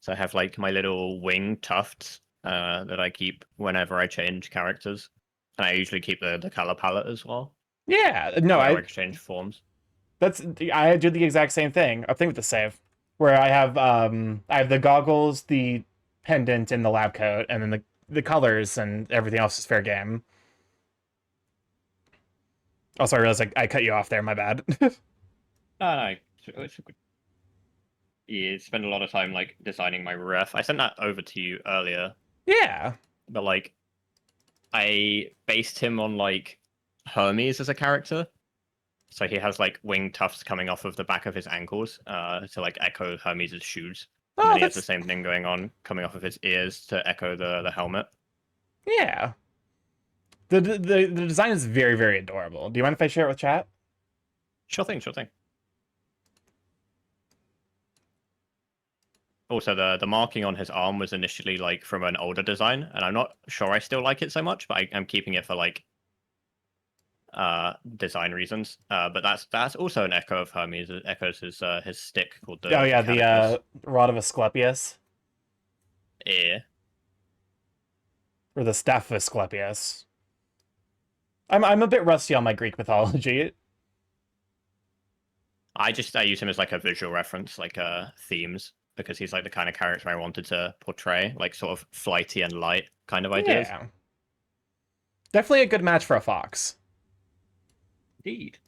So I have like my little wing tufts that I keep whenever I change characters, and I usually keep the color palette as well. Yeah, no, I exchange forms. I do the exact same thing. I think with the save, where I have the goggles, the pendant, and the lab coat, and then the colors and everything else is fair game. Also, I realized I cut you off there. My bad. No, it's good. Yeah, spend a lot of time like designing my ref. I sent that over to you earlier. Yeah. But like, I based him on like Hermes as a character. So he has like wing tufts coming off of the back of his ankles to like echo Hermes' shoes. And then he has the same thing going on coming off of his ears to echo the helmet. Yeah. The design is very, very adorable. Do you mind if I share it with chat? Sure thing, sure thing. Also, the marking on his arm was initially like from an older design, and I'm not sure I still like it so much, but I'm keeping it for like design reasons. But that's also an echo of Hermes. It echoes his stick called the Oh yeah, Mechanicus. the rod of Asclepius Yeah. or the staff of Asclepius. I'm a bit rusty on my Greek mythology. I use him as like a visual reference, like themes, because he's like the kind of character I wanted to portray, like sort of flighty and light kind of ideas. Yeah. Definitely a good match for a fox. Indeed.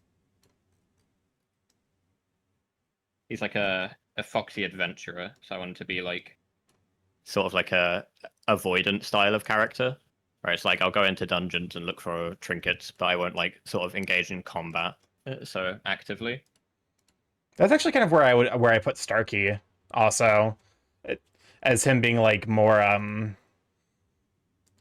He's like a foxy adventurer, so I wanted to be like sort of like a avoidant style of character. Where it's like I'll go into dungeons and look for trinkets, but I won't like sort of engage in combat so actively. That's actually kind of where I put Starkey also, as him being like more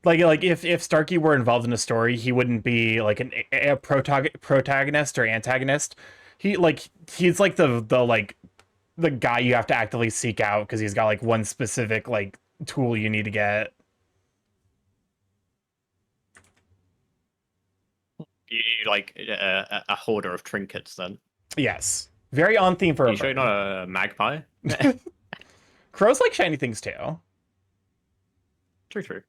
like if Starkey were involved in a story, he wouldn't be like a protagonist or antagonist. He's like the guy you have to actively seek out because he's got like one specific like tool you need to get. You like a hoarder of trinkets then. Yes, very on theme for Are a you sure you're bird. not a magpie? Crows like shiny things too. True.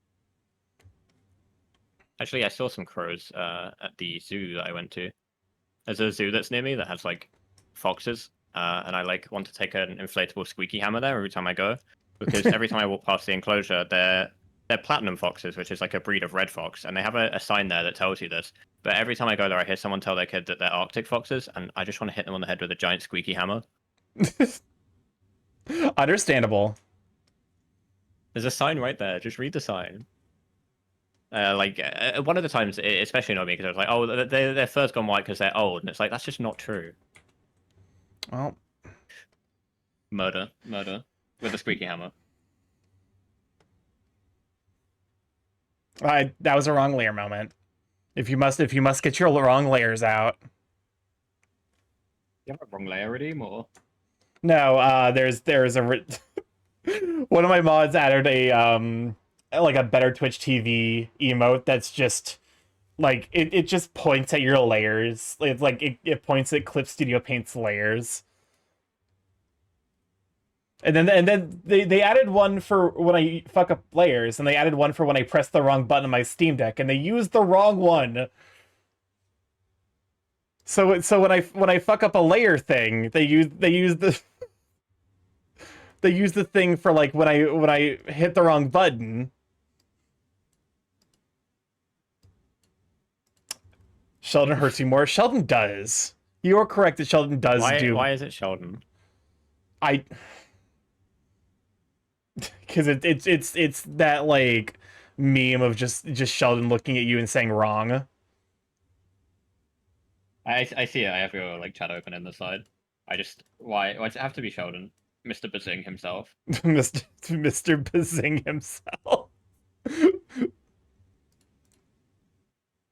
Actually, I saw some crows at the zoo that I went to. There's a zoo that's near me that has like foxes, and I like want to take an inflatable squeaky hammer there every time I go, because every time I walk past the enclosure, they're platinum foxes, which is like a breed of red fox, and they have a sign there that tells you this. But every time I go there, I hear someone tell their kid that they're Arctic foxes, and I just want to hit them on the head with a giant squeaky hammer. Understandable. There's a sign right there. Just read the sign. One of the times, it especially annoyed me because I was like, "Oh, their fur's gone white because they're old," and it's like that's just not true. Well, Murder with a squeaky hammer. that was a wrong layer moment. If you must get your wrong layers out. You have a wrong layer redeem, or No, there's a one of my mods added a like a better Twitch TV emote that's just like it just points at your layers. It's like it points at Clip Studio Paint's layers. And then they added one for when I fuck up layers, and they added one for when I press the wrong button on my Steam Deck, and they used the wrong one. So when I fuck up a layer thing, they use the they use the thing for like when I hit the wrong button. Sheldon hurts you more. Sheldon does. You are correct that Sheldon does do. why is it Sheldon? Because it's that like meme of just Sheldon looking at you and saying wrong. I see it. I have your like chat open in the side. Why does it have to be Sheldon? Mr. Bazing himself. Mr. Bazing himself.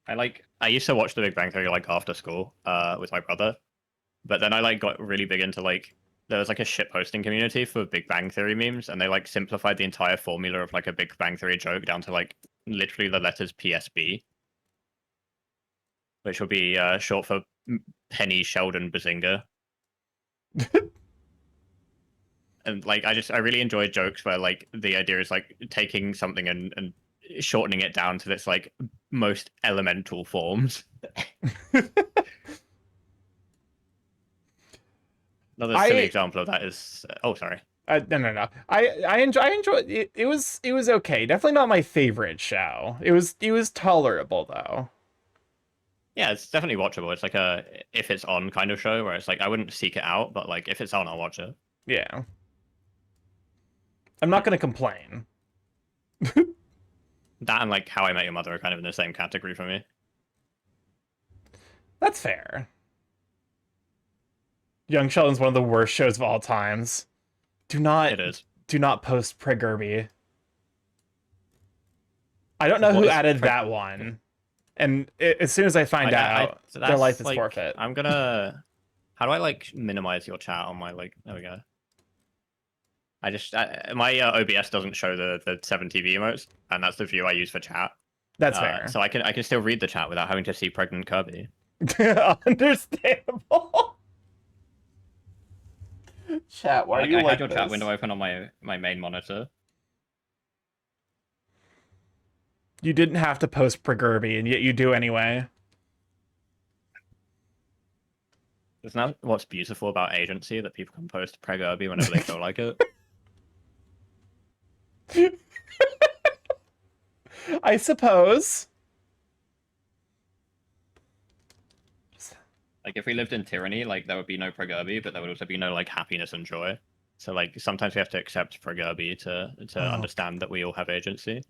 I used to watch The Big Bang Theory like after school with my brother, but then I like got really big into like there was like a shit posting community for Big Bang Theory memes, and they like simplified the entire formula of like a Big Bang Theory joke down to like literally the letters PSB, which will be short for Penny Sheldon Bazinga. And like I really enjoy jokes where like the idea is like taking something and shortening it down to its like most elemental forms. Another silly example of that is sorry. No. I enjoyed it. It was okay. Definitely not my favorite show. It was tolerable though. Yeah, it's definitely watchable. It's like a if it's on kind of show where it's like I wouldn't seek it out, but like if it's on, I'll watch it. Yeah. I'm not gonna complain. That and like How I Met Your Mother are kind of in the same category for me. That's fair. Young Sheldon's one of the worst shows of all times. Do not post Preggerby. I don't know who added that one. And as soon as I find out, their life is like, forfeit. I'm gonna. How do I like minimize your chat on my like? There we go. My OBS doesn't show the 7 TV emotes, and that's the view I use for chat. That's fair. So I can still read the chat without having to see pregnant Kirby. Understandable. Chat, why are you I like had your chat this? window open on my main monitor. You didn't have to post Pregurby, and yet you do anyway. Isn't that what's beautiful about agency, that people can post Pregurby whenever they feel like it? I suppose. Like, if we lived in tyranny, like, there would be no Pregurby, but there would also be no, like, happiness and joy. So, like, sometimes we have to accept Pregurby to understand that we all have agency.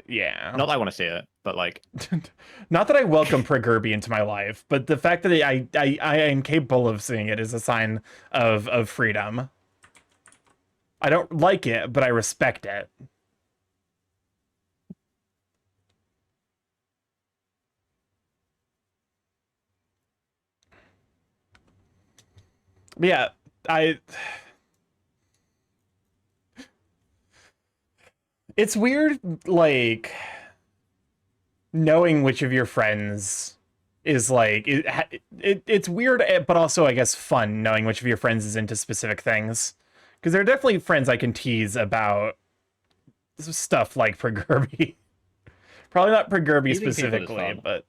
Yeah. Not that I want to see it, but, like... Not that I welcome Pregurby into my life, but the fact that I am capable of seeing it is a sign of freedom. I don't like it, but I respect it. But yeah, it's weird, like, knowing which of your friends is like it's weird, but also I guess fun knowing which of your friends is into specific things, because there are definitely friends I can tease about stuff like Pregurby. Probably not Pregurby Teasing people is specifically, fun. but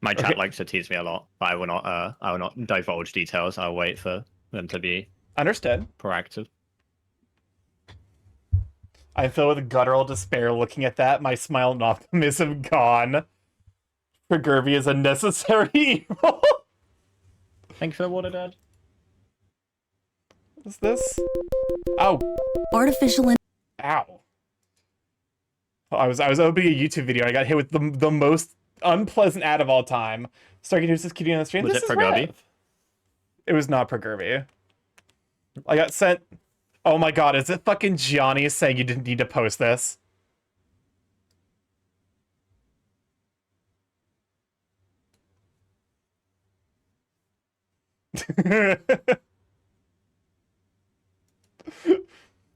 My chat Okay. likes to tease me a lot, but I will not divulge details. I'll wait for them to be understood. proactive. I feel with guttural despair looking at that, my smile and optimism gone. Pregurby is a necessary evil. Thanks for the water, Dad. What's this? Oh, Artificial ow. I was opening a YouTube video and I got hit with the most unpleasant ad of all time. Starky News is kitty on the stream. Was This it is Pregurby? Rev. It was not Pregurby. I got sent. Oh my god, is it fucking Gianni saying you didn't need to post this?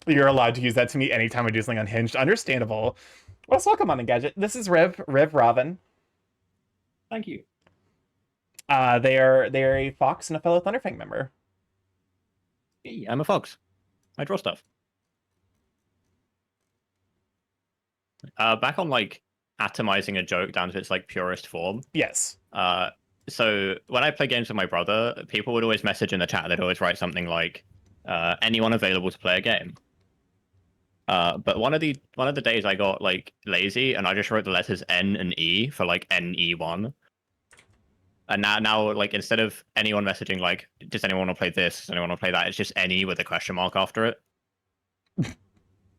You're allowed to use that to me anytime I do something unhinged. Understandable. Well, welcome on Engadget. This is Rev Robin. Thank you. They are a Fox and a fellow Thunderfang member. Hey, I'm a fox. I draw stuff. Back on, like, atomizing a joke down to its, like, purest form. Yes. So when I play games with my brother, people would always message in the chat. They'd always write something like, anyone available to play a game? But one of the days I got, like, lazy and I just wrote the letters N and E for, like, NE1. And now, like, instead of anyone messaging, like, does anyone want to play this? Does anyone want to play that? It's just any with a question mark after it.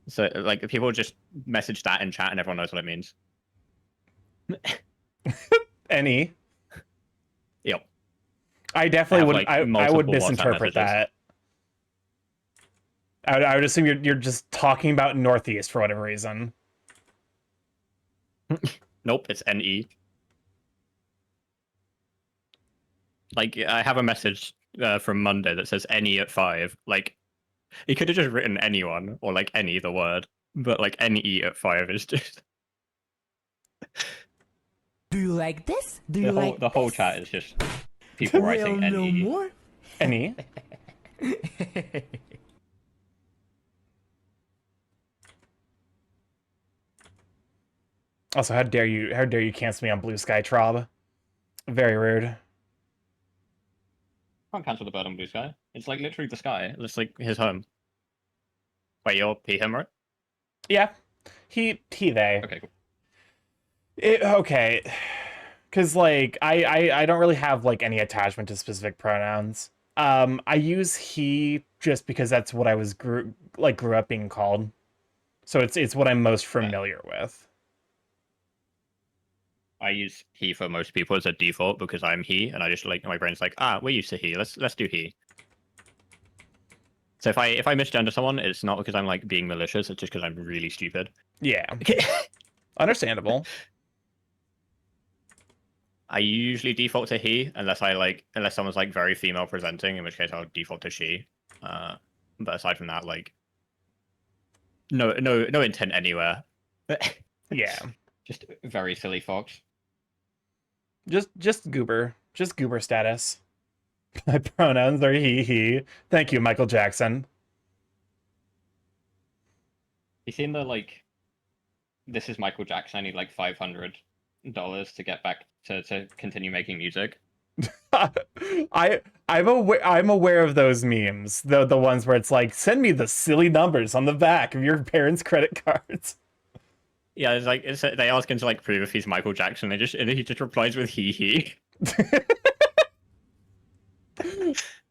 So, like, people just message that in chat and everyone knows what it means. Any. Yep. I definitely would. like, I would multiple WhatsApp misinterpret messages. that. I would assume you're just talking about Northeast for whatever reason. Nope, it's NE. Like, I have a message from Monday that says any at 5. Like, he could have just written anyone or like any the word, but like NE at 5 is just Do you like this? Do you like the whole this? chat is just people writing Well, no NE. more? Any. Also, how dare you cancel me on Blue Sky, Trob? Very rude. Can't cancel the bird on Blue Sky. It's like literally the sky. It's like his home. Wait, you're him, right? Yeah. He they. Okay, cool. Okay. Cause like I don't really have like any attachment to specific pronouns. I use he just because that's what I was grew up being called. So it's what I'm most familiar with. I use he for most people as a default because I'm he, and I just like my brain's like, we're used to he. Let's do he. So if I misgender someone, it's not because I'm like being malicious. It's just because I'm really stupid. Yeah. Understandable. I usually default to he unless someone's like very female presenting, in which case I'll default to she. But aside from that, like no intent anywhere. Yeah. Just very silly fox. Just goober. Just goober status. My pronouns are he. Thank you, Michael Jackson. You seen the like? This is Michael Jackson. I need like $500 to get back to continue making music. I'm aware of those memes. The ones where it's like, send me the silly numbers on the back of your parents' credit cards. Yeah, it's like they ask him to like prove if he's Michael Jackson. And he just replies with he.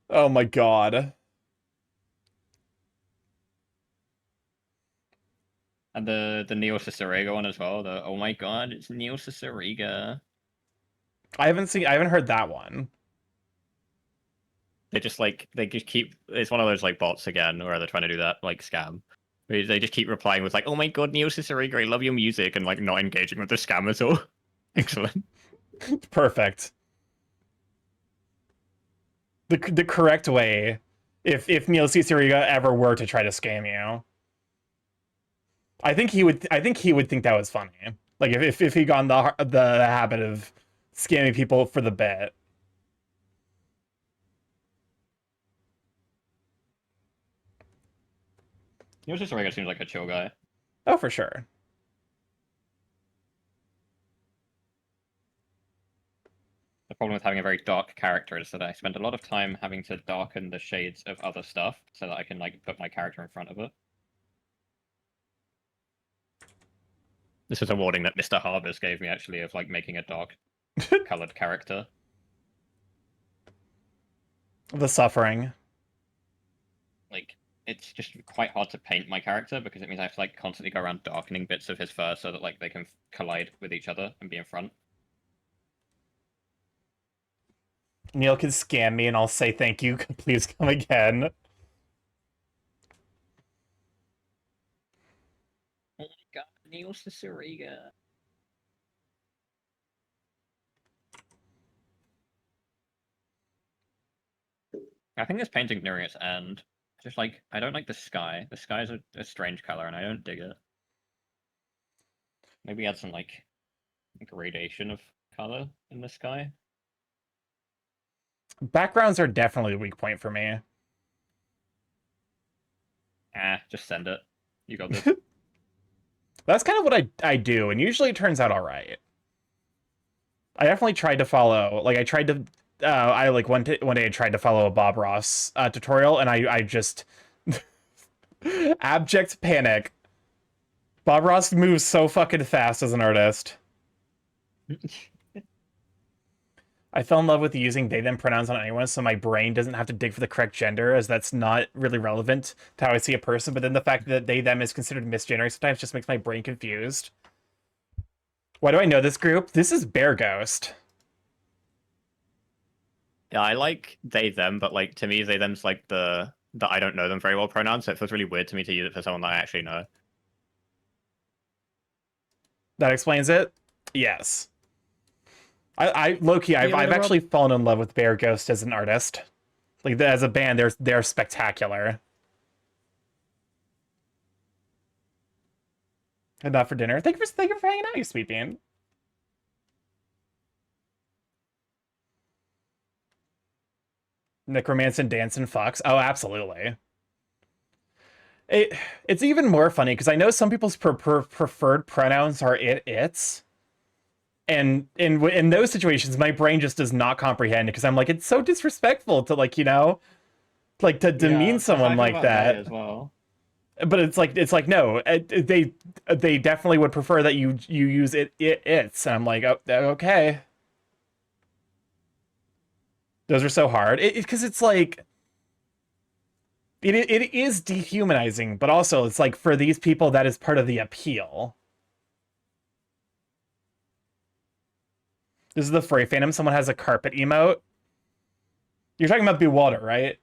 Oh my god. And the Neil Cicierega one as well. The oh my god, it's Neil Cicierega. I haven't heard that one. They just keep, it's one of those like bots again where they're trying to do that like scam. They just keep replying with like, oh my god, Neil Cicierega, I love your music, and like not engaging with the scam at all. Excellent. Perfect. The correct way, if Neil Cicierega ever were to try to scam you. I think he would think that was funny. Like if he got in the habit of scamming people for the bit. Neil Cicierega seems like a chill guy. Oh, for sure. The problem with having a very dark character is that I spend a lot of time having to darken the shades of other stuff so that I can like put my character in front of it. This is a warning that Mr. Harvest gave me actually of like making a dark colored character. The suffering. Like it's just quite hard to paint my character because it means I have to like constantly go around darkening bits of his fur so that like they can collide with each other and be in front. Neil can scam me and I'll say thank you. Please come again. Oh my god, Neil Cicierega. I think this painting's nearing its end. Just like, I don't like the sky. The sky is a strange color and I don't dig it. Maybe add some like gradation of color in the sky. Backgrounds are definitely a weak point for me. Just send it. You got this. That's kind of what I do, and usually it turns out all right. I definitely tried to follow, like I tried to, I like one day I tried to follow a Bob Ross tutorial, and I just abject panic. Bob Ross moves so fucking fast as an artist. I fell in love with using they them pronouns on anyone, so my brain doesn't have to dig for the correct gender, as that's not really relevant to how I see a person. But then the fact that they them is considered misgendering sometimes just makes my brain confused. Why do I know this group? This is Bear Ghost. Yeah, I like they them, but like to me they them's like the I don't know them very well pronoun, so it feels really weird to me to use it for someone that I actually know. That explains it? Yes. I low-key, I've actually fallen in love with Bear Ghost as an artist. Like as a band, they're spectacular. And not for dinner. Thank you for hanging out, you sweet bean. Necromancer, Dancing Fox. Oh, absolutely. It's even more funny because I know some people's preferred pronouns are its. And in those situations, my brain just does not comprehend because I'm like, it's so disrespectful to like, like to demean someone like that as well. But it's like no, they definitely would prefer that you use it's. And I'm like, oh, okay. Those are so hard because it's like it is dehumanizing, but also it's like for these people that is part of the appeal. This is the Furry Phantom. Someone has a carpet emote. You're talking about Bewater, right?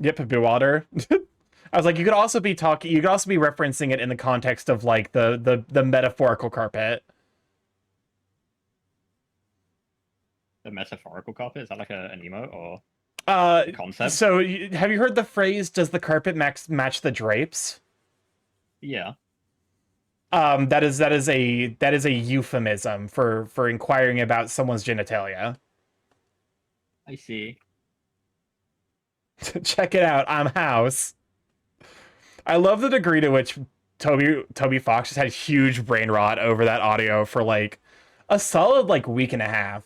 Yep, Bewater. I was like, you could also be talking. You could also be referencing it in the context of like the metaphorical carpet. The metaphorical carpet, is that like an emote or Uh, concept? so have you heard the phrase "Does the carpet match the drapes"? Yeah. That is a euphemism for inquiring about someone's genitalia. I see. Check it out. I'm House. I love the degree to which Toby Fox just had huge brain rot over that audio for like a solid like week and a half.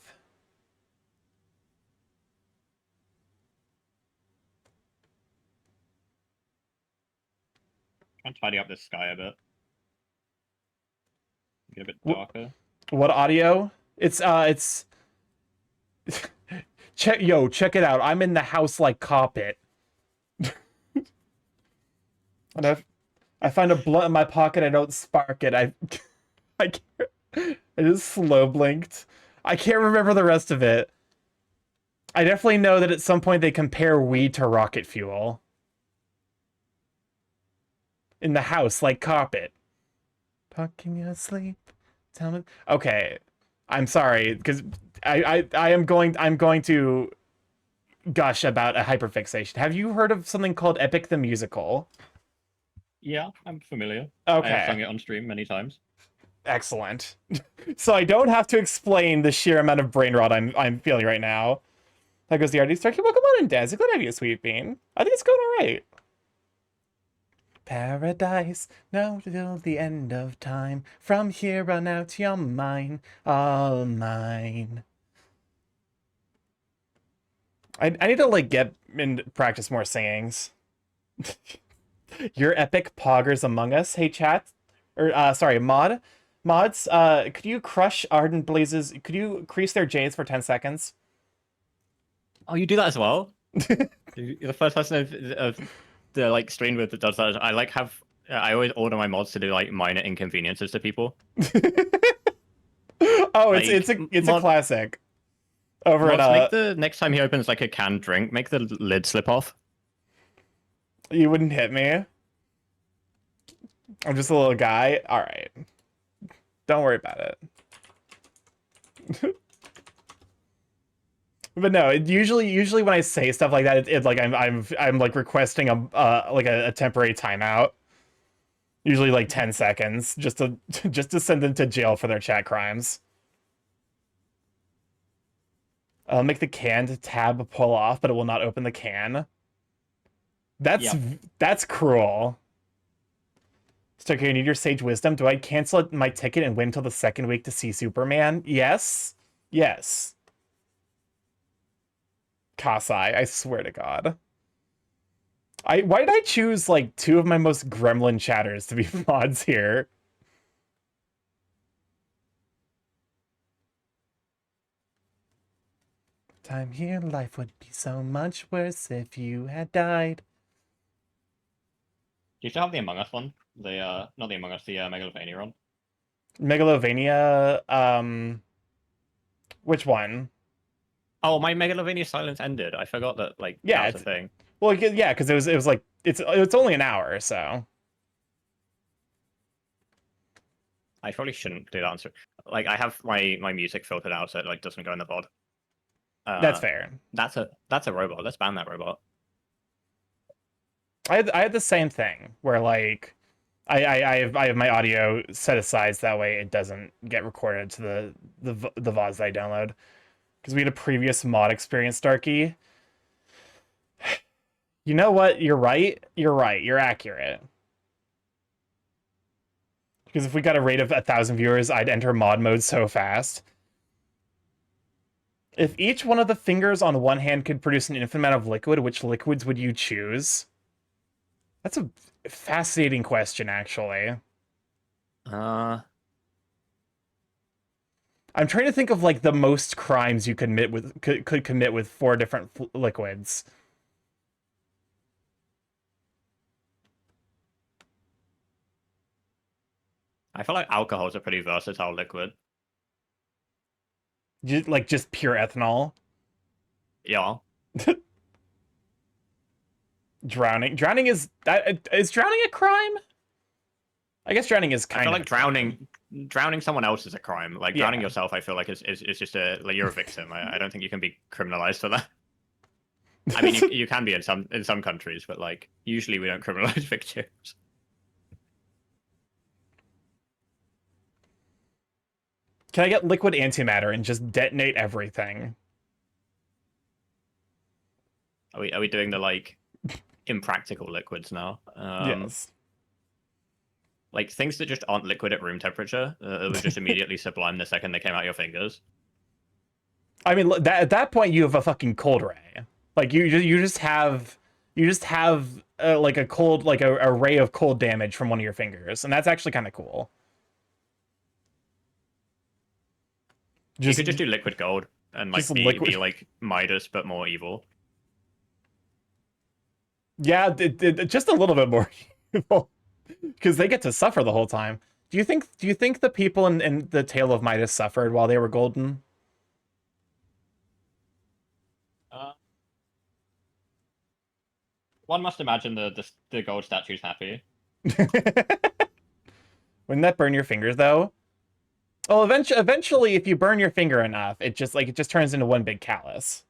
Try and tidy up this sky a bit. Get a bit darker. What audio? It's check it out. I'm in the house like carpet. And I find a blunt in my pocket, I don't spark it. I can't, I just slow blinked. I can't remember the rest of it. I definitely know that at some point they compare weed to rocket fuel. In the house, like carpet. Talking asleep. Tell me. Okay, I'm sorry because I'm going to gush about a hyperfixation. Have you heard of something called Epic the Musical? Yeah, I'm familiar. I have Okay, sung it on stream many times. excellent. So I don't have to explain the sheer amount of brain rot I'm feeling right now. That goes the RD Starkey. Welcome on in, Daz. Glad to have you, Sweet Bean. I think it's going all right. Paradise, no till the end of time. From here on out, you're mine, all mine. I need to like get and practice more singings. Your epic poggers among us. Hey chat, or sorry, mods. Could you crush Ardent Blazes? Could you increase their J's for 10 seconds? Oh, you do that as well? You're the first person of the like stream with that does that. I like have I always order my mods to do like minor inconveniences to people. Oh, Like, it's a classic. Over mods, at make the next time he opens like a canned drink, make the lid slip off. You wouldn't hit me. I'm just a little guy. All right. Don't worry about it. But no, usually when I say stuff like that, it like I'm like requesting a temporary timeout. Usually like 10 seconds just to send them to jail for their chat crimes. Make the canned tab pull off, but it will not open the can. That's cruel. Stoker, you need your sage wisdom. Do I cancel my ticket and wait until the second week to see Superman? Yes. Yes. Kasai, I swear to God. Why did I choose like two of my most gremlin chatters to be mods here? Time here, life would be so much worse if you had died. Do you still have the Among Us one? The not the Among Us, the Megalovania one. Megalovania, which one? Oh, my Megalovania silence ended. I forgot that like Yeah, that was a thing. Well, yeah, because it was like it's only an hour, so I probably shouldn't do that answer. Like I have my music filtered out so it like doesn't go in the VOD. that's fair. That's a robot. Let's ban that robot. I had the same thing where like I have my audio set aside so that way it doesn't get recorded to the VODs that I download. Because we had a previous mod experience, Starkey. You know what? You're right. You're right. You're accurate. Because if we got a rate of 1,000 viewers, I'd enter mod mode so fast. If each one of the fingers on one hand could produce an infinite amount of liquid, which liquids would you choose? That's a fascinating question, actually. I'm trying to think of like the most crimes you could commit with 4 different liquids. I feel like alcohol is a pretty versatile liquid. Just pure ethanol. Yeah. Drowning. Drowning is drowning a crime? I guess drowning is I kind feel of like drowning someone else is a crime. Like drowning Yeah. yourself, I feel like is just like you're a victim. I don't think you can be criminalized for that. I mean, you can be in some countries, but like usually we don't criminalize victims. Can I get liquid antimatter and just detonate everything? Are we doing the like impractical liquids now? Yes. Like things that just aren't liquid at room temperature, it would just immediately sublime the second they came out your fingers. I mean, at that point, you have a fucking cold ray. Like you just have like a cold, like a ray of cold damage from one of your fingers, and that's actually kind of cool. You could just do liquid gold and like be like Midas but more evil. Yeah, just a little bit more evil, because they get to suffer the whole time. Do you think the people in the Tale of Midas suffered while they were golden? One must imagine the gold statue's happy. Wouldn't that burn your fingers though? Well, eventually, if you burn your finger enough, it just turns into one big callus.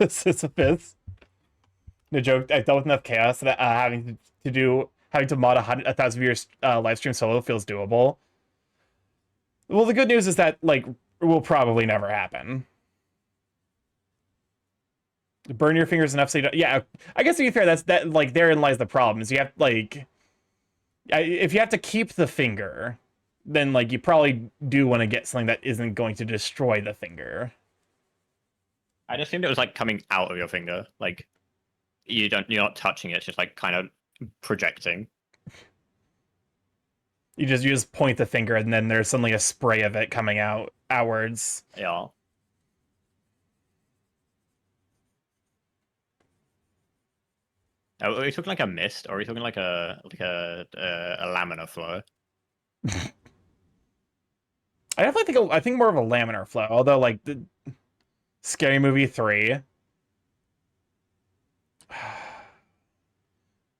Sisyphus. No joke. I dealt with enough chaos that having to mod 1,000 viewers live stream solo feels doable. Well, the good news is that like will probably never happen. Burn your fingers enough so you don't. Yeah, I guess to be fair, that like therein lies the problem. Is you have like, if you have to keep the finger, then like you probably do want to get something that isn't going to destroy the finger. I just assumed it was like coming out of your finger, like you're not touching it, it's just like kind of projecting. You just point the finger and then there's suddenly a spray of it coming out outwards. Yeah. Are we talking like a mist, or are we talking like a laminar flow? I think more of a laminar flow. Although like the Scary Movie 3.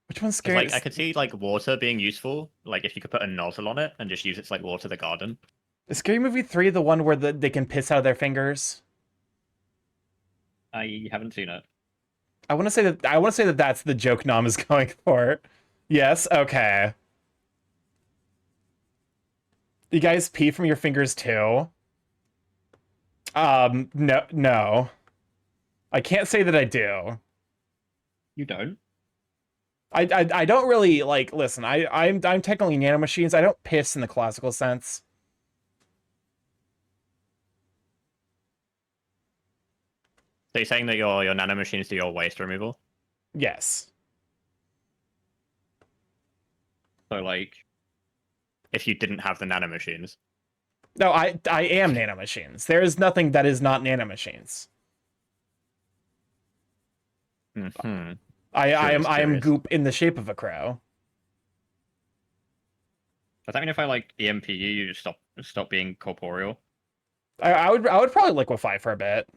Which one's scary? Like I could see like water being useful, like if you could put a nozzle on it and just use it to like water the garden. Is Scary Movie 3 the one where they can piss out of their fingers? I haven't seen it. I want to say that that's the joke Nam is going for. Yes, okay. You guys pee from your fingers too? No. I can't say that I do. You don't? I don't really like listen, I'm technically nanomachines. I don't piss in the classical sense. So you're saying that your nanomachines do your waste removal? Yes. So like if you didn't have the nanomachines. No, I am nanomachines. There is nothing that is not nanomachines. Mm-hmm. I am goop in the shape of a crow. Does that mean if I like EMP you just stop being corporeal? I would probably liquefy for a bit.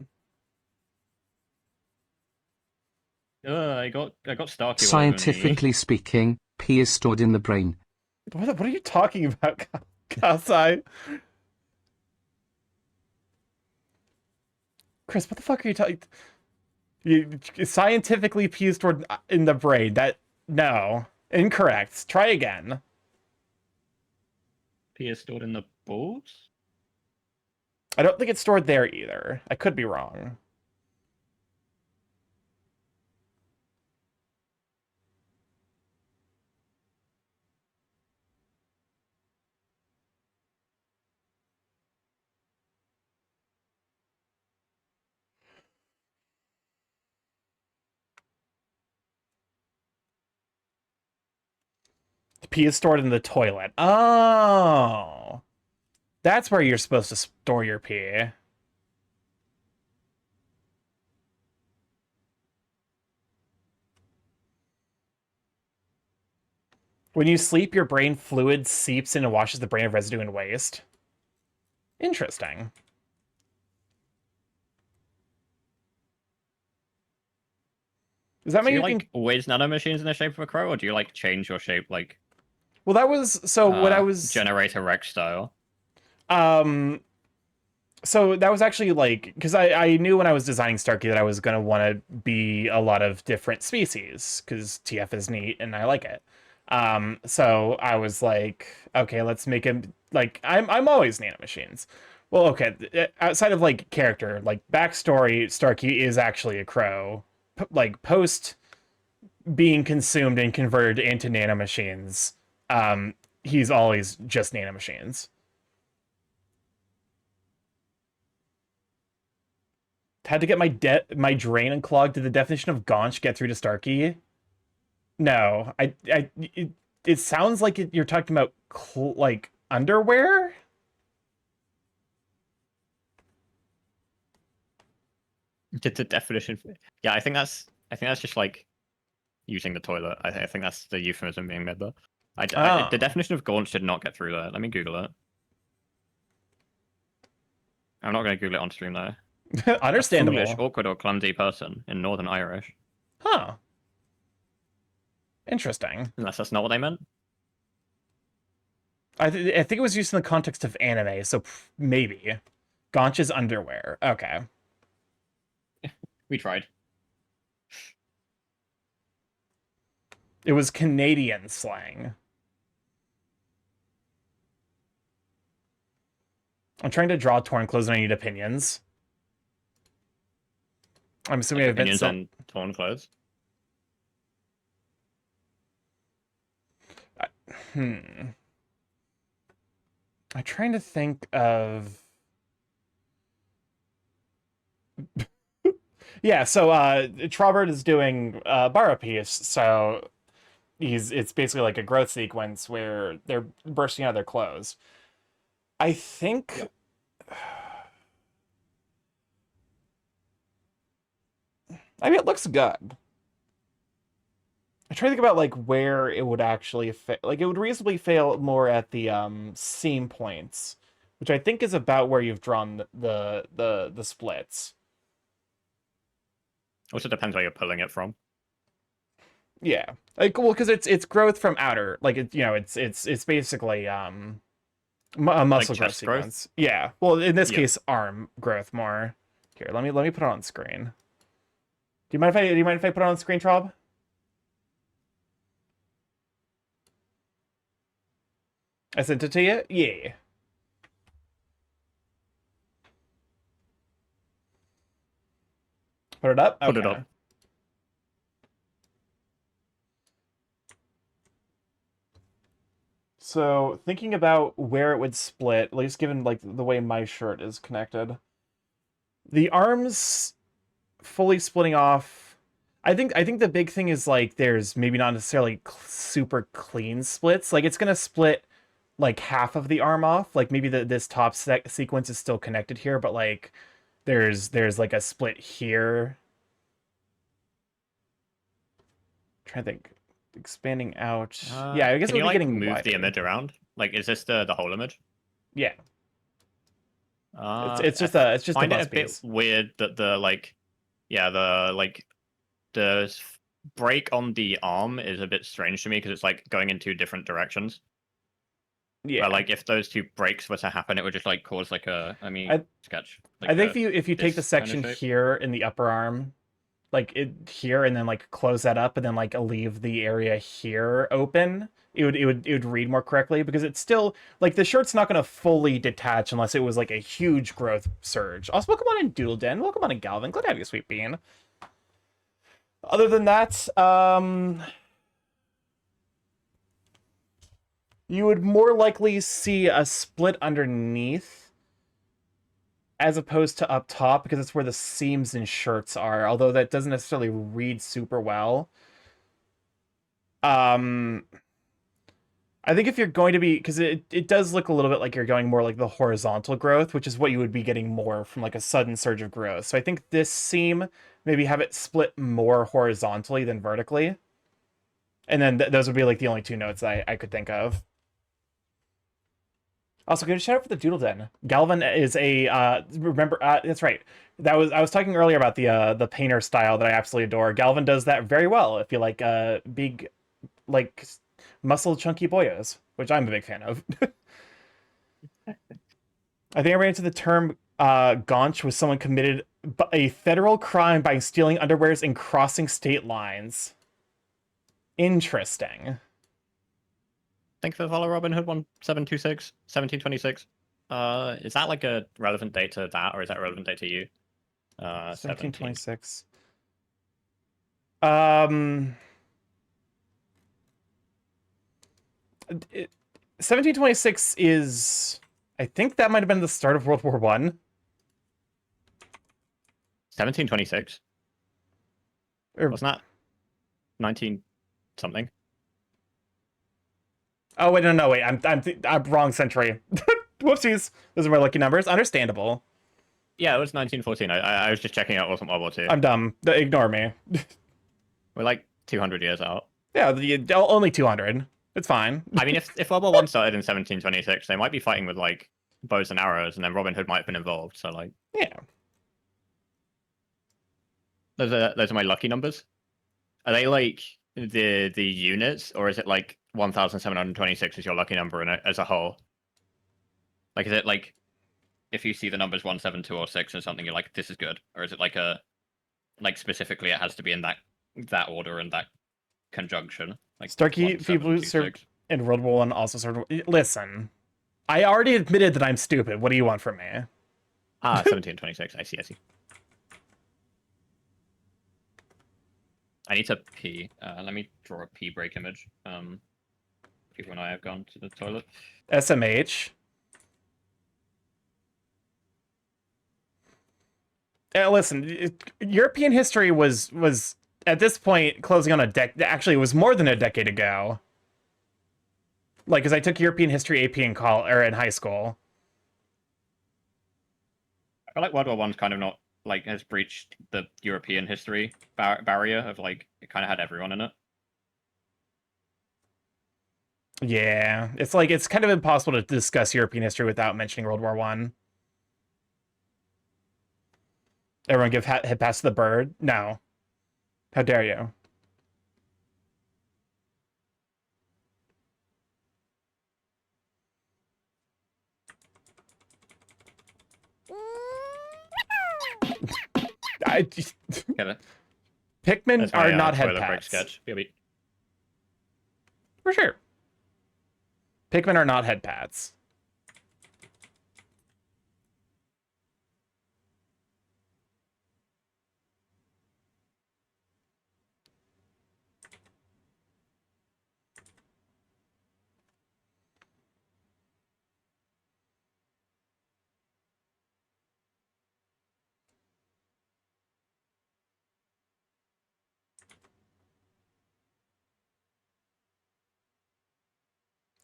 I got Starkey. Scientifically speaking, pee is stored in the brain. What are you talking about, Kasai? Chris, what the fuck are you talking? Scientifically pee is stored in the brain. No, incorrect. Try again. Pee is stored in the balls? I don't think it's stored there either. I could be wrong. Pee is stored in the toilet. Oh. That's where you're supposed to store your pee. When you sleep, your brain fluid seeps in and washes the brain of residue and waste. Interesting. Does that Do make you you think? like always nanomachines in the shape of a crow, or do you like change your shape like Well, that was so. What I was Generator Rex style? um. So that was actually like because I knew when I was designing Starkey that I was gonna want to be a lot of different species because TF is neat and I like it. So I was like, okay, let's make him like I'm always nanomachines. Well, okay, outside of like character, like backstory, Starkey is actually a crow. Like post being consumed and converted into nanomachines, he's always just nanomachines. Had to get my drain unclogged. Did the definition of Gaunch get through to Starkey? No, it sounds like you're talking about like underwear. Did the definition? Yeah, I think that's just like using the toilet. I think that's the euphemism being made there. Oh. The definition of Gaunch did not get through there. Let me Google it. I'm not going to Google it on stream though. Understandable. A foolish, awkward, or clumsy person in Northern Irish. Huh. Interesting. Unless that's not what they meant. I think it was used in the context of anime, so maybe. Gaunch is underwear. Okay. We tried. It was Canadian slang. I'm trying to draw torn clothes and I need opinions. I'm assuming I've been Opinions sent... on torn clothes. I'm trying to think of... Yeah, so Trobert is doing Borrow Piece, so it's basically like a growth sequence where they're bursting out of their clothes. I think... Yep. I mean, it looks good. I try to think about like where it would actually fail. Like it would reasonably fail more at the seam points, which I think is about where you've drawn the splits. Also depends where you're pulling it from. Yeah, like well, because it's growth from outer, like it's basically a muscle like growth sequence. Yeah, well, in this case, arm growth more. Here, let me put it on screen. Do you mind if I put it on screen, Trob? I sent it to you? Yeah. Put it up? Okay. Put it up. So, thinking about where it would split, at least given like the way my shirt is connected. The arms fully splitting off. I think the big thing is like there's maybe not necessarily super clean splits. Like it's gonna split like half of the arm off. Like maybe this top sequence is still connected here, but like there's like a split here. I'm trying to think, expanding out. Yeah, I guess can you like getting move wider. the image around? Like, is this the whole image? Yeah. It's just a find it a piece. bit weird that the break on the arm is a bit strange to me because it's like going in two different directions. Yeah. But like if those two breaks were to happen, it would just like cause like a sketch. Like I think if you take the section kind of here in the upper arm, like it here, and then like close that up, and then like leave the area here open, it would read more correctly because it's still like the shirt's not going to fully detach unless it was like a huge growth surge. Also, welcome on in Doodle Den, welcome on in Galvin, glad to have you, Sweet Bean. Other than that, you would more likely see a split underneath as opposed to up top because it's where the seams in shirts are, although that doesn't necessarily read super well. I think if you're going to be, because it does look a little bit like you're going more like the horizontal growth, which is what you would be getting more from like a sudden surge of growth. So I think this seam, maybe have it split more horizontally than vertically. And then those would be like the only two notes I could think of. Also, good shout out for the Doodle Den. Galvin is a remember that's right. I was talking earlier about the painter style that I absolutely adore. Galvin does that very well. If you like big like muscle chunky boyos, which I'm a big fan of. I think I ran into the term gaunch was someone committed a federal crime by stealing underwears and crossing state lines. Interesting. Thanks for the follow, Robin Hood 1726, 1726. Is that like a relevant date to that, or is that a relevant date to you? 1726. 1726 is, I think that might have been the start of World War One. 1726. Or Wasn't that 19 something? oh wait, no, wait, I'm wrong century. Whoopsies. Those are my lucky numbers. Understandable. Yeah, it was 1914. I was just checking out. It wasn't World War II. I'm dumb. Ignore me. We're like 200 years out. Yeah, only 200. It's fine. I mean, if World War One started in 1726, they might be fighting with like bows and arrows, and then Robin Hood might have been involved. So like, Yeah. those are my lucky numbers. Are they like the units, or is it like 1726 is your lucky number in it as a whole? Like, is it like if you see the numbers 1, 7, 2, or 6 or something, you're like, this is good, or is it like specifically it has to be in that order and that conjunction? Like Starkey 1, 7, people 2, served 6. in World War One also served. Listen, I already admitted that I'm stupid. What do you want from me? 1726. I see. I need to pee. Let me draw a pee break image. People and I have gone to the toilet. SMH. Listen, European history was at this point closing on a decade. Actually, it was more than a decade ago. Like, because I took European history AP in high school. I feel like World War One's kind of not like has breached the European history barrier of like it kind of had everyone in it. Yeah, it's like it's kind of impossible to discuss European history without mentioning World War One. Everyone give head pass to the bird? No. How dare you? Yeah, Pikmin are not head break pats. sketch. For sure. Pikmin are not head pats.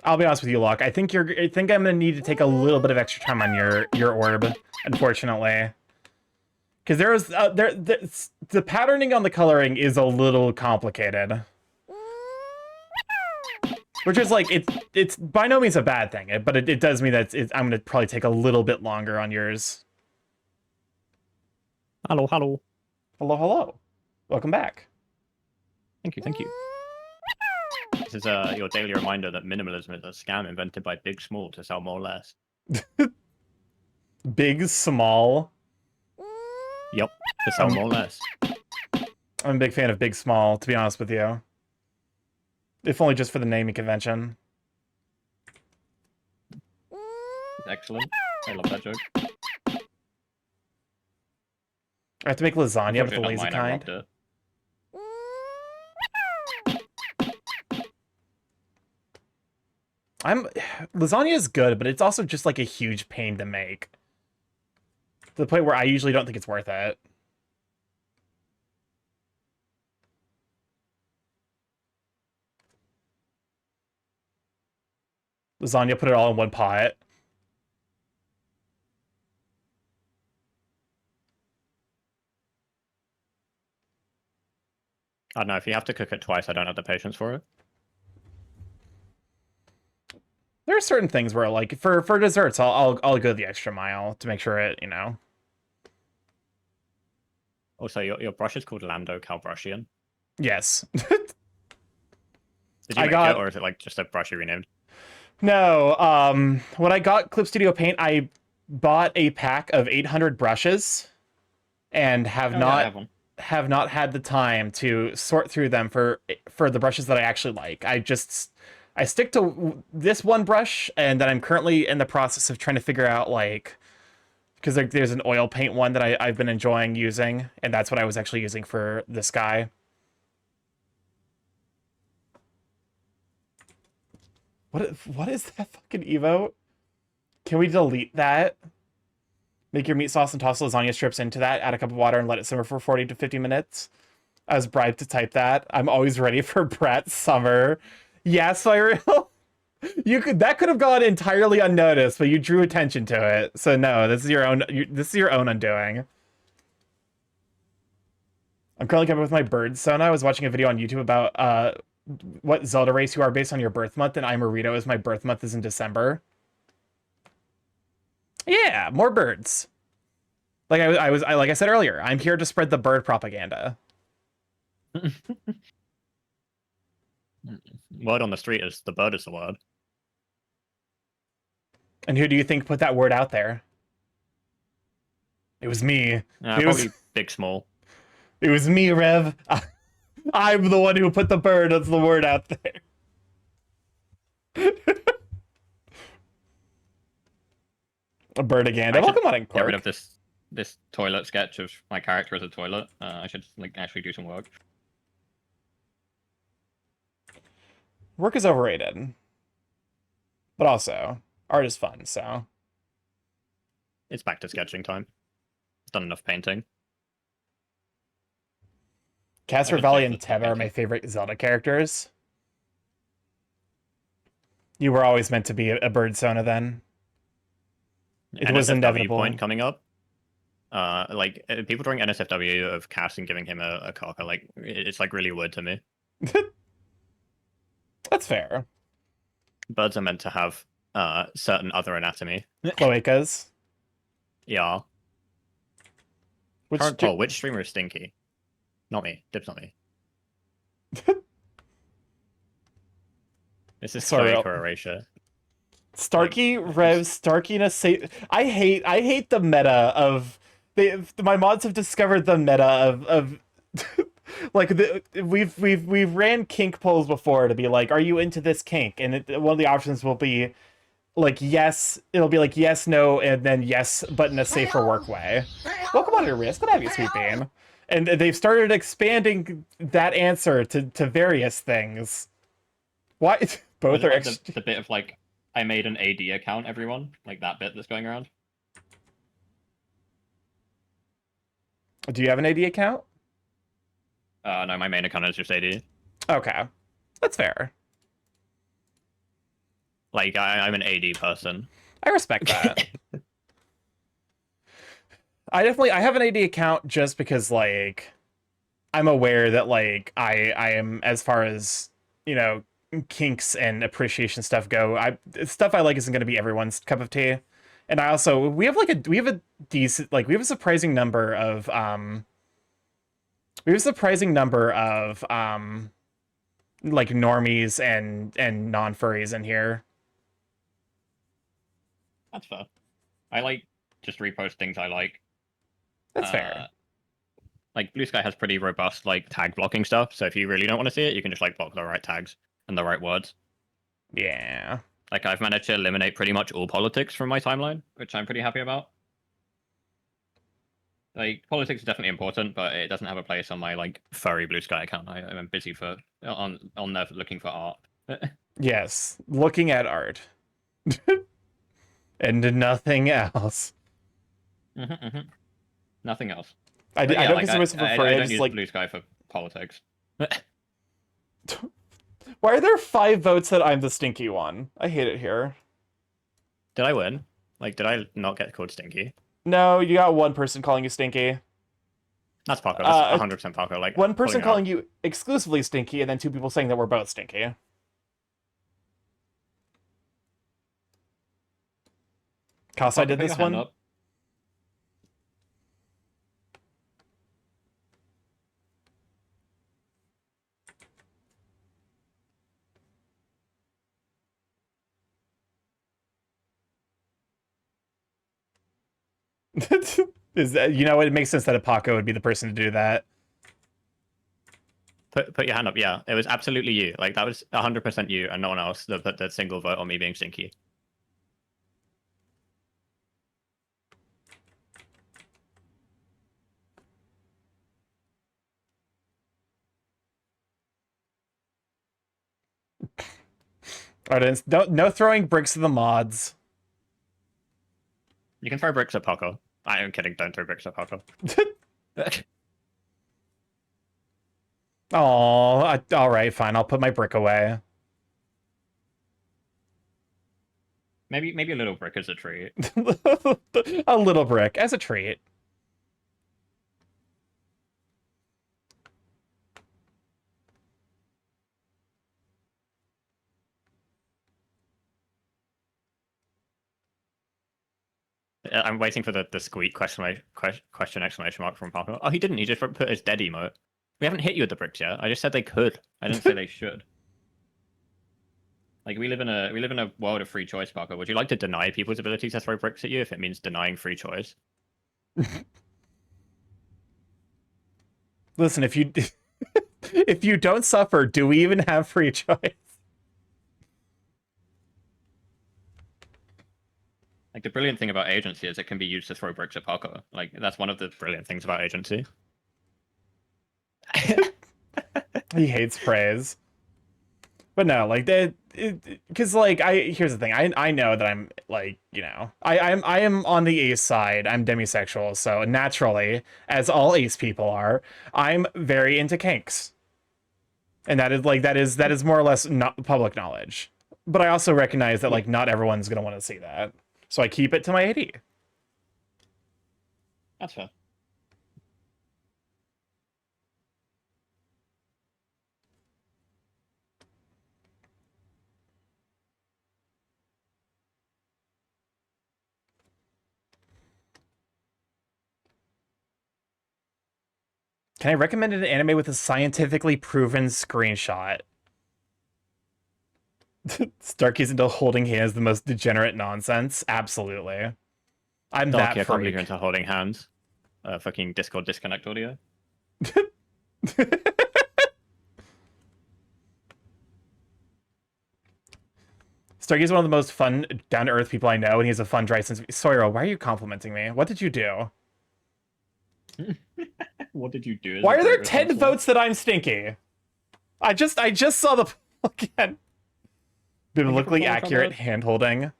I'll be honest with you, Locke. I think I'm gonna need to take a little bit of extra time on your orb, unfortunately, because the patterning on the coloring is a little complicated, which is like it's by no means a bad thing, but it does mean that I'm gonna probably take a little bit longer on yours. Hello. Hello. Welcome back. Thank you. This is your daily reminder that minimalism is a scam invented by Big Small to sell more or less. Big Small. Yep, to sell more or less. I'm a big fan of Big Small, to be honest with you. If only just for the naming convention. Excellent. I love that joke. I have to make lasagna with the lazy Mine, I kind. robbed it. Lasagna is good, but it's also just like a huge pain to make. To the point where I usually don't think it's worth it. Lasagna, put it all in one pot. I don't know, if you have to cook it twice, I don't have the patience for it. are certain things where like for desserts, I'll go the extra mile to make sure it, you know. Also, your brush is called Lando Calrissian. Yes. Did you make got it, or is it like just a brush you renamed? No, when I got Clip Studio Paint, I bought a pack of 800 brushes and have Oh, yeah, I have one. not had the time to sort through them for the brushes that I actually like. I stick to this one brush, and then I'm currently in the process of trying to figure out like, because there's an oil paint one that I've been enjoying using, and that's what I was actually using for this guy. What is that fucking emote? Can we delete that? Make your meat sauce and toss lasagna strips into that, add a cup of water, and let it simmer for 40 to 50 minutes. I was bribed to type that. I'm always ready for Brat Summer. Yes, Cyril. That could have gone entirely unnoticed, but you drew attention to it. So no, this is your own undoing. I'm currently coming with my bird Sona. I was watching a video on YouTube about what Zelda race you are based on your birth month, and Imorito is my birth month is in December. Yeah, more birds. Like like I said earlier, I'm here to spread the bird propaganda. Word on the street is the bird is the word. And who do you think put that word out there? It was me. Probably Big Small. It was me, Rev. I'm the one who put the bird as the word out there. A birdaganda. Welcome on in, Get rid of this toilet sketch of my character as a toilet. I should like actually do some work. Work is overrated. But also, art is fun, so. It's back to sketching time. Done enough painting. Casper Valley and Teba are my favorite Zelda characters. You were always meant to be a bird Sona then. It was inevitable. Point coming up. Like people drawing NSFW of Cass and giving him a cocker, like it's like really weird to me. That's fair. Birds are meant to have certain other anatomy. Cloacas. Yeah. Current poll, which streamer is stinky? Not me. Dibs not me. This is sorry for erasure. Starkey, Rev, Starkiness. I hate the meta of my mods have discovered the meta of like we've ran kink polls before to be like, are you into this kink? And one of the options will be like yes, it'll be like yes, no, and then yes, but in a safer work way. Welcome on your wrist. Good to have you, Sweet Bean. And they've started expanding that answer to various things. Why? Both are the bit of like, I made an AD account, everyone. Like that bit that's going around. Do you have an AD account? No, my main account is just AD. Okay. That's fair. Like, I'm an AD person. I respect that. I have an AD account just because, like, I'm aware that, like, I am, as far as, you know, kinks and appreciation stuff go, stuff I like isn't going to be everyone's cup of tea. And I also, we have a decent, like, we have a surprising number of, like, normies and non-furries in here. That's fair. I like just repost things I like. That's fair. Like, Blue Sky has pretty robust, like, tag blocking stuff, so if you really don't want to see it, you can just, like, block the right tags and the right words. Yeah. Like, I've managed to eliminate pretty much all politics from my timeline, which I'm pretty happy about. Like, politics is definitely important, but it doesn't have a place on my, like, furry Blue Sky account. I'm busy on there looking for art. Yes, looking at art. And nothing else. Nothing else. I don't consider myself a furry. I don't use Blue Sky for politics. Why are there 5 votes that I'm the stinky one? I hate it here. Did I win? Like, did I not get called stinky? No, you got one person calling you stinky. That's Paco. That's 100% Paco. Like, one person calling you exclusively stinky, and then 2 people saying that we're both stinky. Casa, I did Put your this hand one. up. Is that, you know, it makes sense that Apako would be the person to do that. Put your hand up. Yeah, it was absolutely you. Like that was 100% you and no one else that put the single vote on me being stinky. Alright, no throwing bricks at the mods. You can throw bricks at Paco. I am kidding. Don't throw bricks at Paco. Oh, all right, fine. I'll put my brick away. Maybe a little brick as a treat. A little brick as a treat. I'm waiting for the squeak question exclamation mark from Paco. Oh, he didn't. He just put his dead emote. We haven't hit you with the bricks yet. I just said they could. I didn't say they should. Like we live in a world of free choice, Parker. Would you like to deny people's ability to throw bricks at you if it means denying free choice? Listen, if you if you don't suffer, do we even have free choice? Like the brilliant thing about agency is it can be used to throw bricks at Parker. Like that's one of the brilliant things about agency. He hates praise. But no, like that, because like here's the thing. I know that I'm like, you know, I am on the ace side. I'm demisexual, so naturally, as all ace people are, I'm very into kinks, and that is more or less not public knowledge. But I also recognize that like not everyone's gonna want to see that, so I keep it to my AD. That's fair. Can I recommend an anime with a scientifically proven screenshot? Starkey's into holding hands, the most degenerate nonsense. Absolutely. I'm Darky, that I can't believe freak. you're into holding hands. Fucking Discord disconnect audio. Starkey's one of the most fun, down-to-earth people I know, and he's a fun, dry sense. Sawyer, why are you complimenting me? What did you do? What did you do? Why are there 10 votes that I'm stinky? I just saw the again. Biblically accurate hand holding.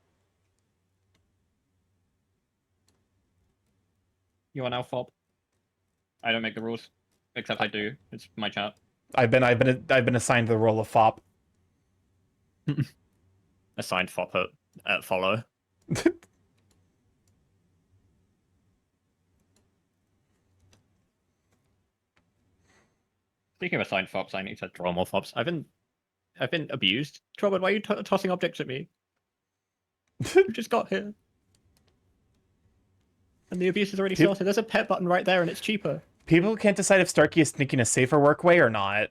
You are now FOB. I don't make the rules, except I do. It's my chat. I've been assigned the role of fop. Assigned FOB at follow. Speaking of assigned FOBs, I need to draw more FOBs. I've been abused. Robert, why are you tossing objects at me? You just got here. And the abuse has already started. There's a pet button right there and it's cheaper. People can't decide if Starkey is sneaking a safer work way or not.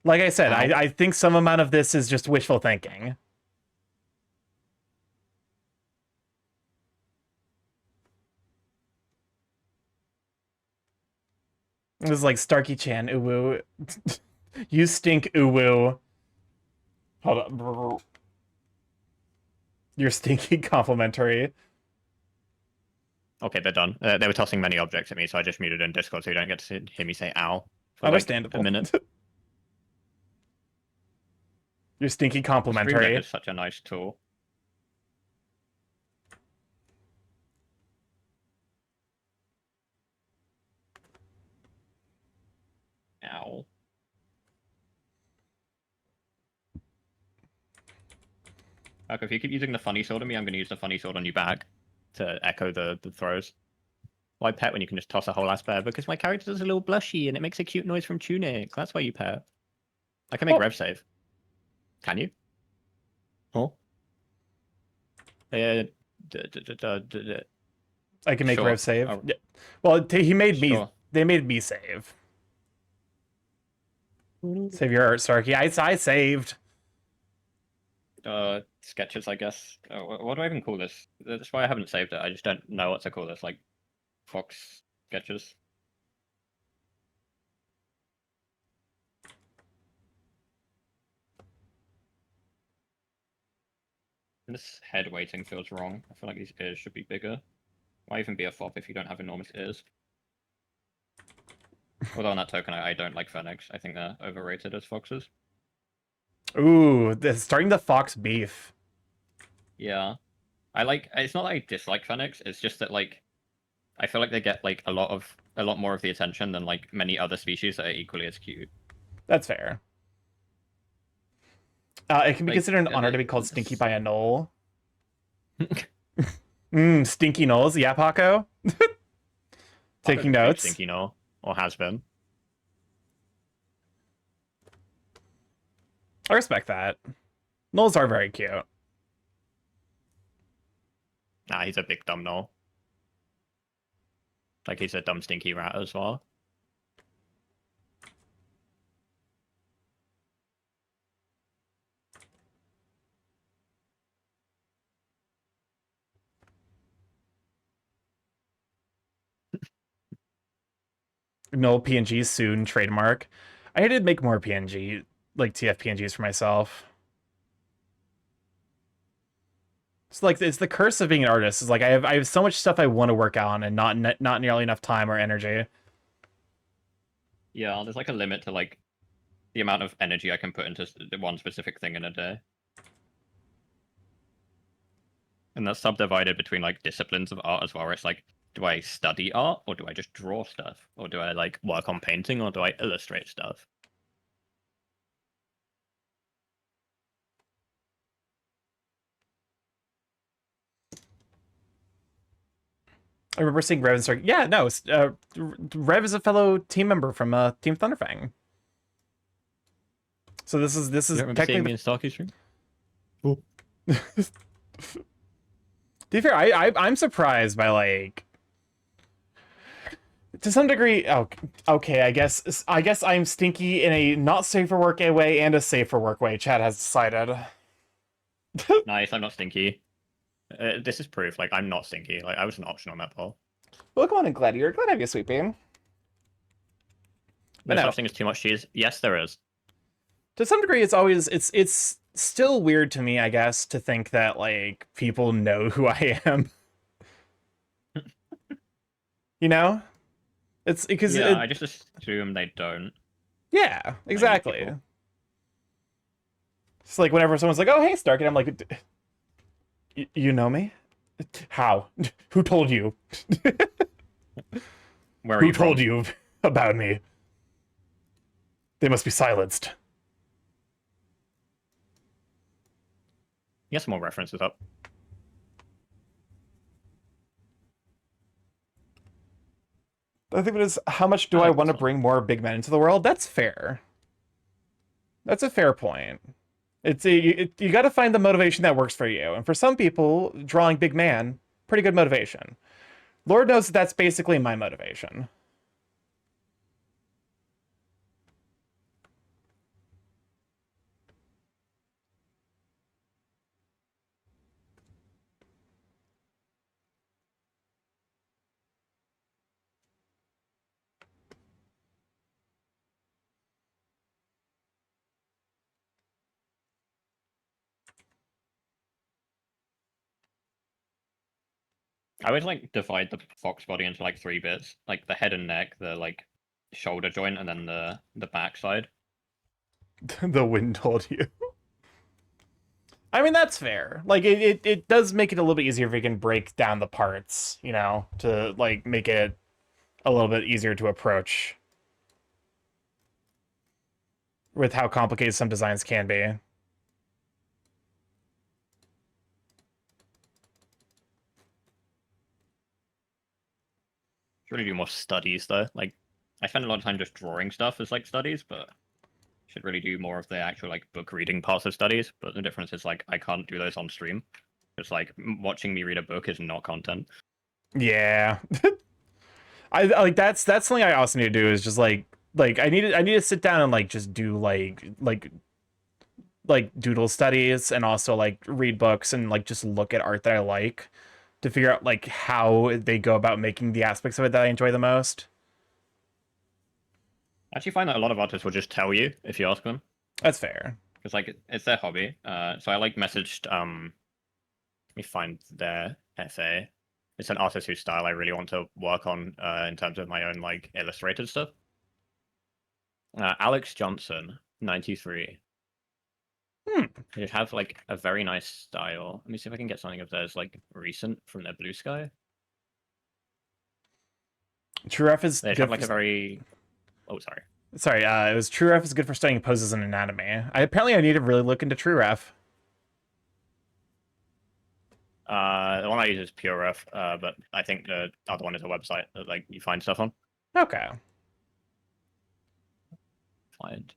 Like I said, I think some amount of this is just wishful thinking. It was like Starkey-chan, uwu. You stink, uwu. Hold up. You're stinky complimentary. Okay, they're done. They were tossing many objects at me, so I just muted in Discord so you don't get to hear me say ow. For Understandable. Like a minute. You're stinky Stream Deck complimentary. is such a nice tool. Ow. Okay, if you keep using the funny sword on me, I'm going to use the funny sword on you back to echo the throws. Why pet when you can just toss a whole ass bear? Because my character does a little blushy and it makes a cute noise from Tunic. That's why you pet. I can make rev save. Can you? Oh. I can make Sure. Rev save. Oh. Yeah. Well, he made me. Sure. They made me save. Save your art, Starkey. I saved. Sketches, I guess. What do I even call this? That's why I haven't saved it. I just don't know what to call this. Like, Fox sketches. This head weighting feels wrong. I feel like these ears should be bigger. Why even be a fop if you don't have enormous ears? Although on that token, I don't like Fennecs. I think they're overrated as foxes. Ooh, starting the Fox beef. Yeah. I like, it's not that I dislike Fennecs, it's just that like I feel like they get like a lot more of the attention than like many other species that are equally as cute. That's fair. It can be Like, considered an honor to be called Stinky by a Knoll. Stinky Knolls, yeah, Paco? Taking notes. Stinky Knoll, or has been. I respect that. Knolls are very cute. Nah, he's a big dumb Knoll. Like he's a dumb stinky rat as well. Knoll PNG soon trademark. I did make more PNG, like TF PNGs for myself. It's like it's the curse of being an artist. It's like I have so much stuff I want to work on and not nearly enough time or energy. Yeah, there's like a limit to like the amount of energy I can put into one specific thing in a day. And that's subdivided between like disciplines of art as well, where it's like, do I study art or do I just draw stuff? Or do I like work on painting or do I illustrate stuff? I remember seeing Rev and Stark. Yeah, no, Rev is a fellow team member from Team Thunderfang. So this is You remember seeing me technically. in Starkey stream? To be fair, I'm surprised by like to some degree. Oh, okay. I guess I'm stinky in a not safe for work way and a safe for work way. Chad has decided. Nice, I'm not stinky. This is proof. Like I'm not stinky. Like I was an option on that poll. Well, come on and Gladiator. Glad to have you, Sweet Bean. No No. such thing as too much cheese. Yes, there is. To some degree, it's still weird to me, I guess, to think that like people know who I am. You know, it's because Yeah, I just assume they don't. yeah, exactly. people. It's like whenever someone's like, "Oh, hey, Stark," and I'm like, You know me? How? Who told you? Where are Who you told from? you about me? They must be silenced. Get some more references up. I think it is, how much do I I like want to this one. bring more big men into the world? That's fair. That's a fair point. You got to find the motivation that works for you. And for some people, drawing big man, pretty good motivation. Lord knows that that's basically my motivation. I would like divide the fox body into like 3 bits, like the head and neck, the like shoulder joint, and then the back side. The wind told you. I mean, that's fair. Like, it does make it a little bit easier if we can break down the parts, you know, to, like, make it a little bit easier to approach with how complicated some designs can be. Should really do more studies though. Like, I spend a lot of time just drawing stuff as like studies, but should really do more of the actual like book reading parts of studies. But the difference is like I can't do those on stream It's like watching me read a book is not content. Yeah. I like that's something I also need to do is just like I need to sit down and like just do like doodle studies and also like read books and like just look at art that I like to figure out like how they go about making the aspects of it that I enjoy the most. I actually find that a lot of artists will just tell you if you ask them. That's fair. Because like it's their hobby. So I like messaged let me find their essay. It's an artist whose style I really want to work on in terms of my own like illustrated stuff. Alex Johnson, 93. They have like a very nice style. Let me see if I can get something of theirs like recent from their Blue Sky. TrueRef is They good have like for... a very. Oh, sorry. Sorry, it was TrueRef is good for studying poses in anatomy. I need to really look into TrueRef. The one I use is PureRef, but I think the other one is a website that like you find stuff on. Okay. Find.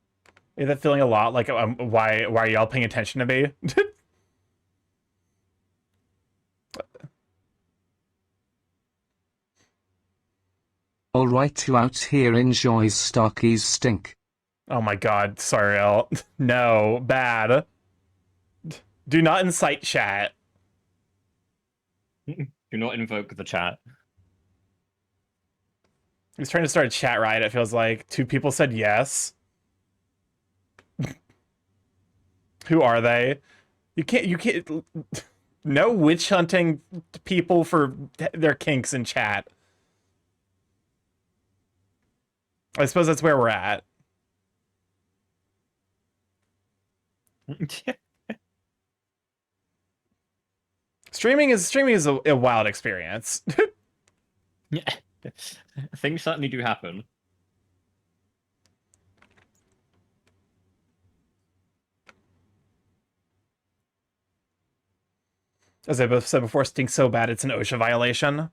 Is that feeling a lot like why are y'all paying attention to me? Alright, who out here enjoys Starkey's stink? Oh my god, sorry, El. No, bad. Do not incite chat. Do not invoke the chat. He's trying to start a chat riot, it feels like. 2 people said yes. Who are they? You can't no witch hunting people for their kinks in chat. I suppose that's where we're at. Streaming is a wild experience. Yeah. Things certainly do happen. As I both said before, stinks so bad it's an OSHA violation.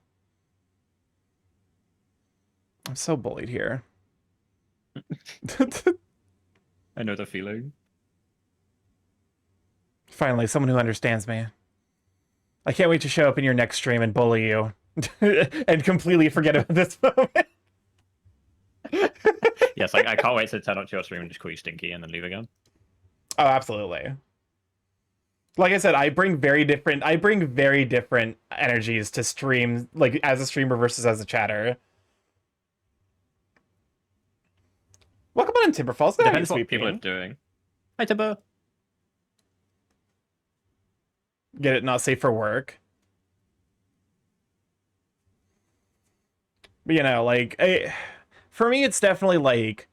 I'm so bullied here. I know the feeling. Finally, someone who understands me. I can't wait to show up in your next stream and bully you. And completely forget about this moment. Yes, I can't wait to turn up to your stream and just call you Stinky and then leave again. Oh, absolutely. Like I said, I bring very different energies to stream, like as a streamer versus as a chatter. Welcome on in, Timberfalls. Good to have you, Depends what sweet people are bean. doing. Hi, Timber. Get it? Not safe for work. But, you know, like, for me, it's definitely like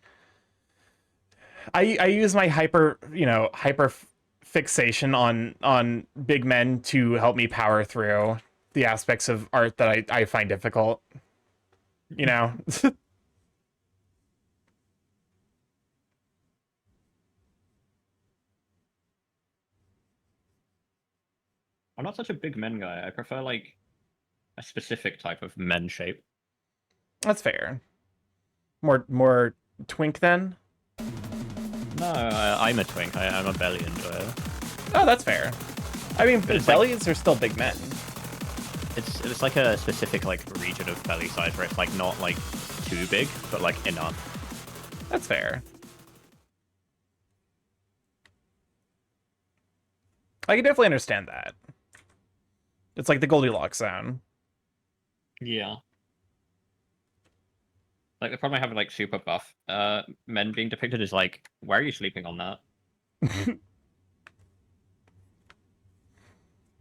I use my hyper fixation on big men to help me power through the aspects of art that I find difficult. You know. I'm not such a big men guy. I prefer like a specific type of men shape. That's fair. More twink then? No, I'm a twink. I'm a belly enjoyer. Oh, that's fair. I mean, But it's bellies are still big men. It's like a specific like region of belly size where it's like not like too big, but like enough. That's fair. I can definitely understand that. It's like the Goldilocks zone. Yeah. Like the problem I have with like super buff men being depicted is like, why are you sleeping on that?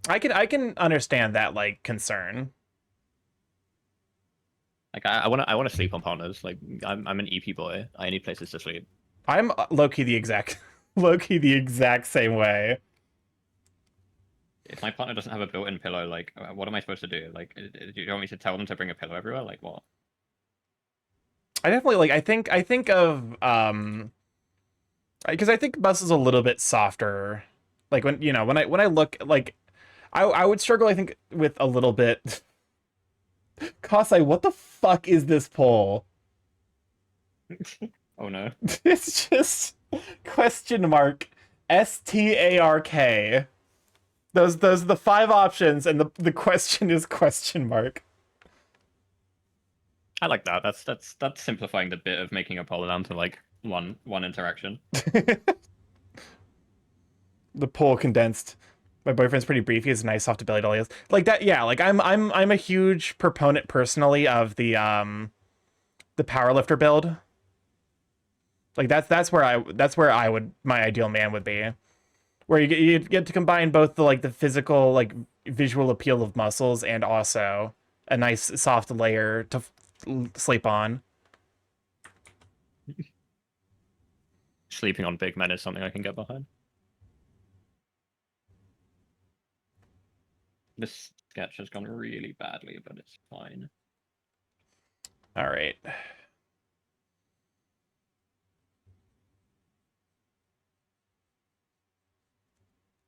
I can understand that like concern. Like I want to sleep on partners. Like I'm an EP boy. I need places to sleep. I'm low-key the exact same way. If my partner doesn't have a built-in pillow, like what am I supposed to do? Like, do you want me to tell them to bring a pillow everywhere? Like what? I definitely like. I think of because I think Bus is a little bit softer. Like when when I look like, I would struggle. I think with a little bit. Kasai, what the fuck is this poll? Oh no. It's just question mark STARK. Those are the 5 options, and the question is question mark. I like that. That's simplifying the bit of making a poll down to like one interaction. The poll condensed. My boyfriend's pretty brief. He has a nice soft ability. Like that. Yeah. Like I'm a huge proponent personally of the powerlifter build. Like that's where I would, my ideal man would be, where you get to combine both the physical like visual appeal of muscles and also a nice soft layer to sleep on. Sleeping on big men is something I can get behind. This sketch has gone really badly, but it's fine. All right.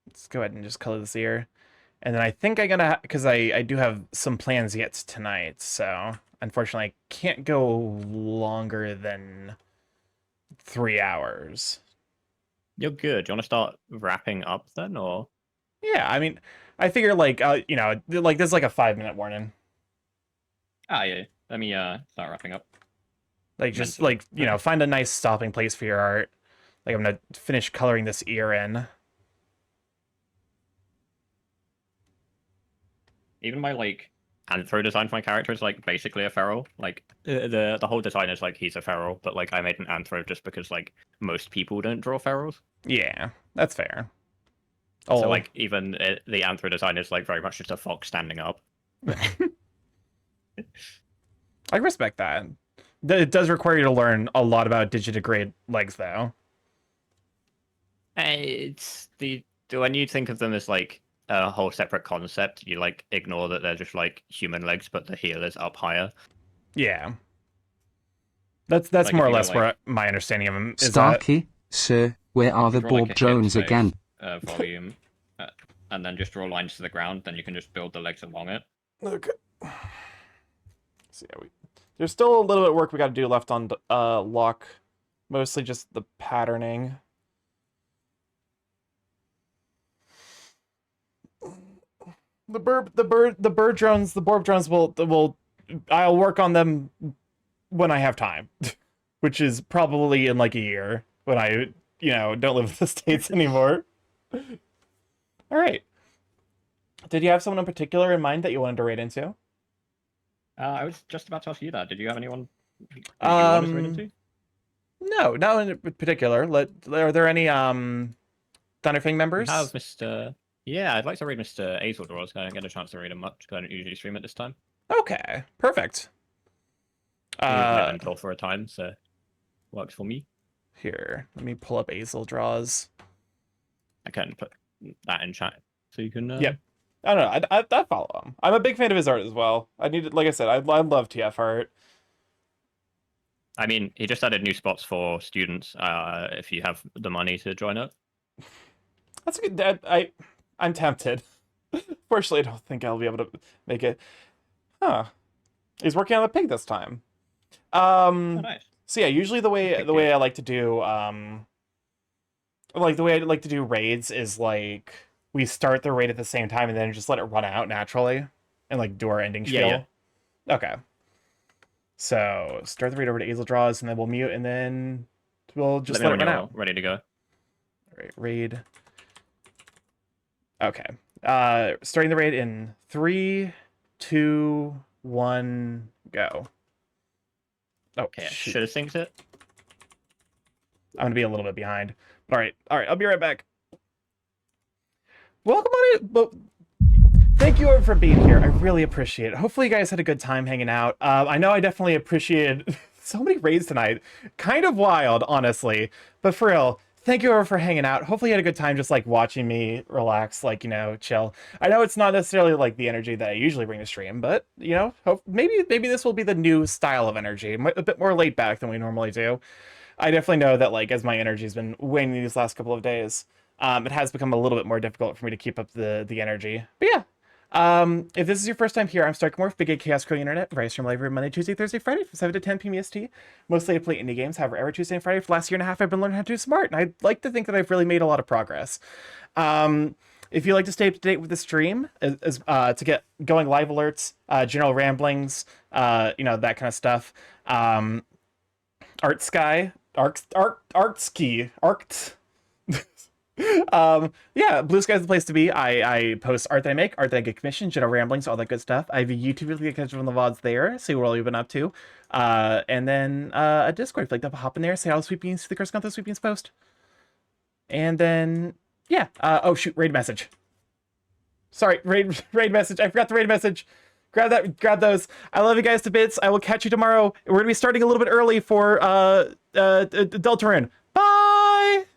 Let's go ahead and just color this ear. And then I think I'm gonna, because I do have some plans yet tonight, so unfortunately I can't go longer than 3 hours. You're good. Do you want to start wrapping up then, or? Yeah, I mean, I figure like you know, like there's like a 5-minute warning. Ah, yeah. Let me start wrapping up. Like just like, you know, find a nice stopping place for your art. Like I'm gonna finish coloring this ear in. Even my like anthro design for my character is like basically a feral. Like the whole design is like he's a feral, but like I made an anthro just because like most people don't draw ferals. Yeah, that's fair. Oh. So like even the anthro design is like very much just a fox standing up. I respect that. It does require you to learn a lot about digitigrade legs, though. It's when you think of them as like a whole separate concept, you like ignore that they're just like human legs, but the heel is up higher. Yeah, that's like more or less where my understanding of them is. Starkey, sir, where are the Bob Jones again? Volume, and then just draw lines to the ground. Then you can just build the legs along it. Okay. So yeah, there's still a little bit of work we got to do left on Locke, mostly just the patterning. The bird drones will I'll work on them when I have time, which is probably in like a year when I, you know, don't live in the States anymore. All right. Did you have someone in particular in mind that you wanted to raid into? I was just about to ask you that. Did you have anyone you wanted to raid into? No, not in particular. Are there any Thunderfang members? We have Mr. Yeah, I'd like to read Mr. Azeldraws. I don't get a chance to read him much because I don't usually stream at this time. Okay, perfect. He's been mental for a time, so works for me. Here, let me pull up Azeldraws. I can put that in chat so you can. Yeah, I don't know. I follow him. I'm a big fan of his art as well. Like I said, I love TF art. I mean, he just added new spots for students. If you have the money to join up. That's a good. I'm tempted. Fortunately, I don't think I'll be able to make it. Huh. He's working on the pig this time. Oh, nice. So yeah, usually the way I like to do raids is like we start the raid at the same time and then just let it run out naturally and like do our ending spiel. Yeah. Okay. So start the raid over to Azeldraws and then we'll mute and then we'll just let it run out. Ready to go. All right, raid. Okay. Starting the raid in 3, 2, 1, go. Oh, okay, I should have synced it. I'm gonna be a little bit behind. All right, I'll be right back. Welcome on it, but thank you for being here. I really appreciate it. Hopefully you guys had a good time hanging out. I know I definitely appreciated so many raids tonight. Kind of wild, honestly, but for real. Thank you for hanging out. Hopefully you had a good time just like watching me relax, like, you know, chill. I know it's not necessarily like the energy that I usually bring to stream, but, you know, maybe this will be the new style of energy, a bit more laid back than we normally do. I definitely know that like as my energy has been waning these last couple of days, it has become a little bit more difficult for me to keep up the energy. But yeah. If this is your first time here, I'm Starkmorph, Big A Chaos Coding Internet, where I stream live every Monday, Tuesday, Thursday, Friday from 7 to 10 p.m. EST. Mostly I play indie games, however, every Tuesday and Friday for the last year and a half, I've been learning how to do smart, and I'd like to think that I've really made a lot of progress. if you like to stay up to date with the stream, to get going live alerts, general ramblings, that kind of stuff. Artsky, yeah, Blue Sky's the place to be. I post art that I make, art that I get commissioned, general ramblings, all that good stuff. I have a YouTube if you catch from the VODs there, see what we've been up to. And then a Discord if you'd like to hop in there, say hello Sweet Beans to the Chris Gunther Sweet Beans post. And then yeah. Oh shoot, raid message. Sorry, raid message. I forgot the raid message. Grab those. I love you guys to bits. I will catch you tomorrow. We're gonna be starting a little bit early for Deltarune. Bye!